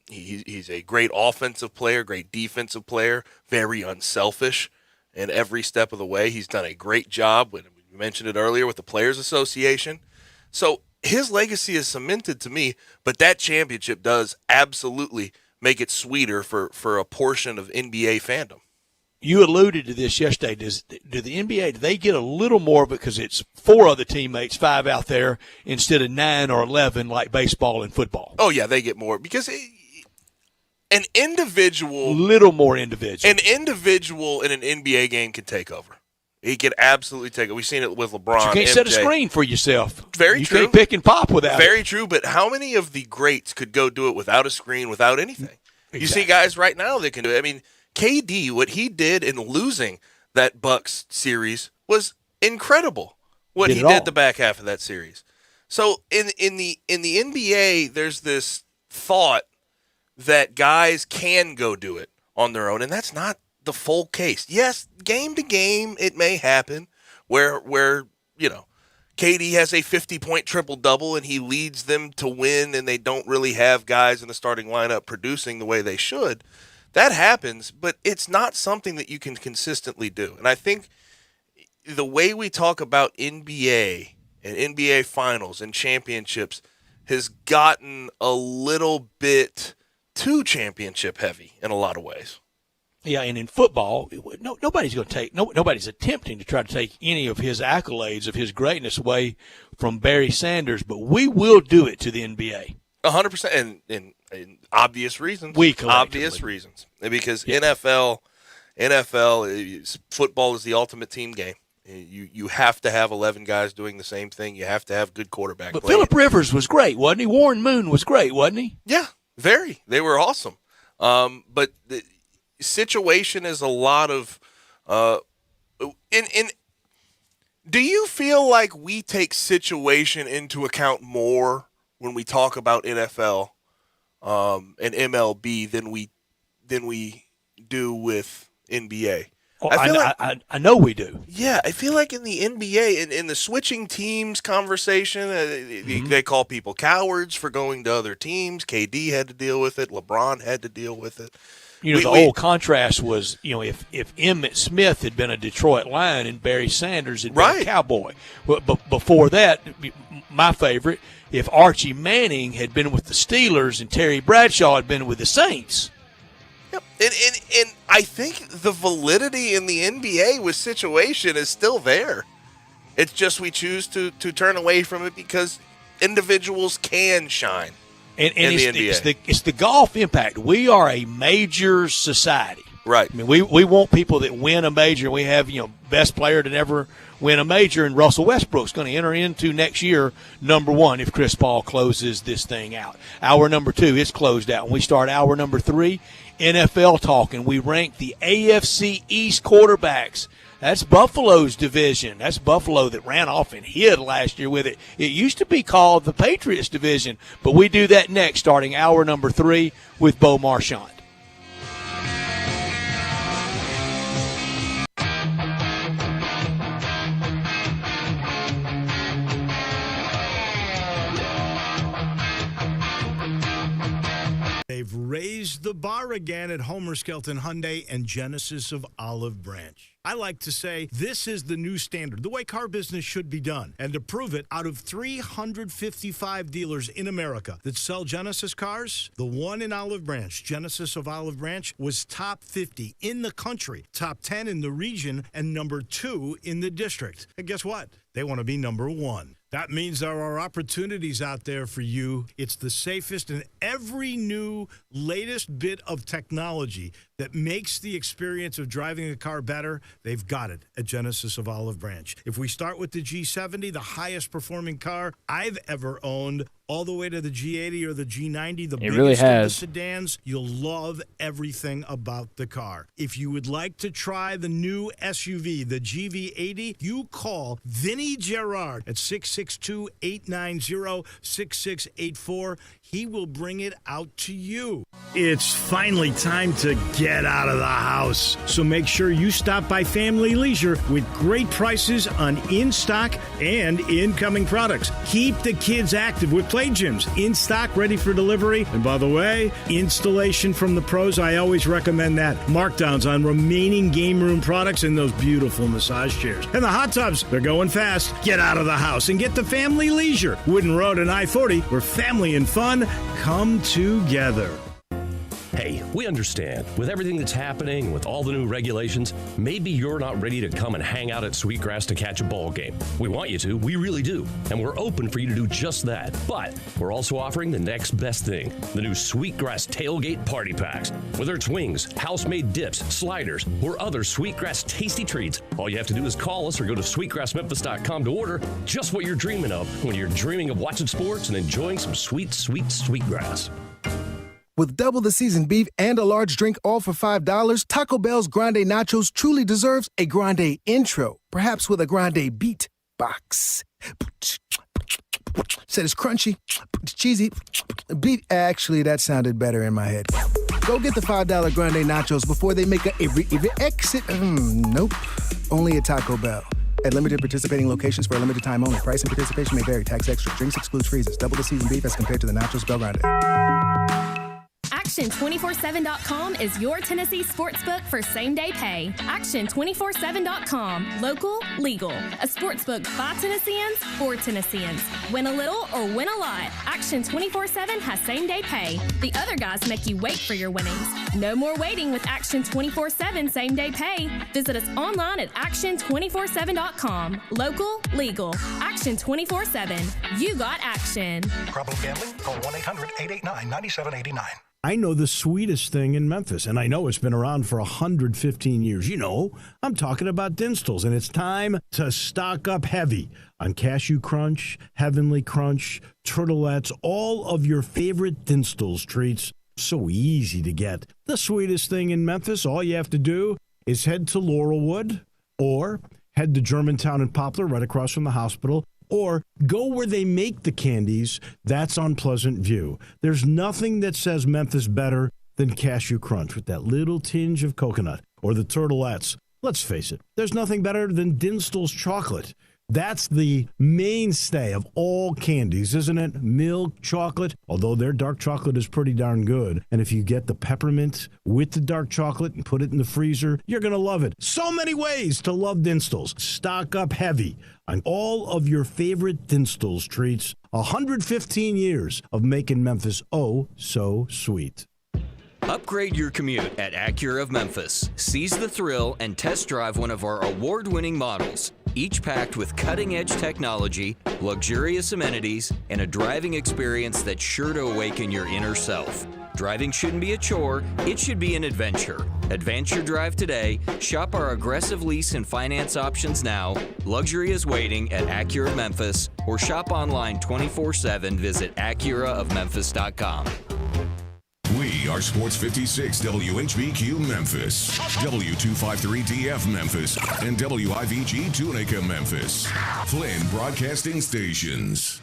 He's a great offensive player, great defensive player, very unselfish in every step of the way. He's done a great job. We mentioned it earlier with the Players Association. So his legacy is cemented to me, but that championship does absolutely make it sweeter for a portion of NBA fandom. You alluded to this yesterday. Do the NBA, do they get a little more because it's 4 other teammates, 5 out there, instead of 9 or 11 like baseball and football? Oh, yeah, they get more because an individual. Little more individual. An individual in an NBA game can take over. He can absolutely take it. We've seen it with LeBron. You can't MJ. set a screen for yourself. Very you true. You can't pick and pop without Very it. true, but how many of the greats could go do it without a screen, without anything? Exactly. You see guys right now that can do it. I mean, KD, what he did in losing that Bucks series was incredible. What he did the back half of that series. So in the NBA, there's this thought that guys can go do it on their own, and that's not the full case. Yes, game to game, it may happen where KD has a 50-point triple-double and he leads them to win and they don't really have guys in the starting lineup producing the way they should. That happens, but it's not something that you can consistently do. And I think the way we talk about NBA and NBA finals and championships has gotten a little bit too championship heavy in a lot of ways. Yeah, and in football, nobody's going to take. Nobody's attempting to try to take any of his accolades of his greatness away from Barry Sanders, but we will do it to the NBA. 100%, and obvious reasons. Obvious reasons, because NFL, football is the ultimate team game. You have to have 11 guys doing the same thing. You have to have good quarterback But play. Phillip Rivers was great, wasn't he? Warren Moon was great, wasn't he? Yeah, very. They were awesome. But the situation is a lot of do you feel like we take situation into account more when we talk about NFL and MLB than we do with NBA? I know we do. Yeah, I feel like in the NBA, in the switching teams conversation, they call people cowards for going to other teams. KD had to deal with it. LeBron had to deal with it. The old contrast was, if Emmitt Smith had been a Detroit Lion and Barry Sanders had been a Cowboy. But before that, my favorite, if Archie Manning had been with the Steelers and Terry Bradshaw had been with the Saints. Yep. And I think the validity in the NBA with situation is still there. It's just we choose to turn away from it because individuals can shine in the NBA. It's the golf impact. We are a major society. Right. I mean, we want people that win a major. We have, best player to never win a major, and Russell Westbrook's going to enter into next year number 1 if Chris Paul closes this thing out. Hour number 2 is closed out. When we start hour number 3, NFL talk, and we rank the AFC East quarterbacks. That's Buffalo's division. That's Buffalo that ran off and hid last year with it. It used to be called the Patriots division, but we do that next, starting hour number 3 with Bo Marchand. They've raised the bar again at Homer Skelton Hyundai and Genesis of Olive Branch. I like to say this is the new standard, the way car business should be done. And to prove it, out of 355 dealers in America that sell Genesis cars, the one in Olive Branch, Genesis of Olive Branch, was top 50 in the country, top 10 in the region, and number 2 in the district. And guess what? They want to be number 1. That means there are opportunities out there for you. It's the safest, and every new, latest bit of technology that makes the experience of driving a car better, they've got it at Genesis of Olive Branch. If we start with the G70, the highest performing car I've ever owned, all the way to the G80 or the G90, the biggest of the sedans, you'll love everything about the car. If you would like to try the new SUV, the GV80, you call Vinny Gerard at 662-890-6684. He will bring it out to you. It's finally time to get out of the house. So make sure you stop by Family Leisure with great prices on in-stock and incoming products. Keep the kids active with play gyms, in stock, ready for delivery. And by the way, installation from the pros, I always recommend that. Markdowns on remaining game room products and those beautiful massage chairs. And the hot tubs, they're going fast. Get out of the house and get to Family Leisure. Wooden Road and I-40, where family and fun come together. Hey, we understand. With everything that's happening, with all the new regulations, maybe you're not ready to come and hang out at Sweetgrass to catch a ball game. We want you to, we really do. And we're open for you to do just that. But we're also offering the next best thing, the new Sweetgrass Tailgate Party Packs. Whether it's wings, house-made dips, sliders, or other Sweetgrass tasty treats, all you have to do is call us or go to sweetgrassmemphis.com to order just what you're dreaming of when you're dreaming of watching sports and enjoying some sweet, sweet Sweetgrass. With double the seasoned beef and a large drink all for $5, Taco Bell's Grande Nachos truly deserves a Grande intro, perhaps with a Grande beat box. Said it's crunchy, cheesy, beef. Actually, that sounded better in my head. Go get the $5 Grande Nachos before they make a every exit. Nope. Only at Taco Bell. At limited participating locations for a limited time only. Price and participation may vary. Tax extra. Drinks excludes freezes. Double the seasoned beef as compared to the Nachos Bel Grande. Action247.com is your Tennessee sportsbook for same-day pay. Action247.com. Local, legal. A sportsbook by Tennesseans, for Tennesseans. Win a little or win a lot. Action247 has same-day pay. The other guys make you wait for your winnings. No more waiting with Action247 same-day pay. Visit us online at Action247.com. Local, legal. Action247. You got action. Problem gambling? Call 1-800-889-9789. I know the sweetest thing in Memphis, and I know it's been around for 115 years. You know, I'm talking about Dinstall's, and it's time to stock up heavy on Cashew Crunch, Heavenly Crunch, Turtlettes, all of your favorite Dinstall's treats. So easy to get. The sweetest thing in Memphis, all you have to do is head to Laurelwood or head to Germantown and Poplar right across from the hospital, or go where they make the candies. That's on Pleasant View. There's nothing that says Memphis better than Cashew Crunch with that little tinge of coconut, or the Turtlettes. Let's face it, there's nothing better than Dinstall's chocolate. That's the mainstay of all candies, isn't it? Milk chocolate, although their dark chocolate is pretty darn good. And if you get the peppermint with the dark chocolate and put it in the freezer, you're going to love it. So many ways to love Dinstall's. Stock up heavy on all of your favorite Dinstall's treats. 115 years of making Memphis oh so sweet. Upgrade your commute at Acura of Memphis. Seize the thrill and test drive one of our award-winning models, each packed with cutting-edge technology, luxurious amenities, and a driving experience that's sure to awaken your inner self. Driving shouldn't be a chore, it should be an adventure. Advance your drive today, shop our aggressive lease and finance options now. Luxury is waiting at Acura of Memphis, or shop online 24/7. Visit AcuraofMemphis.com. We are Sports 56 WHBQ Memphis, W253DF Memphis, and WIVG Tunica Memphis. Flynn Broadcasting Stations.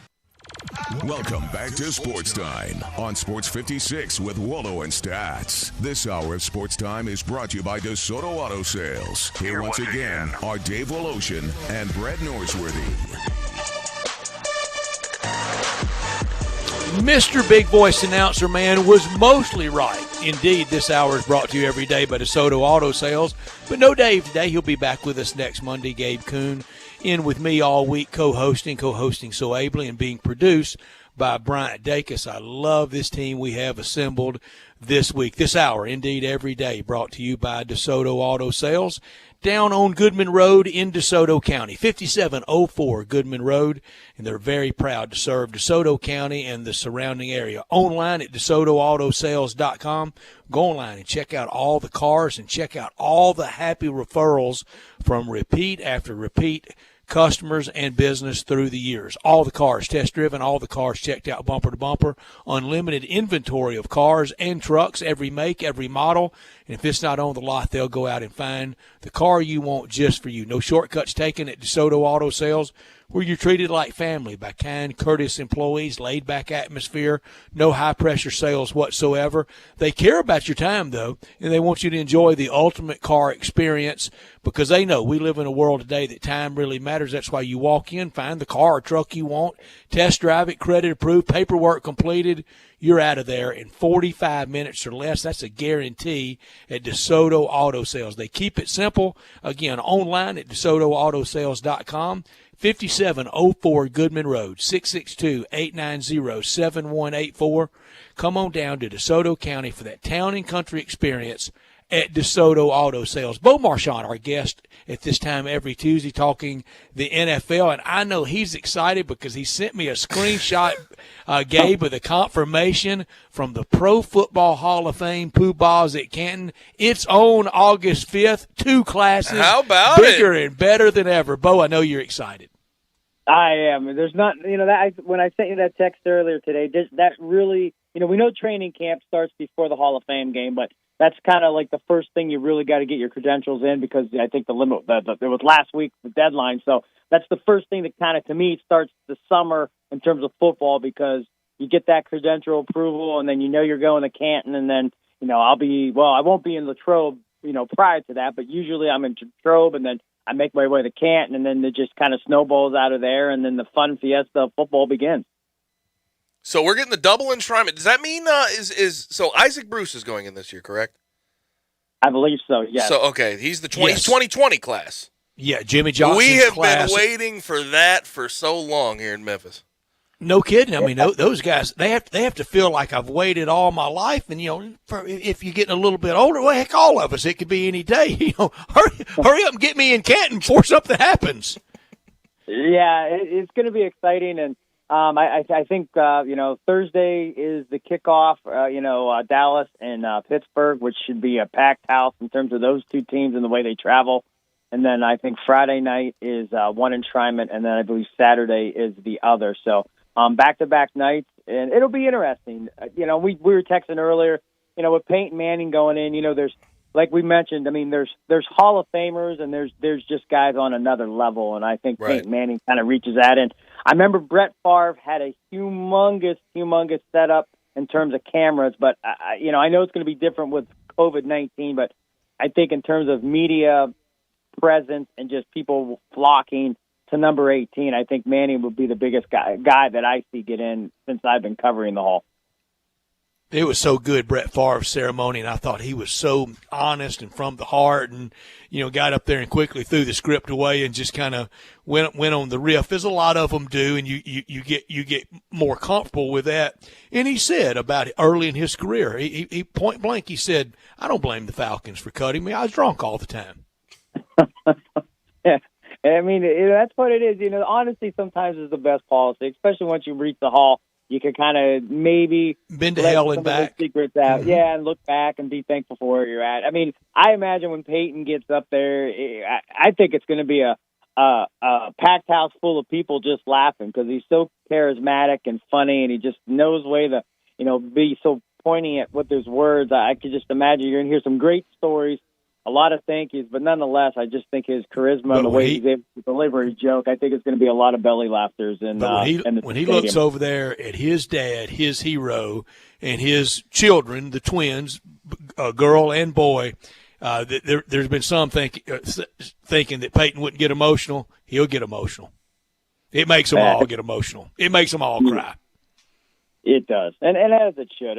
Welcome back to Sports Time on Sports 56 with Wallo and Stats. This hour of Sports Time is brought to you by DeSoto Auto Sales. Here once again are Dave Woloshin and Brett Norsworthy. Mr. Big Voice Announcer Man was mostly right. Indeed, this hour is brought to you every day by DeSoto Auto Sales. But no Dave today. He'll be back with us next Monday. Gabe Kuhn in with me all week, co-hosting so ably, and being produced by Bryant Dacus. I love this team we have assembled this week, this hour, indeed every day, brought to you by DeSoto Auto Sales. Down on Goodman Road in DeSoto County, 5704 Goodman Road, and they're very proud to serve DeSoto County and the surrounding area. Online at DeSotoAutoSales.com. Go online and check out all the cars and check out all the happy referrals from repeat after repeat customers and business through the years. All the cars test driven, all the cars checked out bumper to bumper, unlimited inventory of cars and trucks, every make, every model. And if it's not on the lot, they'll go out and find the car you want just for you. No shortcuts taken at DeSoto Auto Sales, where you're treated like family by kind, courteous employees, laid-back atmosphere, no high-pressure sales whatsoever. They care about your time, though, and they want you to enjoy the ultimate car experience because they know we live in a world today that time really matters. That's why you walk in, find the car or truck you want, test drive it, credit approved, paperwork completed. You're out of there in 45 minutes or less. That's a guarantee at DeSoto Auto Sales. They keep it simple. Again, online at DeSotoAutoSales.com. 5704 Goodman Road, 662-890-7184. Come on down to DeSoto County for that town and country experience at DeSoto Auto Sales. Bo Marchand, our guest at this time every Tuesday, talking the NFL, and I know he's excited because he sent me a screenshot, Gabe, with a confirmation from the Pro Football Hall of Fame, Pooh Bahs at Canton. It's on August 5th, 2 classes. How about bigger and better than ever. Bo, I know you're excited. I am. There's not, when I sent you that text earlier today, that really, we know training camp starts before the Hall of Fame game, but that's kind of like the first thing you really got to get your credentials in, because I think the limit, there was last week, the deadline. So that's the first thing that kind of, to me, starts the summer in terms of football, because you get that credential approval, and then you're going to Canton, and then, I won't be in Latrobe, prior to that, but usually I'm in Latrobe, and then I make my way to Canton, and then it just kind of snowballs out of there, and then the fun fiesta of football begins. So we're getting the double enshrinement. Does that mean so Isaac Bruce is going in this year, correct? I believe so, yes. So, okay, he's the 2020 class. Yeah, Jimmy Johnson's We have class. been waiting for that for so long here in Memphis. No kidding. I mean, those guys, they have to feel like I've waited all my life. And, if you're getting a little bit older, well, heck, all of us, it could be any day. Hurry up and get me in Canton before something happens. Yeah, it's going to be exciting. And I think, Thursday is the kickoff, Dallas and Pittsburgh, which should be a packed house in terms of those two teams and the way they travel. And then I think Friday night is one enshrinement, and then I believe Saturday is the other. So back-to-back nights, and it'll be interesting. We were texting earlier, with Peyton Manning going in, there's, like we mentioned, there's Hall of Famers, and there's just guys on another level, and I think Peyton Manning kind of reaches that. And I remember Brett Favre had a humongous setup in terms of cameras, but I know it's going to be different with COVID-19, but I think in terms of media presence and just people flocking to number 18, I think Manning would be the biggest guy that I see get in since I've been covering the Hall. It was so good, Brett Favre's ceremony, and I thought he was so honest and from the heart, and got up there and quickly threw the script away and just kind of went on the riff, as a lot of them do, and you get more comfortable with that. And he said about it early in his career, he point blank, he said, "I don't blame the Falcons for cutting me. I was drunk all the time." Yeah, that's what it is. Honesty sometimes is the best policy, especially once you reach the Hall. You can kind of maybe been to hell and back, secrets out, and look back and be thankful for where you're at. I imagine when Peyton gets up there, I think it's going to be a packed house full of people just laughing, because he's so charismatic and funny, and he just knows way to be so pointy with his words. I could just imagine you're going to hear some great stories. A lot of thank yous, but nonetheless, I just think his charisma and the way he's able to deliver his joke, I think it's going to be a lot of belly laughters. And when he looks over there at his dad, his hero, and his children, the twins, girl and boy, there's been some thinking that Peyton wouldn't get emotional. He'll get emotional. It makes them all get emotional. It makes them all cry. It does, and as it should.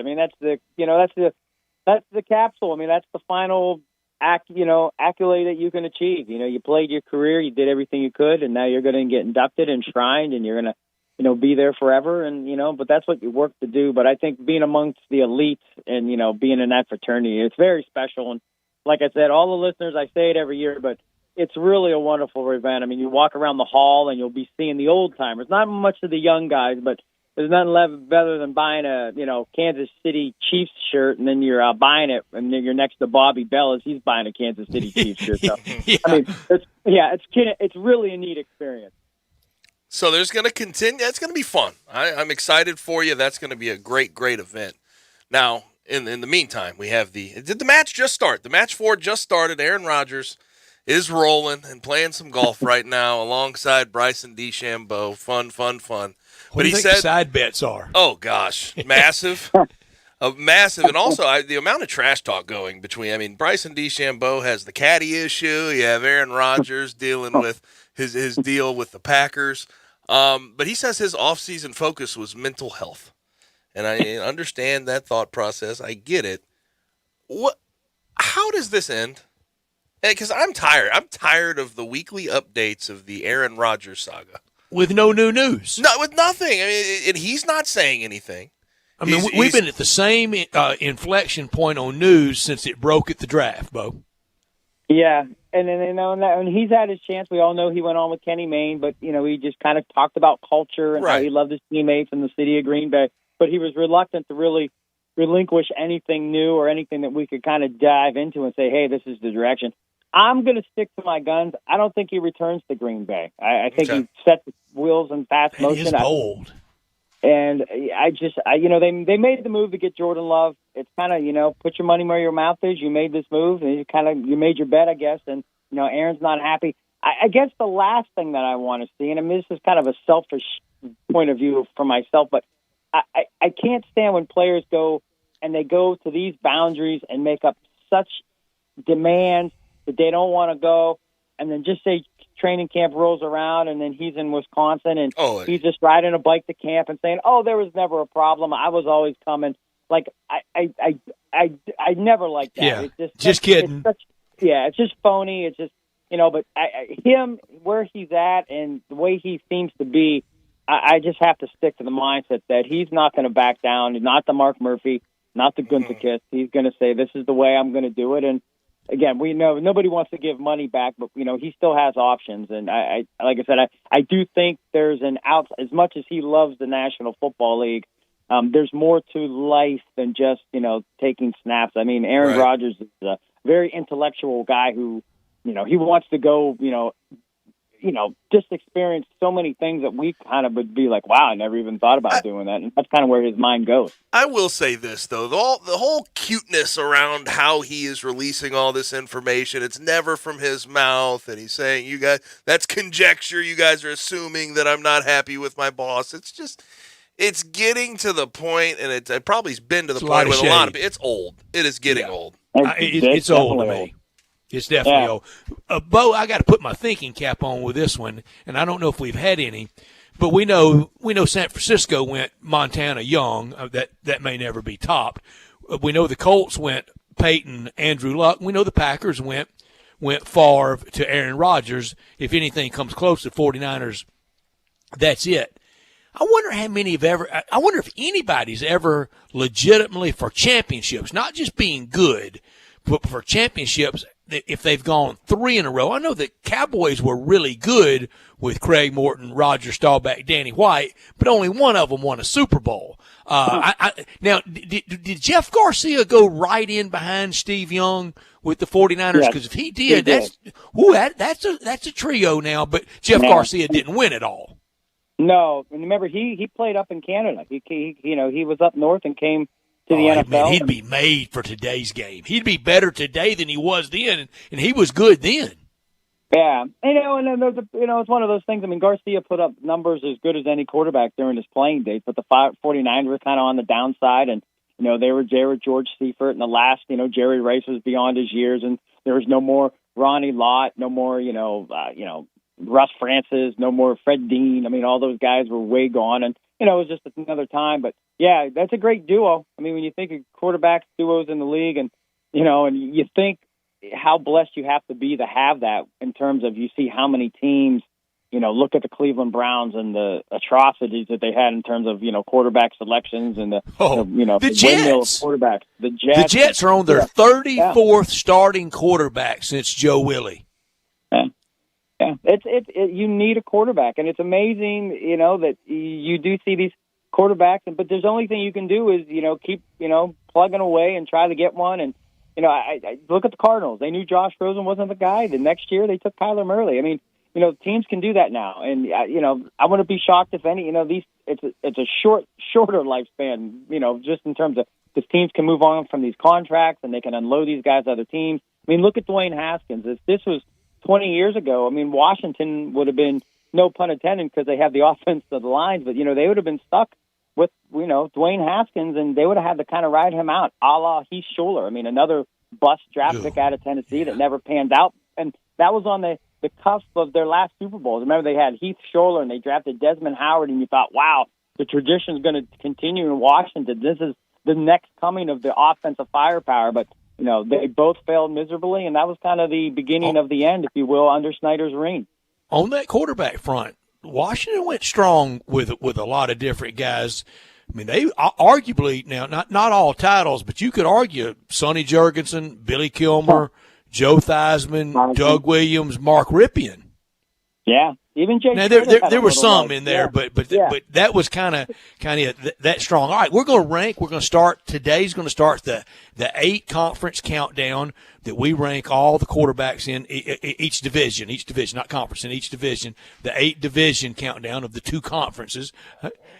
That's the capsule. That's the final accolade that you can achieve. You played your career, you did everything you could, and now you're going to get inducted, enshrined, and you're going to, be there forever. And, but that's what you work to do. But I think being amongst the elites and, being in that fraternity, it's very special. And like I said, all the listeners, I say it every year, but it's really a wonderful event. You walk around the hall and you'll be seeing the old timers, not much of the young guys, but there's nothing better than buying a, Kansas City Chiefs shirt, and then you're buying it, and then you're next to Bobby Bell as he's buying a Kansas City Chiefs shirt. So, it's really a neat experience. So there's going to continue. That's going to be fun. I'm excited for you. That's going to be a great, great event. Now, in the meantime, we have did the match just start? The match 4 just started. Aaron Rodgers is rolling and playing some golf right now alongside Bryson DeChambeau. Fun. What do you think the side bets are? Oh, gosh. Massive. Massive. And also, the amount of trash talk going between, Bryson DeChambeau has the caddy issue. You have Aaron Rodgers dealing with his deal with the Packers. But he says his offseason focus was mental health. And I understand that thought process. I get it. How does this end? Because I'm tired. I'm tired of the weekly updates of the Aaron Rodgers saga. With no new news. No, with nothing. I mean, and he's not saying anything. I mean, we've been at the same inflection point on news since it broke at the draft, Bo. Yeah, and then and he's had his chance. We all know he went on with Kenny Mayne, but he just kind of talked about culture and how he loved his teammates in the city of Green Bay. But he was reluctant to really relinquish anything new or anything that we could kind of dive into and say, hey, this is the direction. I'm going to stick to my guns. I don't think he returns to Green Bay. I think he sets the wheels in fast motion. He is bold. And they made the move to get Jordan Love. It's kind of, put your money where your mouth is. You made this move, and you made your bet, I guess. And Aaron's not happy. I guess the last thing that I want to see, and I mean, this is kind of a selfish point of view for myself, but I can't stand when players go and they go to these boundaries and make up such demands that they don't want to go, and then just say training camp rolls around and then he's in Wisconsin and he's just riding a bike to camp and saying, "Oh, there was never a problem. I was always coming." Like I never liked that. Yeah, it's just kidding. It's just phony. It's just but him where he's at and the way he seems to be, I just have to stick to the mindset that he's not going to back down. He's not the Mark Murphy, not the Gunther Kiss. He's going to say, "This is the way I'm going to do it." And again, we know nobody wants to give money back, but he still has options. And I like I said, I do think there's an out. As much as he loves the National Football League, there's more to life than just taking snaps. I mean, Aaron Rodgers is a very intellectual guy who he wants to go just experience so many things that we kind of would be like, wow, I never even thought about doing that. And that's kind of where his mind goes. I will say this, though. The whole cuteness around how he is releasing all this information, it's never from his mouth. And he's saying, you guys, that's conjecture. You guys are assuming that I'm not happy with my boss. It's just, it's getting to the point, and it probably has been to the point with a lot of people. It's old. It is getting old. It's old to me. It's definitely old. Bo, I got to put my thinking cap on with this one, and I don't know if we've had any, but we know San Francisco went Montana Young. That may never be topped. We know the Colts went Peyton, Andrew Luck. We know the Packers went Favre to Aaron Rodgers. If anything comes close to 49ers, that's it. I wonder how many have ever – I wonder if anybody's ever legitimately for championships, not just being good, but for championships – if they've gone 3 in a row. I know the Cowboys were really good with Craig Morton, Roger Staubach, Danny White, but only one of them won a Super Bowl. Now, did Jeff Garcia go right in behind Steve Young with the 49ers? Because if he did, that's a trio now, but Jeff Garcia didn't win it all. No, and remember, he played up in Canada. He was up north and came to the NFL. Man, he'd be made for today's game. He'd be better today than he was then, and he was good then. Yeah, and it's one of those things. I mean, Garcia put up numbers as good as any quarterback during his playing days, but the 49ers were kind of on the downside, and they were George Seifert, and the last, Jerry Rice was beyond his years, and there was no more Ronnie Lott, no more, Russ Francis, no more Fred Dean. I mean, all those guys were way gone, and it was just another time. But yeah, that's a great duo. I mean, when you think of quarterback duos in the league, and and you think how blessed you have to be to have that in terms of you see how many teams, look at the Cleveland Browns and the atrocities that they had in terms of quarterback selections and the the Jets quarterbacks. The Jets are on their 34th starting quarterback since Joe Willie. Yeah, you need a quarterback, and it's amazing, that you do see these quarterbacks, but there's the only thing you can do is, keep, plugging away and try to get one. And, I look at the Cardinals. They knew Josh Rosen wasn't the guy. The next year they took Kyler Murray. I mean, teams can do that now. And, I wouldn't be shocked if any, it's a shorter lifespan, just in terms of, because teams can move on from these contracts and they can unload these guys to other teams. I mean, look at Dwayne Haskins. If this was 20 years ago, I mean, Washington would have been, no pun intended, because they have the offense of the lines, but, they would have been stuck with, Dwayne Haskins, and they would have had to kind of ride him out, a la Heath Schuler. I mean, another bust draft pick out of Tennessee that never panned out. And that was on the cusp of their last Super Bowls. Remember, they had Heath Schuler, and they drafted Desmond Howard, and you thought, wow, the tradition is going to continue in Washington. This is the next coming of the offensive firepower. But they both failed miserably, and that was kind of the beginning of the end, if you will, under Snyder's reign. On that quarterback front, Washington went strong with a lot of different guys. I mean, they arguably now not all titles, but you could argue Sonny Jurgensen, Billy Kilmer, Joe Theismann, Doug Williams, Mark Ripien. Yeah, even Jay. Now there were some in there, but that was kind of that strong. All right, we're going to rank. We're going to start today's going to start the 8 conference countdown that we rank all the quarterbacks in each division, not conference, in each division. The 8 division countdown of the 2 conferences.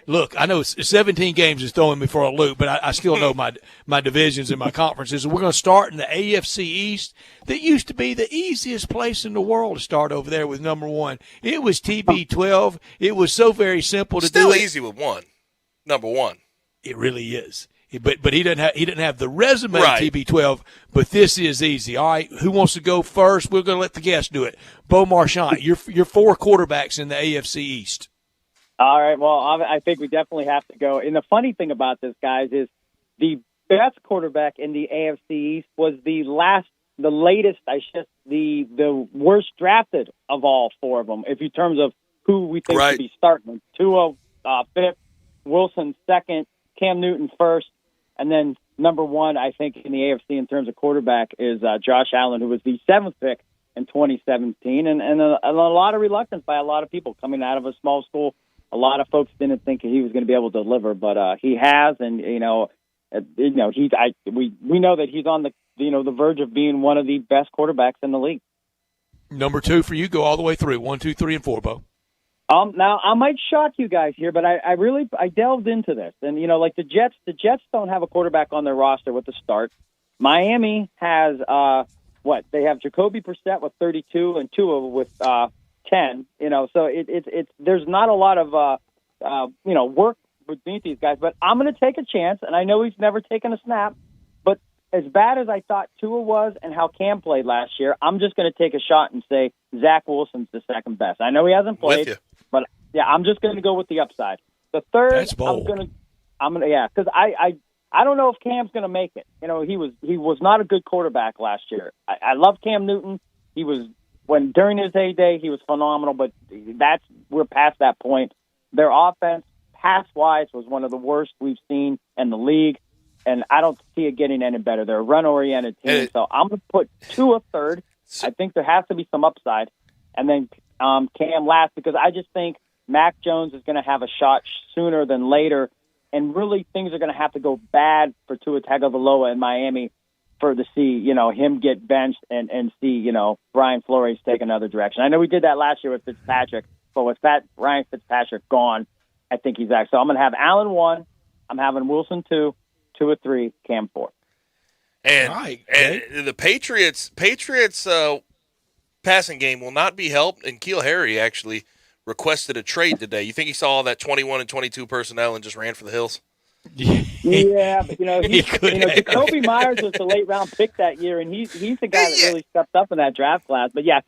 Look, I know 17 games is throwing me for a loop, but I still know my divisions and my conferences. And we're going to start in the AFC East. That used to be the easiest place in the world to start over there with number 1. It was TB12. It was so very simple to do. Still easy with number 1. It really is. But he didn't have the resume right. TB12. But this is easy. All right, who wants to go first? We're going to let the guests do it. Bo Marchant, your 4 quarterbacks in the AFC East. All right. Well, I think we definitely have to go. And the funny thing about this, guys, is the best quarterback in the AFC East was the latest, the worst drafted of all 4 of them, if in terms of who we think should be starting. Tua, 5th, Wilson 2nd, Cam Newton 1st, and then number 1, I think, in the AFC in terms of quarterback is Josh Allen, who was the 7th pick in 2017, and a lot of reluctance by a lot of people coming out of a small school. A lot of folks didn't think he was going to be able to deliver, but he has, and we know that he's on the verge of being one of the best quarterbacks in the league. Number 2 for you, go all the way through 1, 2, 3, and 4, Bo. Now I might shock you guys here, but I really delved into this, and like the Jets don't have a quarterback on their roster with the start. Miami has they have Jacoby Brissett with 32 and Tua with 10, so it's there's not a lot of work beneath these guys, but I'm going to take a chance, and I know he's never taken a snap, but as bad as I thought Tua was and how Cam played last year, I'm just going to take a shot and say Zach Wilson's the second best. I know he hasn't played, but yeah, I'm just going to go with the upside. The third, that's bold. Because I don't know if Cam's going to make it. He was not a good quarterback last year. I love Cam Newton. He was. During his heyday, he was phenomenal, but we're past that point. Their offense, pass-wise, was one of the worst we've seen in the league, and I don't see it getting any better. They're a run-oriented team, so I'm going to put Tua third. I think there has to be some upside, and then Cam last, because I just think Mac Jones is going to have a shot sooner than later, and really things are going to have to go bad for Tua Tagovailoa in Miami to see, him get benched and see, Brian Flores take another direction. I know we did that last year with Fitzpatrick, but with Ryan Fitzpatrick gone, I think he's out. So I'm going to have Allen 1, I'm having Wilson 2, Tua 3, Cam 4. And the Patriots passing game will not be helped, and N'Keal Harry actually requested a trade today. You think he saw that 21 and 22 personnel and just ran for the hills? Yeah, but Jacoby Myers was the late round pick that year, and he's the guy that really stepped up in that draft class. But yeah,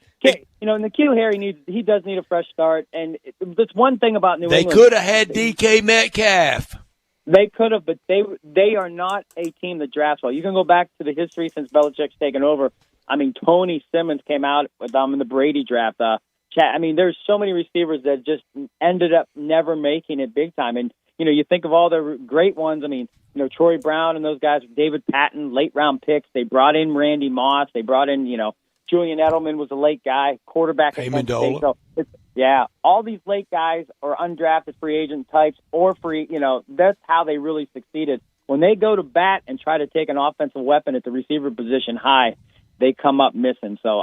N'Keal Harry does need a fresh start, and that's one thing about New England. They could have had DK Metcalf. They could have, but they are not a team that drafts well. You can go back to the history since Belichick's taken over. I mean, Tony Simmons came out with them in the Brady draft. There's so many receivers that just ended up never making it big time, and you think of all the great ones. I mean, Troy Brown and those guys, David Patton, late round picks. They brought in Randy Moss. They brought in, Julian Edelman was a late guy, quarterback. So all these late guys are undrafted free agent types or free. That's how they really succeeded. When they go to bat and try to take an offensive weapon at the receiver position high, they come up missing. So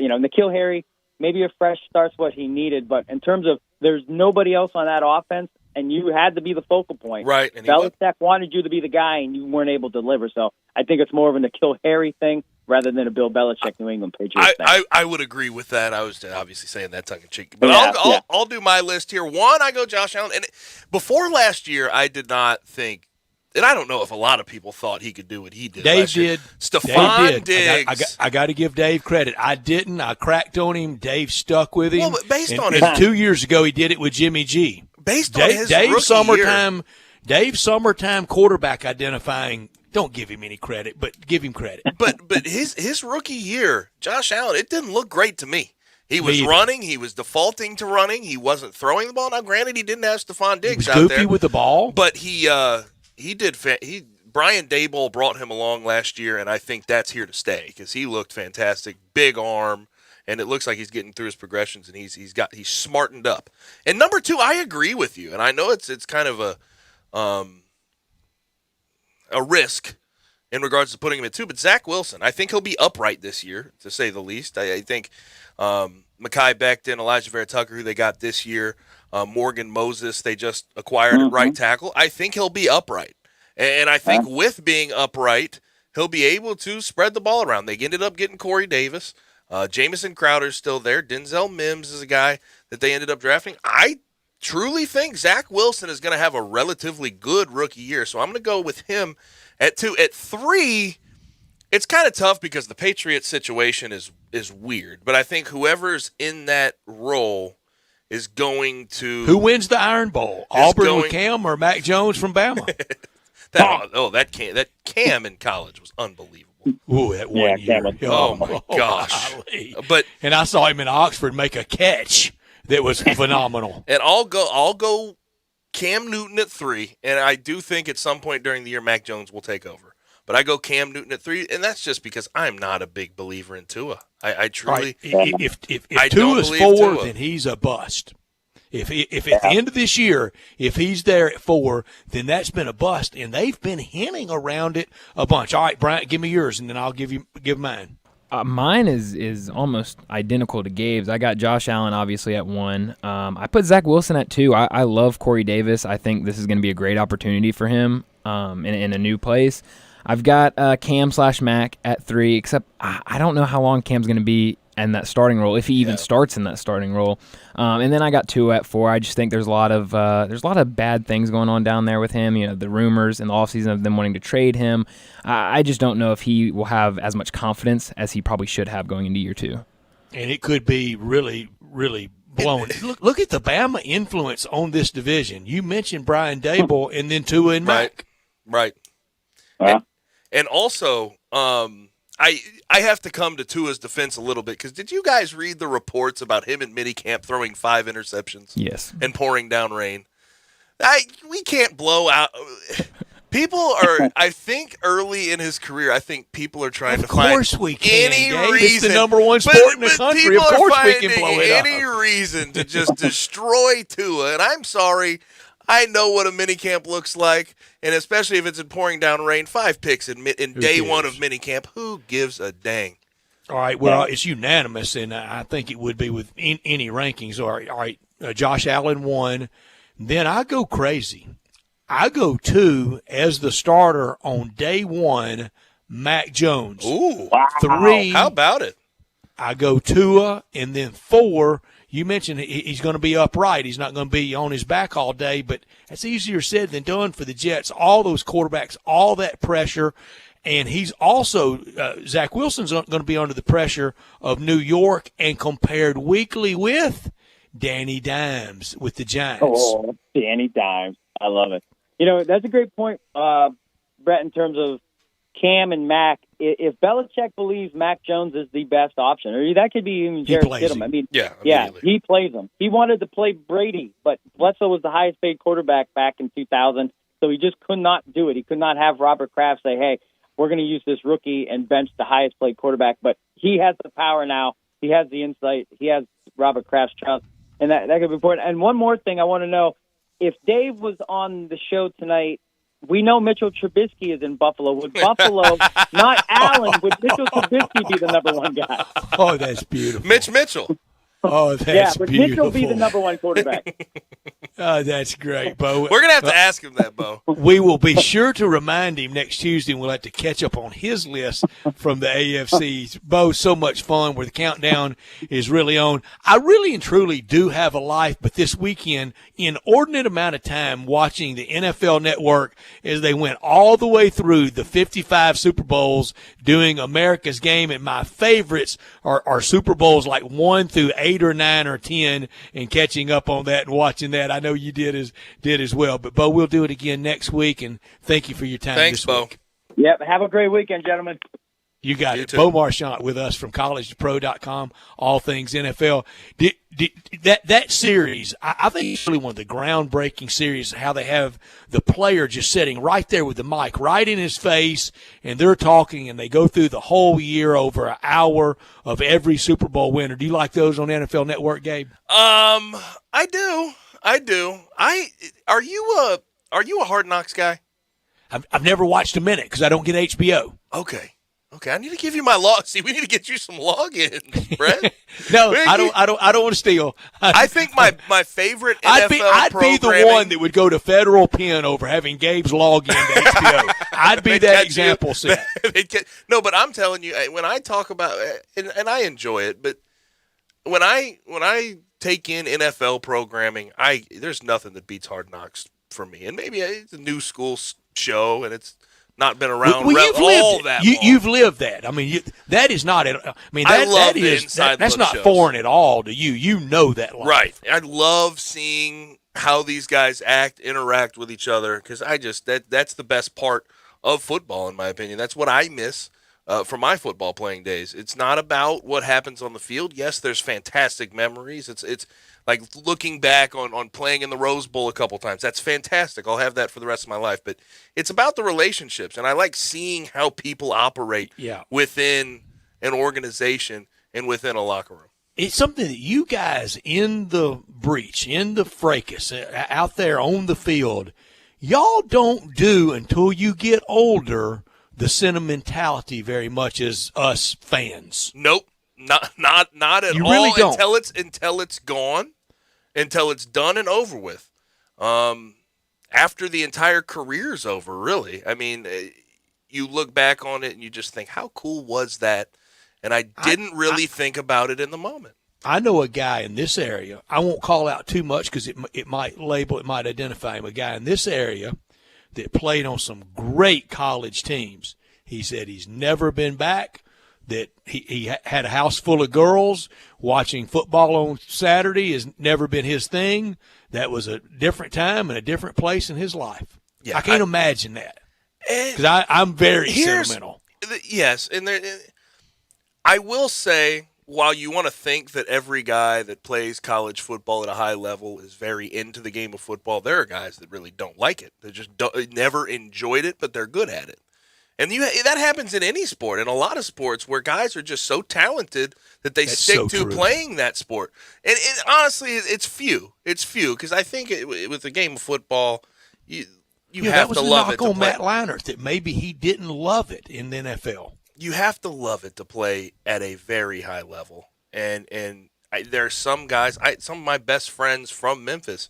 N'Keal Harry, maybe a fresh start's what he needed, but in terms of there's nobody else on that offense. And you had to be the focal point. Right. And Belichick wanted you to be the guy, and you weren't able to deliver. So I think it's more of a N'Keal Harry thing rather than a Bill Belichick New England Patriots thing. I would agree with that. I was obviously saying that tongue-in-cheek. But I'll do my list here. 1, I go Josh Allen. And before last year, I did not think, and I don't know if a lot of people thought he could do what he did last year. Stephon Diggs. I got to give Dave credit. I didn't. I cracked on him. Dave stuck with him. Well, based on 2 years ago, he did it with Jimmy G. Based on his rookie year. Dave Summertime quarterback identifying Don't give him any credit, but give him credit. But his rookie year, Josh Allen, it didn't look great to me. He was running. He was defaulting to running. He wasn't throwing the ball. Now, granted, he didn't have Stephon Diggs out there. He was goofy with the ball. But he did. Brian Daboll brought him along last year, and I think that's here to stay because he looked fantastic. Big arm, and it looks like he's getting through his progressions, and he's smartened up. And number 2, I agree with you, and I know it's kind of a risk in regards to putting him at 2, but Zach Wilson, I think he'll be upright this year, to say the least. I think Mekhi Becton, Elijah Vera Tucker, who they got this year, Morgan Moses, they just acquired at right tackle. I think he'll be upright. And I think with being upright, he'll be able to spread the ball around. They ended up getting Corey Davis. Jamison Crowder's still there. Denzel Mims is a guy that they ended up drafting. I truly think Zach Wilson is going to have a relatively good rookie year, so I'm going to go with him at 2. At 3, it's kind of tough because the Patriots situation is weird, but I think whoever's in that role is going to... Who wins the Iron Bowl? Auburn with Cam or Mac Jones from Bama? that Cam in college was unbelievable. Ooh, that one year. Oh, my gosh. And I saw him in Oxford make a catch that was phenomenal. And I'll go Cam Newton at 3, and I do think at some point during the year Mac Jones will take over. But I go Cam Newton at 3, and that's just because I'm not a big believer in Tua. I truly if Tua's 4, then he's a bust. If at the end of this year, if he's there at 4, then that's been a bust, and they've been hinting around it a bunch. All right, Bryant, give me yours, and then I'll give mine. Mine is almost identical to Gabe's. I got Josh Allen obviously at 1. I put Zach Wilson at 2. I love Corey Davis. I think this is going to be a great opportunity for him in a new place. I've got Cam/Mac at 3, except I don't know how long Cam's going to be in that starting role, if he even starts in that starting role. And then I got Tua at 4. I just think there's a lot of bad things going on down there with him. You know, the rumors in the offseason of them wanting to trade him. I just don't know if he will have as much confidence as he probably should have going into year 2. And it could be really, really blown. Look at the Bama influence on this division. You mentioned Brian Daboll and then Tua and Mac. Right. And also, I have to come to Tua's defense a little bit because did you guys read the reports about him in minicamp throwing 5 interceptions? Yes. And pouring down rain? We can't blow out. People are, I think, early in his career, I think people are trying to find any reason. It's the number 1 sport in the country. Of course we can blow it up. Any reason to just destroy Tua. And I'm sorry. I know what a minicamp looks like, and especially if it's in pouring down rain, 5 picks in day 1 of minicamp. Who gives a dang? All right, well, it's unanimous, and I think it would be with any rankings. All right, Josh Allen 1. Then I go crazy. I go 2 as the starter on day 1, Mac Jones. Ooh. 3. How about it? I go Tua, and then 4. You mentioned he's going to be upright. He's not going to be on his back all day, but that's easier said than done for the Jets. All those quarterbacks, all that pressure, and he's also Zach Wilson's going to be under the pressure of New York and compared weekly with Danny Dimes with the Giants. Oh, Danny Dimes. I love it. You know, that's a great point, Brett, in terms of Cam and Mac. If Belichick believes Mac Jones is the best option, or that could be even Jarrett Stidham. I mean, he plays him. He wanted to play Brady, but Bledsoe was the highest paid quarterback back in 2000, so he just could not do it. He could not have Robert Kraft say, hey, we're going to use this rookie and bench the highest paid quarterback, but he has the power now. He has the insight. He has Robert Kraft's trust, and that could be important. And one more thing I want to know, if Dave was on the show tonight, we know Mitchell Trubisky is in Buffalo. Would Buffalo, not Allen, would Mitchell Trubisky be the number 1 guy? Oh, that's beautiful. Mitch Mitchell. Oh, that's but beautiful. Mitchell be the number 1 quarterback. Oh, that's great, Bo. We're going to have to ask him that, Bo. We will be sure to remind him next Tuesday, and we'll have to catch up on his list from the AFCs. Bo, so much fun where the countdown is really on. I really and truly do have a life, but this weekend, inordinate amount of time watching the NFL Network as they went all the way through the 55 Super Bowls doing America's Game, and my favorites are Super Bowls like 1 through 8 or 9 or 10, and catching up on that and watching that. I know you did as well. But, Bo, we'll do it again next week, and thank you for your time this week. Thanks, Bo. Yep. Have a great weekend, gentlemen. You got it. Bo Marchant with us from collegetopro.com, all things NFL. That series, I think it's really one of the groundbreaking series, how they have the player just sitting right there with the mic right in his face, and they're talking, and they go through the whole year over an hour of every Super Bowl winner. Do you like those on NFL Network, Gabe? I do. Are you a Hard Knocks guy? I've never watched a minute because I don't get HBO. Okay, I need to give you my log. See, we need to get you some logins, Brett. No, I don't want to steal. I think my favorite NFL I'd be the one that would go to federal pen over having Gabe's log in to HBO. I'd be that example set. No, but I'm telling you, when I talk about and I enjoy it, but when I take in NFL programming, there's nothing that beats Hard Knocks for me. And maybe it's a new school show, and it's not been around all that long. You've lived that. I mean, that is not. I mean, that's not foreign at all to you. You know that life. Right. I love seeing how these guys interact with each other, because that's the best part of football, in my opinion. That's what I miss from my football playing days. It's not about what happens on the field. Yes, there's fantastic memories. It's like looking back on playing in the Rose Bowl a couple times. That's fantastic. I'll have that for the rest of my life. But it's about the relationships, and I like seeing how people operate within an organization and within a locker room. It's something that you guys in the breach, in the fracas, out there on the field, y'all don't do until you get older the sentimentality very much as us fans. Nope. Not at you all. Really don't. Until it's gone, until it's done and over with. After the entire career's over, really. I mean, you look back on it and you just think, how cool was that? And I didn't really think about it in the moment. I know a guy in this area. I won't call out too much because it might identify him. A guy in this area that played on some great college teams. He said he's never been back. That he had a house full of girls. Watching football on Saturday has never been his thing. That was a different time and a different place in his life. Yeah, I can't imagine that because I'm very sentimental. Yes, and I will say, while you want to think that every guy that plays college football at a high level is very into the game of football, there are guys that really don't like it. They just never enjoyed it, but they're good at it. And that happens in any sport, in a lot of sports where guys are just so talented that they stick to playing that sport. And honestly, it's few. It's few, because I think with the game of football, you have to love it. That was a knock on Matt Leinart that maybe he didn't love it in the NFL. You have to love it to play at a very high level. And there are some guys, some of my best friends from Memphis,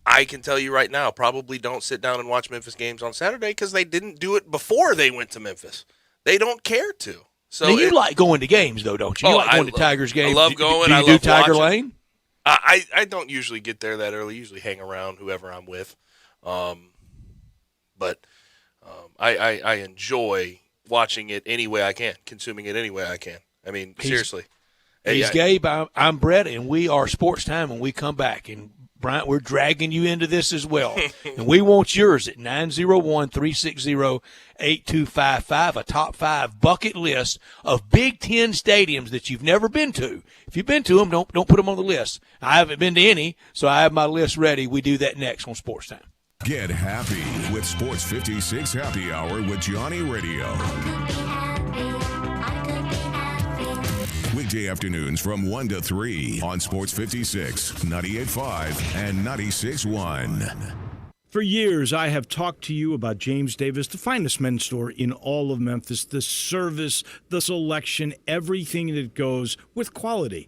I can tell you right now, probably don't sit down and watch Memphis games on Saturday because they didn't do it before they went to Memphis. They don't care to. So now you like going to games, though, don't you? You like going to Tigers games. I love going. Do you do Tiger Lane? I don't usually get there that early. Usually hang around whoever I'm with. But I enjoy watching it any way I can, consuming it any way I can. I mean, seriously. He's Gabe. I'm Brett, and we are Sports Time, and we come back. And Bryant, we're dragging you into this as well. And we want yours at 901-360-8255, a top 5 bucket list of Big Ten stadiums that you've never been to. If you've been to them, don't put them on the list. I haven't been to any, so I have my list ready. We do that next on Sports Time. Get happy with Sports 56 Happy Hour with Johnny Radio. Weekday afternoons from 1 to 3 on Sports 56, 98.5, and 96.1. For years, I have talked to you about James Davis, the finest men's store in all of Memphis, the service, the selection, everything that goes with quality.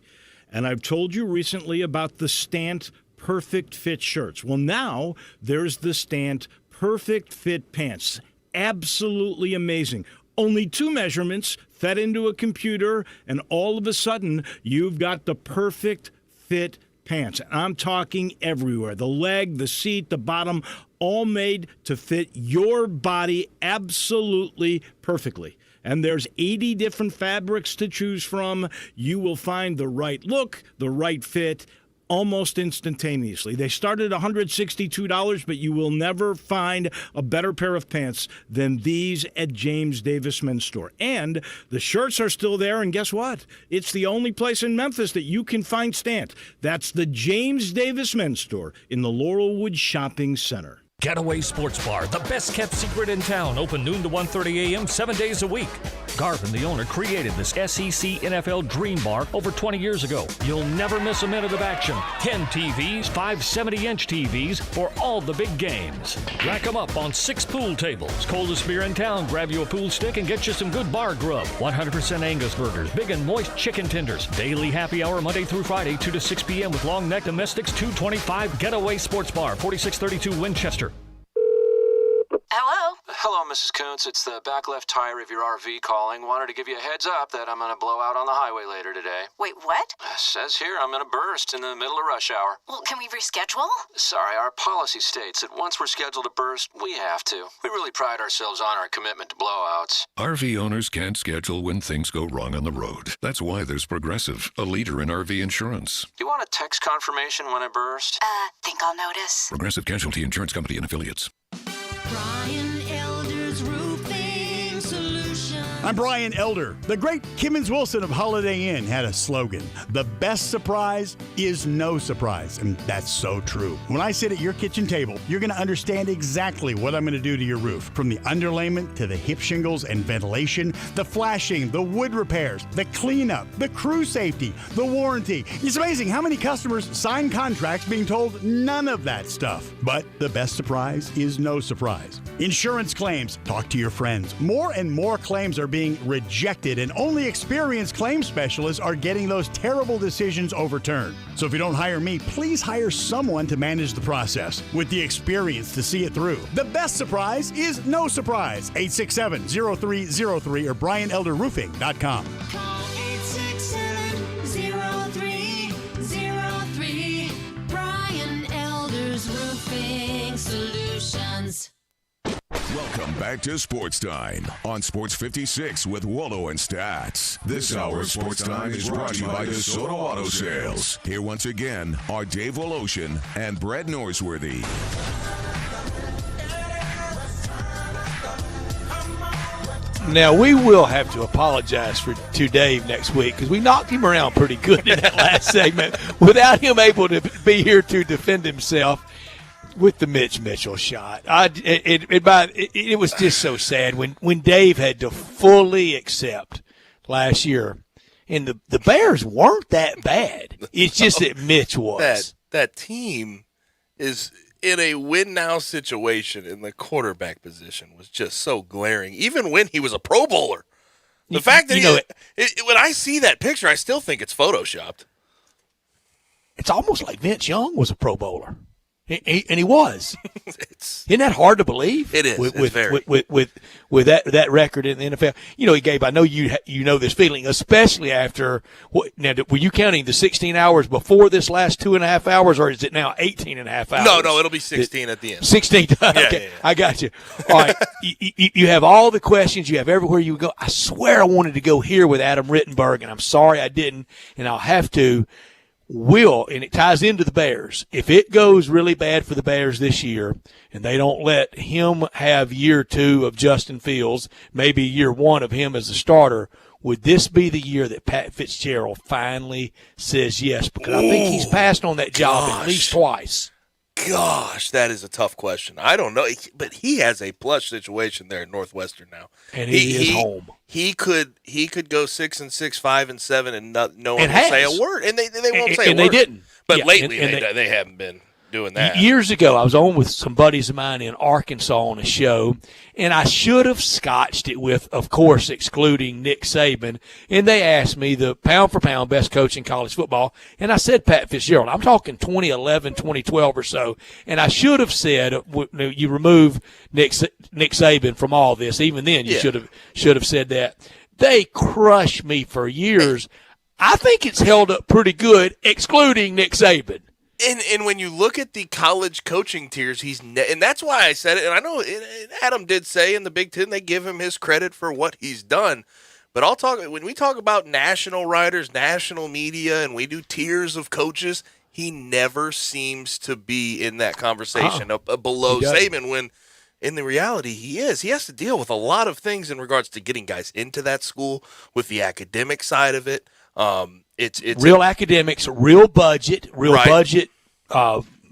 And I've told you recently about the Stant Perfect Fit shirts. Well, now there's the Stant Perfect Fit pants. Absolutely amazing. Only 2 measurements fed into a computer, and all of a sudden, you've got the perfect fit pants. And I'm talking everywhere. The leg, the seat, the bottom, all made to fit your body absolutely perfectly. And there's 80 different fabrics to choose from. You will find the right look, the right fit, almost instantaneously. They start at $162, but you will never find a better pair of pants than these at James Davis Men's Store. And the shirts are still there, and guess what? It's the only place in Memphis that you can find Stant. That's the James Davis Men's Store in the Laurelwood Shopping Center. Getaway Sports Bar, the best kept secret in town, open noon to 1:30 a.m. 7 days a week. Garvin, the owner, created this SEC NFL Dream Bar over 20 years ago. You'll never miss a minute of action. 10 TVs, 5 70-inch TVs for all the big games. Rack them up on 6 pool tables. Coldest beer in town, grab you a pool stick and get you some good bar grub. 100% Angus burgers, big and moist chicken tenders. Daily happy hour Monday through Friday, 2 to 6 p.m. with long neck domestics, $2.25. Getaway Sports Bar, 4632 Winchester. Hello? Hello, Mrs. Kuntz. It's the back left tire of your RV calling. Wanted to give you a heads up that I'm going to blow out on the highway later today. Wait, what? Says here I'm going to burst in the middle of rush hour. Well, can we reschedule? Sorry, our policy states that once we're scheduled to burst, we have to. We really pride ourselves on our commitment to blowouts. RV owners can't schedule when things go wrong on the road. That's why there's Progressive, a leader in RV insurance. Do you want a text confirmation when I burst? Think I'll notice. Progressive Casualty Insurance Company and Affiliates. Brian Elder's Roofing Solution. I'm Brian Elder. The great Kimmons Wilson of Holiday Inn had a slogan: the best surprise is no surprise. And that's so true. When I sit at your kitchen table, you're going to understand exactly what I'm going to do to your roof. From the underlayment to the hip shingles and ventilation, the flashing, the wood repairs, the cleanup, the crew safety, the warranty. It's amazing how many customers sign contracts being told none of that stuff. But the best surprise is no surprise. Insurance claims. Talk to your friends. More and more claims are being rejected, and only experienced claims specialists are getting those terrible decisions overturned. So if you don't hire me, please hire someone to manage the process with the experience to see it through. The best surprise is no surprise. 867-0303 or BrianElderRoofing.com. Call 867-0303. Brian Elder's Roofing Solutions. Welcome back to Sports Time on Sports 56 with Wallo and Stats. This hour of Sports Time is brought to you by DeSoto Auto Sales. Here once again are Dave Woloshin and Brett Norsworthy. Now, we will have to apologize to Dave next week because we knocked him around pretty good in that last segment without him able to be here to defend himself with the Mitch Mitchell shot. It was just so sad when Dave had to fully accept last year. And the Bears weren't that bad. It's just that Mitch was. That team is in a win-now situation, and the quarterback position was just so glaring, even when he was a Pro Bowler. The fact that when I see that picture, I still think it's Photoshopped. It's almost like Vince Young was a Pro Bowler. And he was. Isn't that hard to believe? It is. With that record in the NFL. You know, Gabe, I know you know this feeling, especially after now, were you counting the 16 hours before this last 2.5 hours, or is it now 18 and a half hours? No, it'll be 16 at the end. 16. Okay, yeah. I got you. All right, you have all the questions. You have everywhere you go. I swear I wanted to go here with Adam Rittenberg, and I'm sorry I didn't, and I'll have to. And it ties into the Bears. If it goes really bad for the Bears this year and they don't let him have year 2 of Justin Fields, maybe year 1 of him as a starter, would this be the year that Pat Fitzgerald finally says yes? Because I think he's passed on that job at least twice. Gosh, that is a tough question. I don't know, but he has a plush situation there at Northwestern now, and he is home. He could go 6-6, 5-7, and no one will say a word, and they won't say a word. And they didn't. But lately they haven't been doing that. Years ago, I was on with some buddies of mine in Arkansas on a show, and I should have scotched it with, of course, excluding Nick Saban. And they asked me the pound-for-pound best coach in college football, and I said Pat Fitzgerald. I'm talking 2011, 2012 or so. And I should have said, you remove Nick Saban from all this. Even then, you should have said that. They crushed me for years. I think it's held up pretty good, excluding Nick Saban. And when you look at the college coaching tiers, and that's why I said it. And I know Adam did say in the Big Ten they give him his credit for what he's done. But when we talk about national writers, national media, and we do tiers of coaches, he never seems to be in that conversation below He doesn't. Saban when in the reality he is. He has to deal with a lot of things in regards to getting guys into that school with the academic side of it. It's real academics, real budget,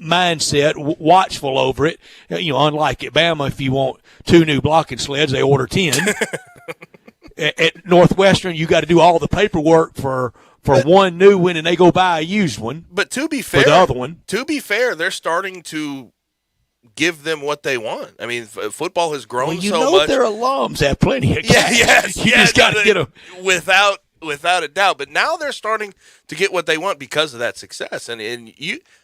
mindset, watchful over it. Unlike at Bama, if you want 2 new blocking sleds, they order 10. At Northwestern, you got to do all the paperwork for one new one, and they go buy a used one. But to be fair, for the other one, they're starting to give them what they want. I mean, football has grown so much. Their alums have plenty of cash. You just got to get them without a doubt. But now they're starting to get what they want because of that success. And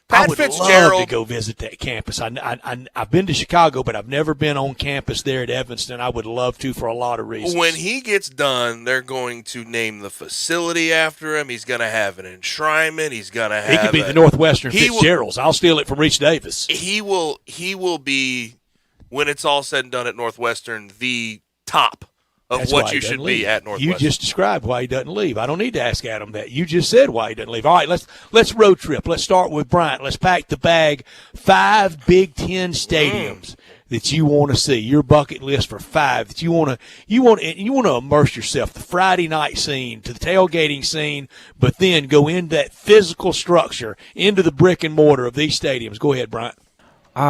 Pat I would Fitzgerald, love to go visit that campus. I've been to Chicago, but I've never been on campus there at Evanston. I would love to for a lot of reasons. When he gets done, they're going to name the facility after him. He's going to have an enshrinement. He's going to have. He could be the Northwestern Fitzgeralds. I'll steal it from Reach Davis. He will be, when it's all said and done at Northwestern, the top of That's what why you he should doesn't be leave. at Northwestern. You just described why he doesn't leave. I don't need to ask Adam that. You just said why he doesn't leave. All right, let's road trip. Let's start with Bryant. Let's pack the bag. 5 Big Ten stadiums that you want to see. Your bucket list for 5 that you want to immerse yourself. The Friday night scene, to the tailgating scene, but then go into that physical structure, into the brick and mortar of these stadiums. Go ahead, Bryant.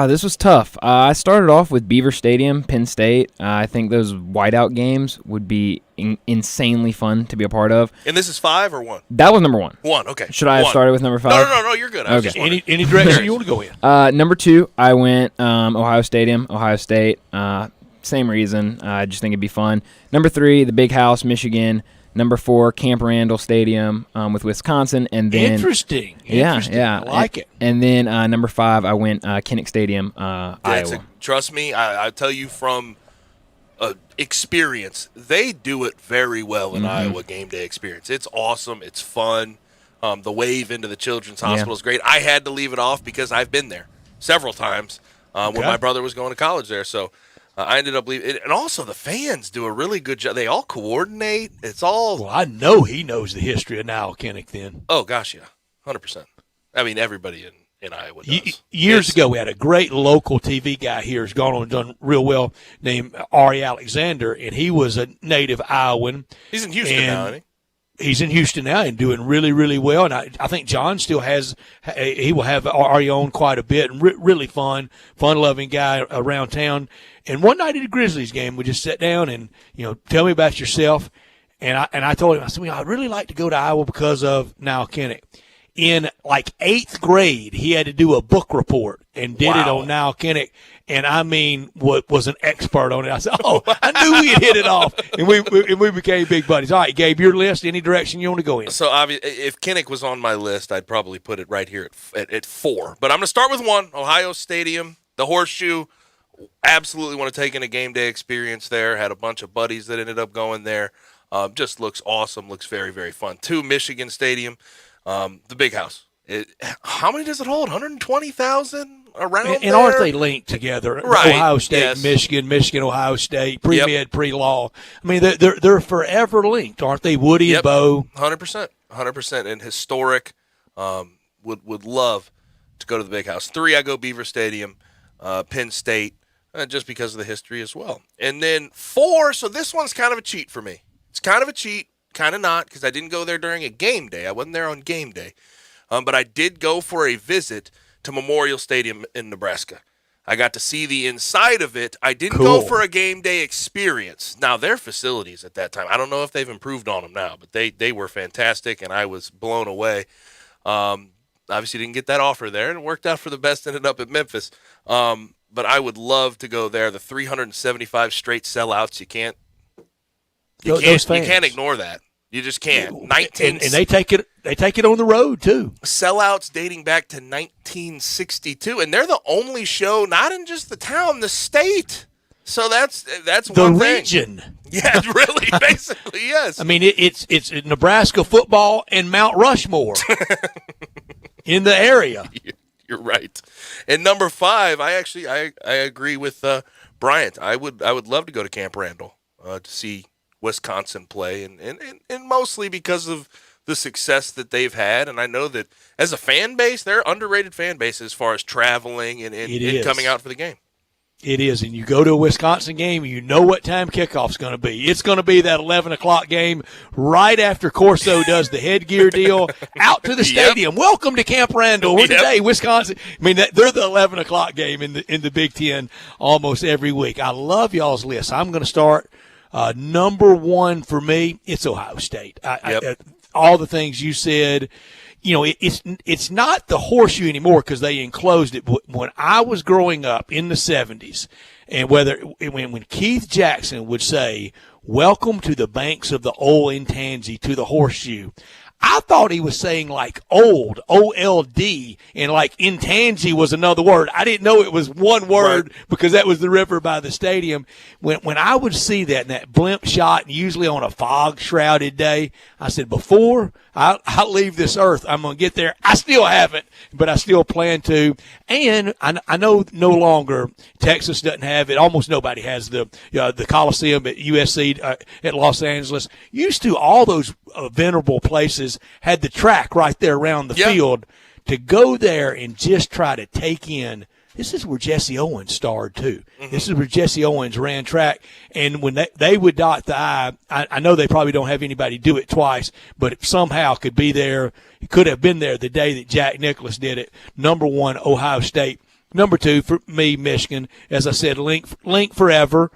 This was tough. I started off with Beaver Stadium, Penn State. I think those whiteout games would be insanely fun to be a part of. And this is 5 or 1? That was number 1. 1, okay. Should I have started with number 5? No, you're good. I was just wondering. Any direction you want to go in? Number 2, I went Ohio Stadium, Ohio State. Same reason. I just think it'd be fun. Number 3, the Big House, Michigan. Number 4, Camp Randall Stadium with Wisconsin, and then Interesting. Yeah. I like it. And then number 5, I went Kinnick Stadium, Iowa. Trust me, I tell you from experience, they do it very well in Iowa game day experience. It's awesome. It's fun. The wave into the Children's Hospital is great. I had to leave it off because I've been there several times when my brother was going to college there. So I ended up leaving. And also the fans do a really good job. They all coordinate. It's all. Well, I know he knows the history of Niall Kinnick then. Oh, gosh, yeah. 100%. I mean, everybody in Iowa does. Years ago, we had a great local TV guy here who's gone on and done real well named Ari Alexander, and he was a native Iowan. He's in Houston now, isn't he? He's in Houston now and doing really, really well. And I think John still he will have Ari on quite a bit, and really fun-loving guy around town. And one night at a Grizzlies game, we just sat down and, tell me about yourself. And I told him, I said, I'd really like to go to Iowa because of Niall Kinnick. In like 8th grade, he had to do a book report and did it on Niall Kinnick. And I mean, was an expert on it. I said, I knew we had hit it off. And we became big buddies. All right, Gabe, your list, any direction you want to go in? So if Kinnick was on my list, I'd probably put it right here at 4. But I'm going to start with 1, Ohio Stadium, the Horseshoe. Absolutely want to take in a game day experience there. Had a bunch of buddies that ended up going there. Just looks awesome. Looks very, very fun. 2, Michigan Stadium, the Big House. How many does it hold? 120,000 around there? And aren't they linked together? Right. Ohio State, Michigan, Ohio State, pre-med, pre-law. I mean, they're forever linked, aren't they? Woody and Bo. 100%, and historic. Would love to go to the Big House. 3, I go Beaver Stadium, Penn State, just because of the history as well. And then 4, so this one's kind of a cheat for me. It's kind of a cheat, kind of not, because I didn't go there during a game day. I wasn't there on game day. But I did go for a visit to Memorial Stadium in Nebraska. I got to see the inside of it. I didn't go for a game day experience. Now, their facilities at that time, I don't know if they've improved on them now, but they were fantastic, and I was blown away. Obviously didn't get that offer there, and it worked out for the best, ended up at Memphis. But I would love to go there. The 375 straight sellouts, you can't ignore that. You just can't. 19 and they take it on the road too. Sellouts dating back to 1962, and they're the only show not in just the town, the state. So that's the one thing. region. Yeah, really, basically, yes. I mean, it's Nebraska football and Mount Rushmore in the area. You're right. And number 5, I agree with Bryant. I would love to go to Camp Randall to see Wisconsin play, and mostly because of the success that they've had. And I know that as a fan base, they're underrated fan base as far as traveling and coming out for the game. It is, and you go to a Wisconsin game, you know what time kickoff's going to be. It's going to be that 11 o'clock game right after Corso does the headgear deal out to the stadium. Welcome to Camp Randall. We're today, Wisconsin. I mean, they're the 11 o'clock game in the Big Ten almost every week. I love y'all's list. I'm going to start number one for me. It's Ohio State. All the things you said. You know, it's not the horseshoe anymore because they enclosed it. But when I was growing up in the 70s, and when Keith Jackson would say, "Welcome to the banks of the old Intanzi, to the horseshoe," I thought he was saying like old, O-L-D, and like Intanzi was another word. I didn't know it was one word because that was the river by the stadium. When I would see that in that blimp shot, usually on a fog-shrouded day, I said, before I leave this earth, I'm going to get there. I still haven't, but I still plan to. And I know no longer Texas doesn't have it. Almost nobody has the Coliseum at USC at Los Angeles. Used to, all those venerable places had the track right there around the field. To go there and just try to take in, this is where Jesse Owens starred too. This is where Jesse Owens ran track. And when they would dot the I know they probably don't have anybody do it twice, but it somehow could be there. It could have been there the day that Jack Nicklaus did it. Number one, Ohio State. Number two, for me, Michigan. As I said, link forever.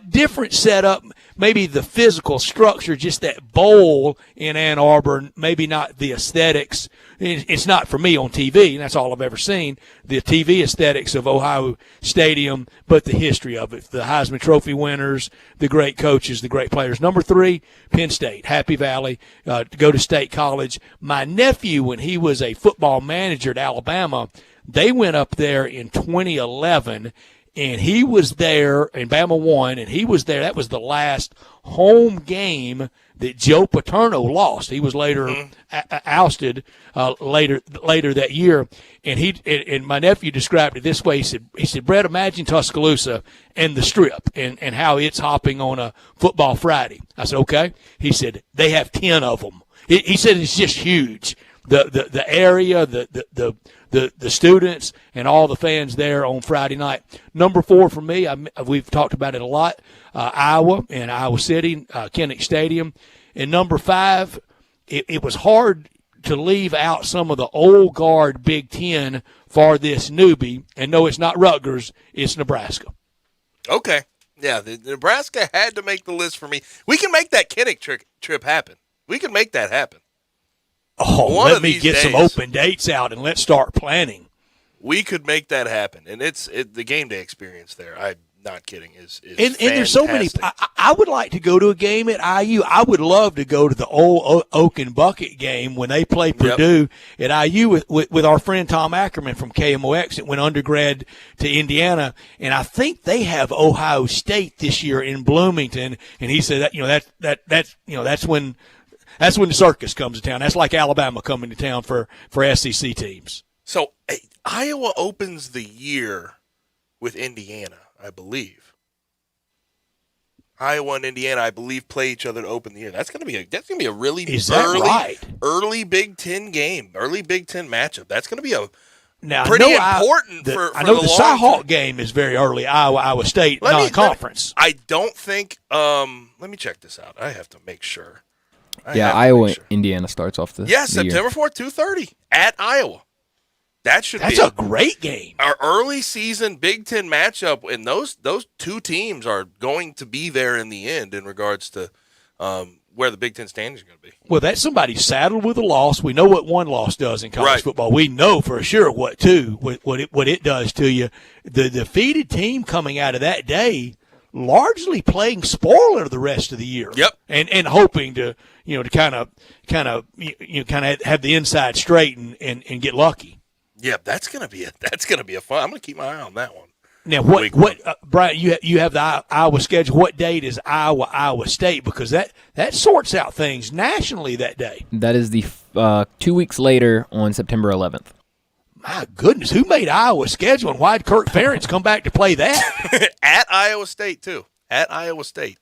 Different setup, maybe the physical structure, just that bowl in Ann Arbor, maybe not the aesthetics. It's not for me on TV, and that's all I've ever seen, the TV aesthetics of Ohio Stadium, but the history of it, the Heisman Trophy winners, the great coaches, the great players. Number three, Penn State, Happy Valley, to go to State College. My nephew, when he was a football manager at Alabama, they went up there in 2011, and he was there, and Bama won, and he was there. That was the last home game that Joe Paterno lost. He was later ousted later that year, and my nephew described it this way. He said, Brett, imagine Tuscaloosa and the Strip and how it's hopping on a football Friday. I said, okay. He said, they have 10 of them. He said it's just huge. The area, the students, and all the fans there on Friday night. Number four for me, we've talked about it a lot, Iowa and Iowa City, Kinnick Stadium. And number five, it was hard to leave out some of the old guard Big Ten for this newbie. And no, it's not Rutgers, it's Nebraska. Okay. Yeah, the Nebraska had to make the list for me. We can make that Kinnick trip happen. We can make that happen. Oh, let me get some open dates out and let's start planning. We could make that happen, and it's the game day experience there. I'm not kidding. Is and there's so many. I would like to go to a game at IU. I would love to go to the old Oak and Bucket game when they play Purdue at IU with our friend Tom Ackerman from KMOX that went undergrad to Indiana, and I think they have Ohio State this year in Bloomington. And he said that's when the circus comes to town. That's like Alabama coming to town for SEC teams. So Iowa opens the year with Indiana, I believe. Iowa and Indiana, I believe, play each other to open the year. That's gonna be a really early Big Ten game, early Big Ten matchup. That's gonna be pretty important. I know the Cyhawk game is very early. Iowa State non-conference. I don't think. Let me check this out. I have to make sure. Iowa, Indiana starts off the September 4th, 2:30 at Iowa. That's a great game. Our early season Big Ten matchup, and those two teams are going to be there in the end in regards to where the Big Ten standings are going to be. Well, that's somebody saddled with a loss. We know what one loss does in college football. We know for sure what it does to you. The defeated team coming out of that day largely playing spoiler the rest of the year. Yep. And hoping to kind of have the inside straight and get lucky. Yeah, that's gonna be a fun. I'm gonna keep my eye on that one. Now, Brian? You have the Iowa schedule. What date is Iowa State? Because that sorts out things nationally that day. That is the 2 weeks later on September 11th. My goodness, who made Iowa schedule, and why did Kirk Ferentz come back to play that? At Iowa State too. At Iowa State.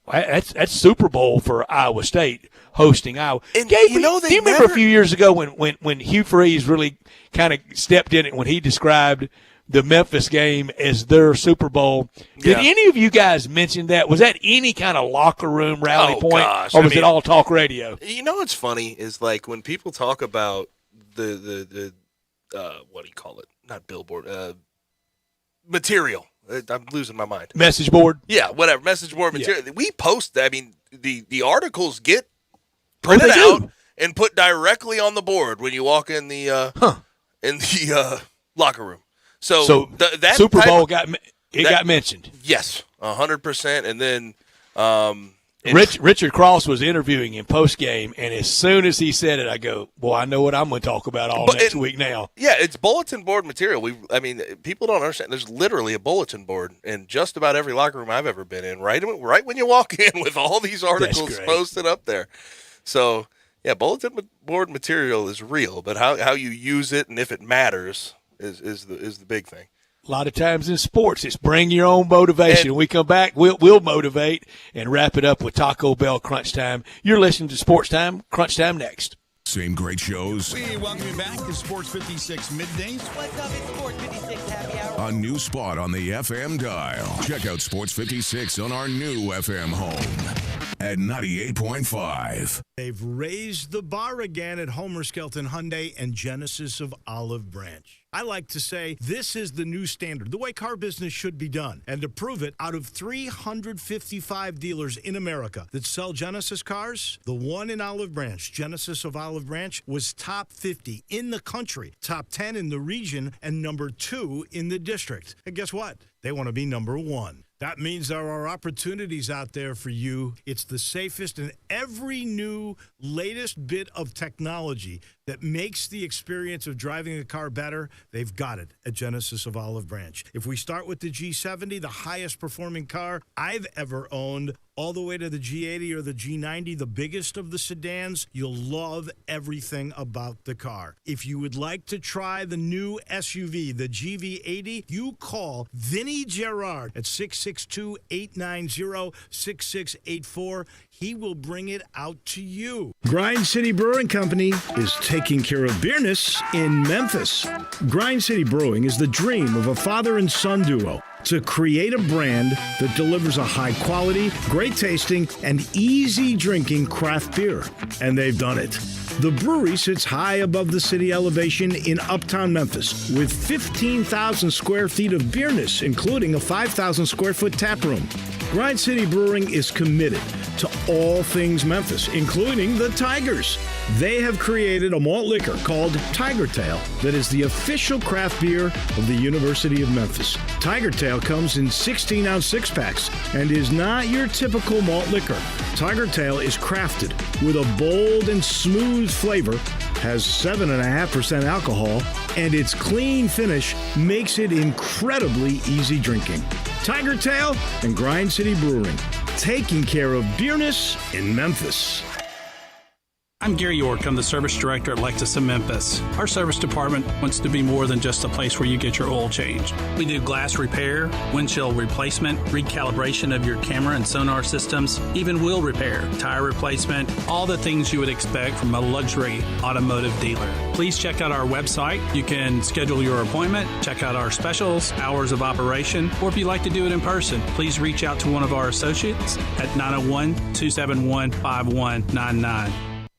That's Super Bowl for Iowa State. hosting Iowa. And Gabe, you know, do you remember a few years ago when Hugh Freeze really kind of stepped in it when he described the Memphis game as their Super Bowl? Did any of you guys mention that? Was that any kind of locker room rally point, gosh. or was it all talk radio? You know what's funny is like when people talk about the what do you call it? Not billboard, material. I'm losing my mind. Message board? Yeah, whatever. Message board material. Yeah. We post, I mean, the articles get Oh, printed out and put directly on the board when you walk in the locker room. So that Super Bowl got mentioned. Yes, 100%. And then Richard Cross was interviewing him post game, and as soon as he said it, I go, "Boy, I know what I'm going to talk about next week now." Yeah, it's bulletin board material. I mean, people don't understand. There's literally a bulletin board in just about every locker room I've ever been in. Right when you walk in, with all these articles posted up there. So yeah, bulletin board material is real, but how you use it and if it matters is the big thing. A lot of times in sports, it's bring your own motivation. When we come back, we'll motivate and wrap it up with Taco Bell Crunch Time. You're listening to Sports Time, Crunch Time next. Same great shows. We welcome you back to Sports 56 Middays. What's up, it's Sports 56 Happy Hour. A new spot on the FM dial. Check out Sports 56 on our new FM home at 98.5. They've raised the bar again at Homer Skelton Hyundai and Genesis of Olive Branch. I like to say this is the new standard, the way car business should be done. And to prove it, out of 355 dealers in America that sell Genesis cars, the one in Olive Branch, Genesis of Olive Branch, was top 50 in the country, top 10 in the region, and number 2 in the district. And guess what? They want to be number 1. That means there are opportunities out there for you. It's the safest, and every new latest bit of technology that makes the experience of driving a car better, they've got it at Genesis of Olive Branch. If we start with the G70, the highest performing car I've ever owned, all the way to the G80 or the G90, the biggest of the sedans, you'll love everything about the car. If you would like to try the new SUV, the GV80, you call Vinny Gerard at 662-890-6684. He will bring it out to you. Grind City Brewing Company is taking care of beerness in Memphis. Grind City Brewing is the dream of a father and son duo to create a brand that delivers a high quality, great tasting, and easy drinking craft beer. And they've done it. The brewery sits high above the city elevation in uptown Memphis with 15,000 square feet of beerness, including a 5,000 square foot tap room. Grind City Brewing is committed to all things Memphis, including the Tigers. They have created a malt liquor called Tiger Tail that is the official craft beer of the University of Memphis. Tiger Tail comes in 16-ounce six-packs and is not your typical malt liquor. Tiger Tail is crafted with a bold and smooth flavor, has 7.5% alcohol, and its clean finish makes it incredibly easy drinking. Tiger Tail and Grind City Brewing, taking care of beerness in Memphis. I'm Gary York. I'm the service director at Lexus of Memphis. Our service department wants to be more than just a place where you get your oil changed. We do glass repair, windshield replacement, recalibration of your camera and sonar systems, even wheel repair, tire replacement, all the things you would expect from a luxury automotive dealer. Please check out our website. You can schedule your appointment, check out our specials, hours of operation, or if you'd like to do it in person, please reach out to one of our associates at 901-271-5199.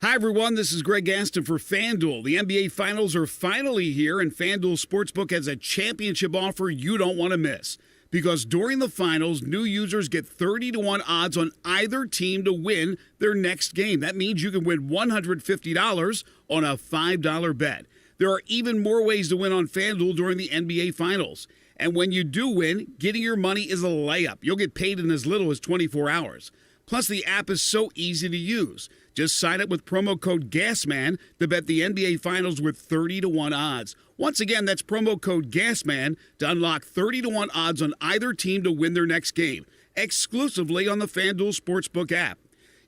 Hi, everyone. This is Greg Gaston for FanDuel. The NBA Finals are finally here, and FanDuel Sportsbook has a championship offer you don't want to miss. Because during the finals, new users get 30-1 odds on either team to win their next game. That means you can win $150 on a $5 bet. There are even more ways to win on FanDuel during the NBA Finals. And when you do win, getting your money is a layup. You'll get paid in as little as 24 hours. Plus, the app is so easy to use. Just sign up with promo code GASMAN to bet the NBA Finals with 30-1 odds. Once again, that's promo code GASMAN to unlock 30-1 odds on either team to win their next game, exclusively on the FanDuel Sportsbook app.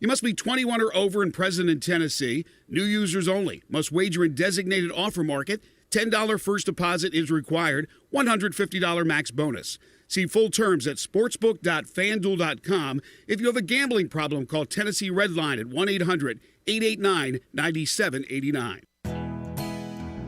You must be 21 or over and present in Tennessee. New users only. Must wager in designated offer market. $10 first deposit is required. $150 max bonus. See full terms at sportsbook.fanduel.com. If you have a gambling problem, call Tennessee Red Line at 1-800-889-9789.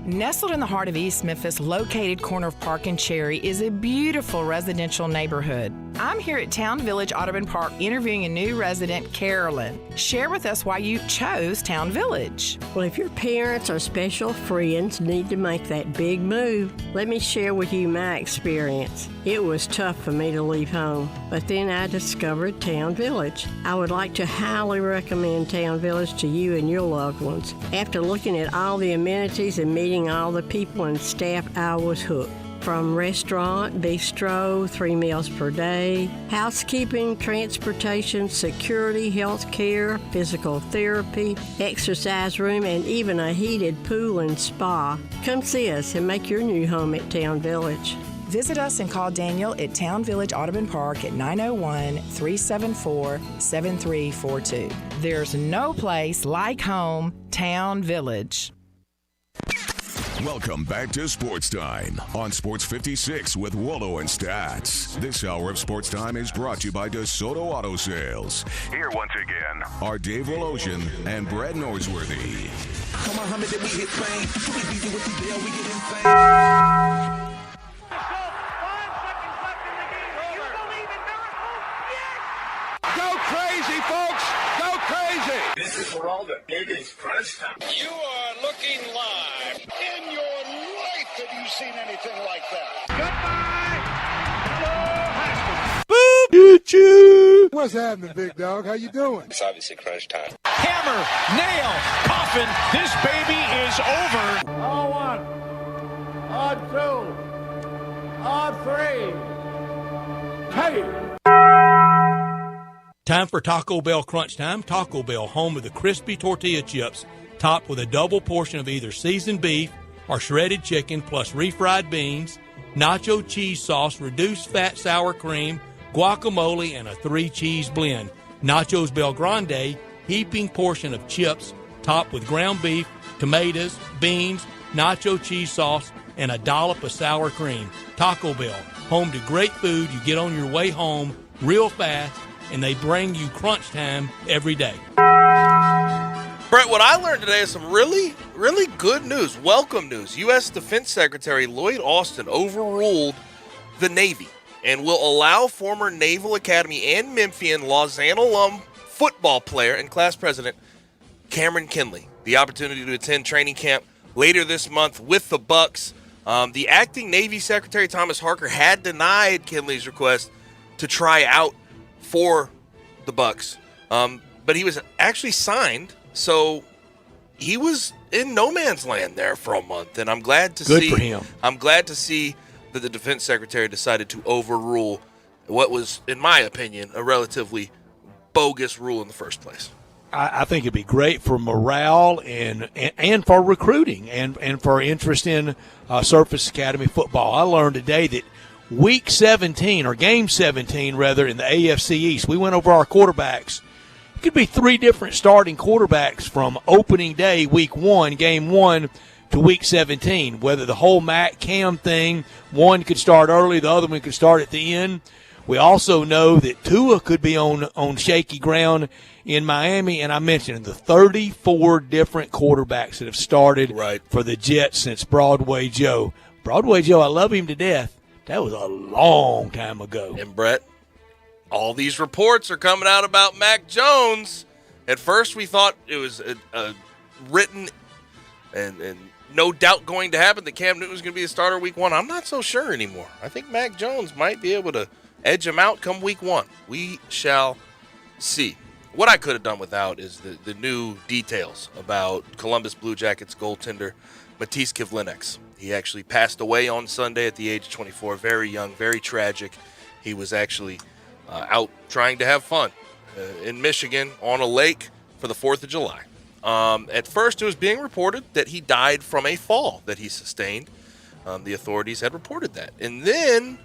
Nestled in the heart of East Memphis, located corner of Park and Cherry, is a beautiful residential neighborhood. I'm here at Town Village Audubon Park interviewing a new resident, Carolyn. Share with us why you chose Town Village. Well, if your parents or special friends need to make that big move, let me share with you my experience. It was tough for me to leave home, but then I discovered Town Village. I would like to highly recommend Town Village to you and your loved ones. After looking at all the amenities and meeting all the people and staff, I was hooked. From restaurant, bistro, 3 meals per day, housekeeping, transportation, security, health care, physical therapy, exercise room, and even a heated pool and spa. Come see us and make your new home at Town Village. Visit us and call Daniel at Town Village Audubon Park at 901-374-7342. There's no place like home, Town Village. Welcome back to Sports Time on Sports 56 with Wallo and Stats. This hour of Sports Time is brought to you by DeSoto Auto Sales. Here once again are Dave Wolosian and Brad Norsworthy. Come on, Muhammad, we hit fame. We beat you with the deal, we get insane. Go crazy, folks! Go crazy! This is Geraldo. It is crunch time. You are looking live. In your life have you seen anything like that? Goodbye! Hello, Boop! Choo! What's happening, big dog? How you doing? It's obviously crunch time. Hammer, nail, coffin. This baby is over. On one, on two, on three. Hey! Time for Taco Bell Crunch Time. Taco Bell, home of the crispy tortilla chips, topped with a double portion of either seasoned beef or shredded chicken, plus refried beans, nacho cheese sauce, reduced fat sour cream, guacamole, and a 3-cheese blend. Nachos Bel Grande, heaping portion of chips, topped with ground beef, tomatoes, beans, nacho cheese sauce, and a dollop of sour cream. Taco Bell, home to great food you get on your way home real fast, and they bring you crunch time every day. Brett, what I learned today is some really, really good news. Welcome news. U.S. Defense Secretary Lloyd Austin overruled the Navy and will allow former Naval Academy and Memphian Lausanne alum football player and class president Cameron Kinley the opportunity to attend training camp later this month with the Bucks. The acting Navy Secretary Thomas Harker had denied Kinley's request to try out for the Bucks, but he was actually signed, so he was in no man's land there for a month, and I'm glad to see. Good for him. I'm glad to see that the defense secretary decided to overrule what was, in my opinion, a relatively bogus rule in the first place. I think it'd be great for morale and for recruiting and for interest in Surface Academy football. I learned today that Week 17, or Game 17, rather, in the AFC East, we went over our quarterbacks. It could be 3 different starting quarterbacks from opening day, Week 1, Game 1, to Week 17. Whether the whole Matt Cam thing, one could start early, the other one could start at the end. We also know that Tua could be on shaky ground in Miami, and I mentioned the 34 different quarterbacks that have started for the Jets since Broadway Joe. Broadway Joe, I love him to death. That was a long time ago. And, Brett, all these reports are coming out about Mac Jones. At first, we thought it was a written and no doubt going to happen that Cam Newton was going to be the starter Week 1. I'm not so sure anymore. I think Mac Jones might be able to edge him out come Week 1. We shall see. What I could have done without is the new details about Columbus Blue Jackets goaltender Matisse Kivlenieks. He actually passed away on Sunday at the age of 24. Very young, very tragic. He was actually out trying to have fun in Michigan on a lake for the 4th of July. At first, it was being reported that he died from a fall that he sustained. The authorities had reported that. And then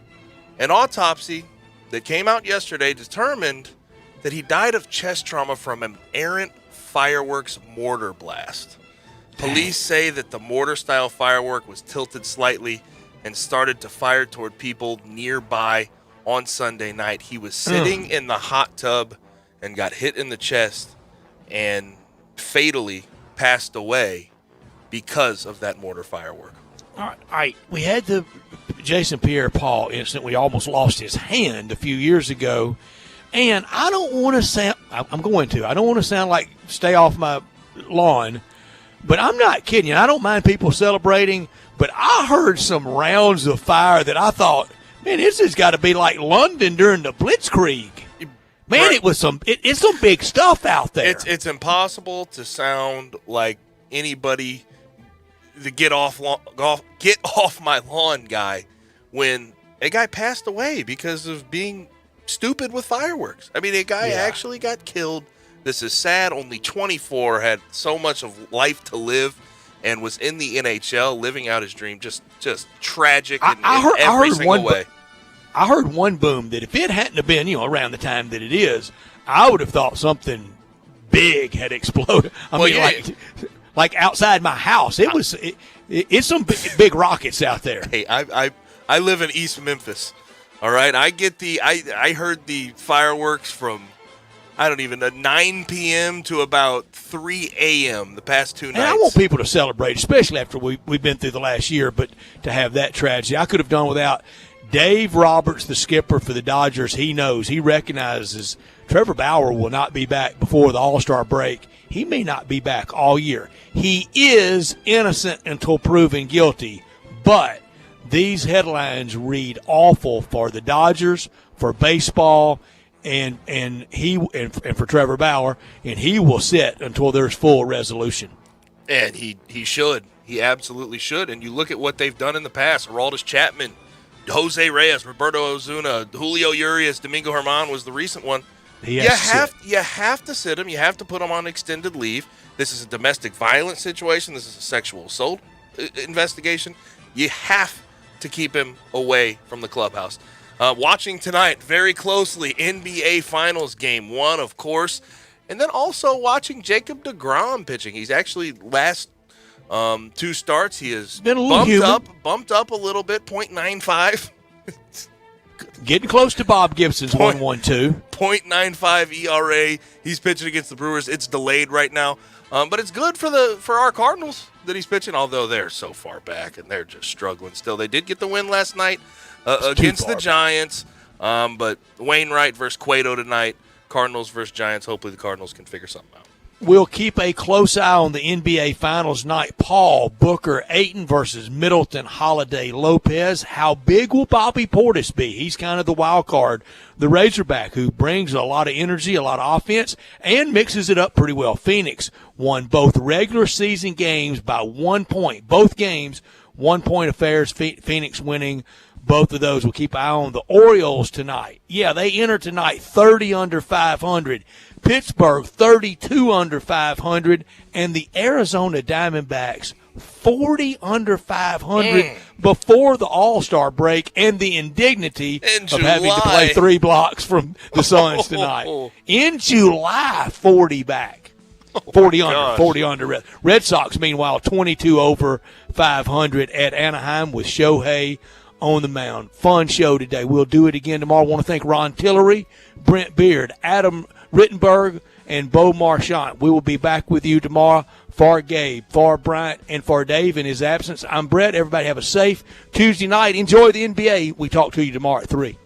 an autopsy that came out yesterday determined that he died of chest trauma from an errant fireworks mortar blast. Police say that the mortar-style firework was tilted slightly and started to fire toward people nearby on Sunday night. He was sitting in the hot tub and got hit in the chest and fatally passed away because of that mortar firework. All right. We had the Jason Pierre-Paul incident. We almost lost his hand a few years ago. And I don't want to sound – I don't want to sound like stay off my lawn, but I'm not kidding you. I don't mind people celebrating, but I heard some rounds of fire that I thought, man, this has got to be like London during the Blitzkrieg. Man, Right. it was it's some big stuff out there. It's impossible to sound like anybody the get off my lawn guy when a guy passed away because of being stupid with fireworks. I mean, a guy actually got killed. This is sad. Only 24, had so much of life to live, and was in the NHL living out his dream. Just tragic in every single way. I heard one boom that if it hadn't have been, around the time that it is, I would have thought something big had exploded. Like outside my house. It's some big rockets out there. Hey, I live in East Memphis. All right, I heard the fireworks from, I don't even know, 9 p.m. to about 3 a.m. the past 2 nights. And I want people to celebrate, especially after we've been through the last year, but to have that tragedy. I could have done without Dave Roberts, the skipper for the Dodgers. He recognizes Trevor Bauer will not be back before the All-Star break. He may not be back all year. He is innocent until proven guilty, but these headlines read awful for the Dodgers, for baseball, and for Trevor Bauer, and he will sit until there's full resolution. And he should. He absolutely should. And you look at what they've done in the past. Aroldis Chapman, Jose Reyes, Roberto Ozuna, Julio Urias, Domingo Germán was the recent one. You have to sit him. You have to put him on extended leave. This is a domestic violence situation. This is a sexual assault investigation. You have to keep him away from the clubhouse. Watching tonight very closely, NBA Finals Game 1, of course, and then also watching Jacob deGrom pitching. He's actually last 2 starts. He has been a little bumped up a little bit, 0.95. Getting close to Bob Gibson's 1.12. 0.95 ERA. He's pitching against the Brewers. It's delayed right now, but it's good for our Cardinals that he's pitching, although they're so far back and they're just struggling still. They did get the win last night against the Giants, but Wainwright versus Cueto tonight. Cardinals versus Giants. Hopefully the Cardinals can figure something out. We'll keep a close eye on the NBA Finals night. Paul, Booker, Ayton versus Middleton, Holiday, Lopez. How big will Bobby Portis be? He's kind of the wild card, the Razorback, who brings a lot of energy, a lot of offense, and mixes it up pretty well. Phoenix won both regular season games by 1 point. Both games, 1 point affairs, Phoenix winning both of those. We'll keep an eye on the Orioles tonight. Yeah, they enter tonight 30 under 500. Pittsburgh 32 under 500, and the Arizona Diamondbacks 40 under 500 before the All-Star break and the indignity of having to play 3 blocks from the Suns tonight. In July, 40 back. 40 under, 40 under. Red Sox, meanwhile, 22 over 500 at Anaheim with Shohei on the mound. Fun show today. We'll do it again tomorrow. I want to thank Ron Tillery, Brent Beard, Adam Rittenberg, and Bo Marchant. We will be back with you tomorrow. For Gabe, for Bryant, and for Dave in his absence, I'm Brett. Everybody have a safe Tuesday night. Enjoy the NBA. We talk to you tomorrow at 3.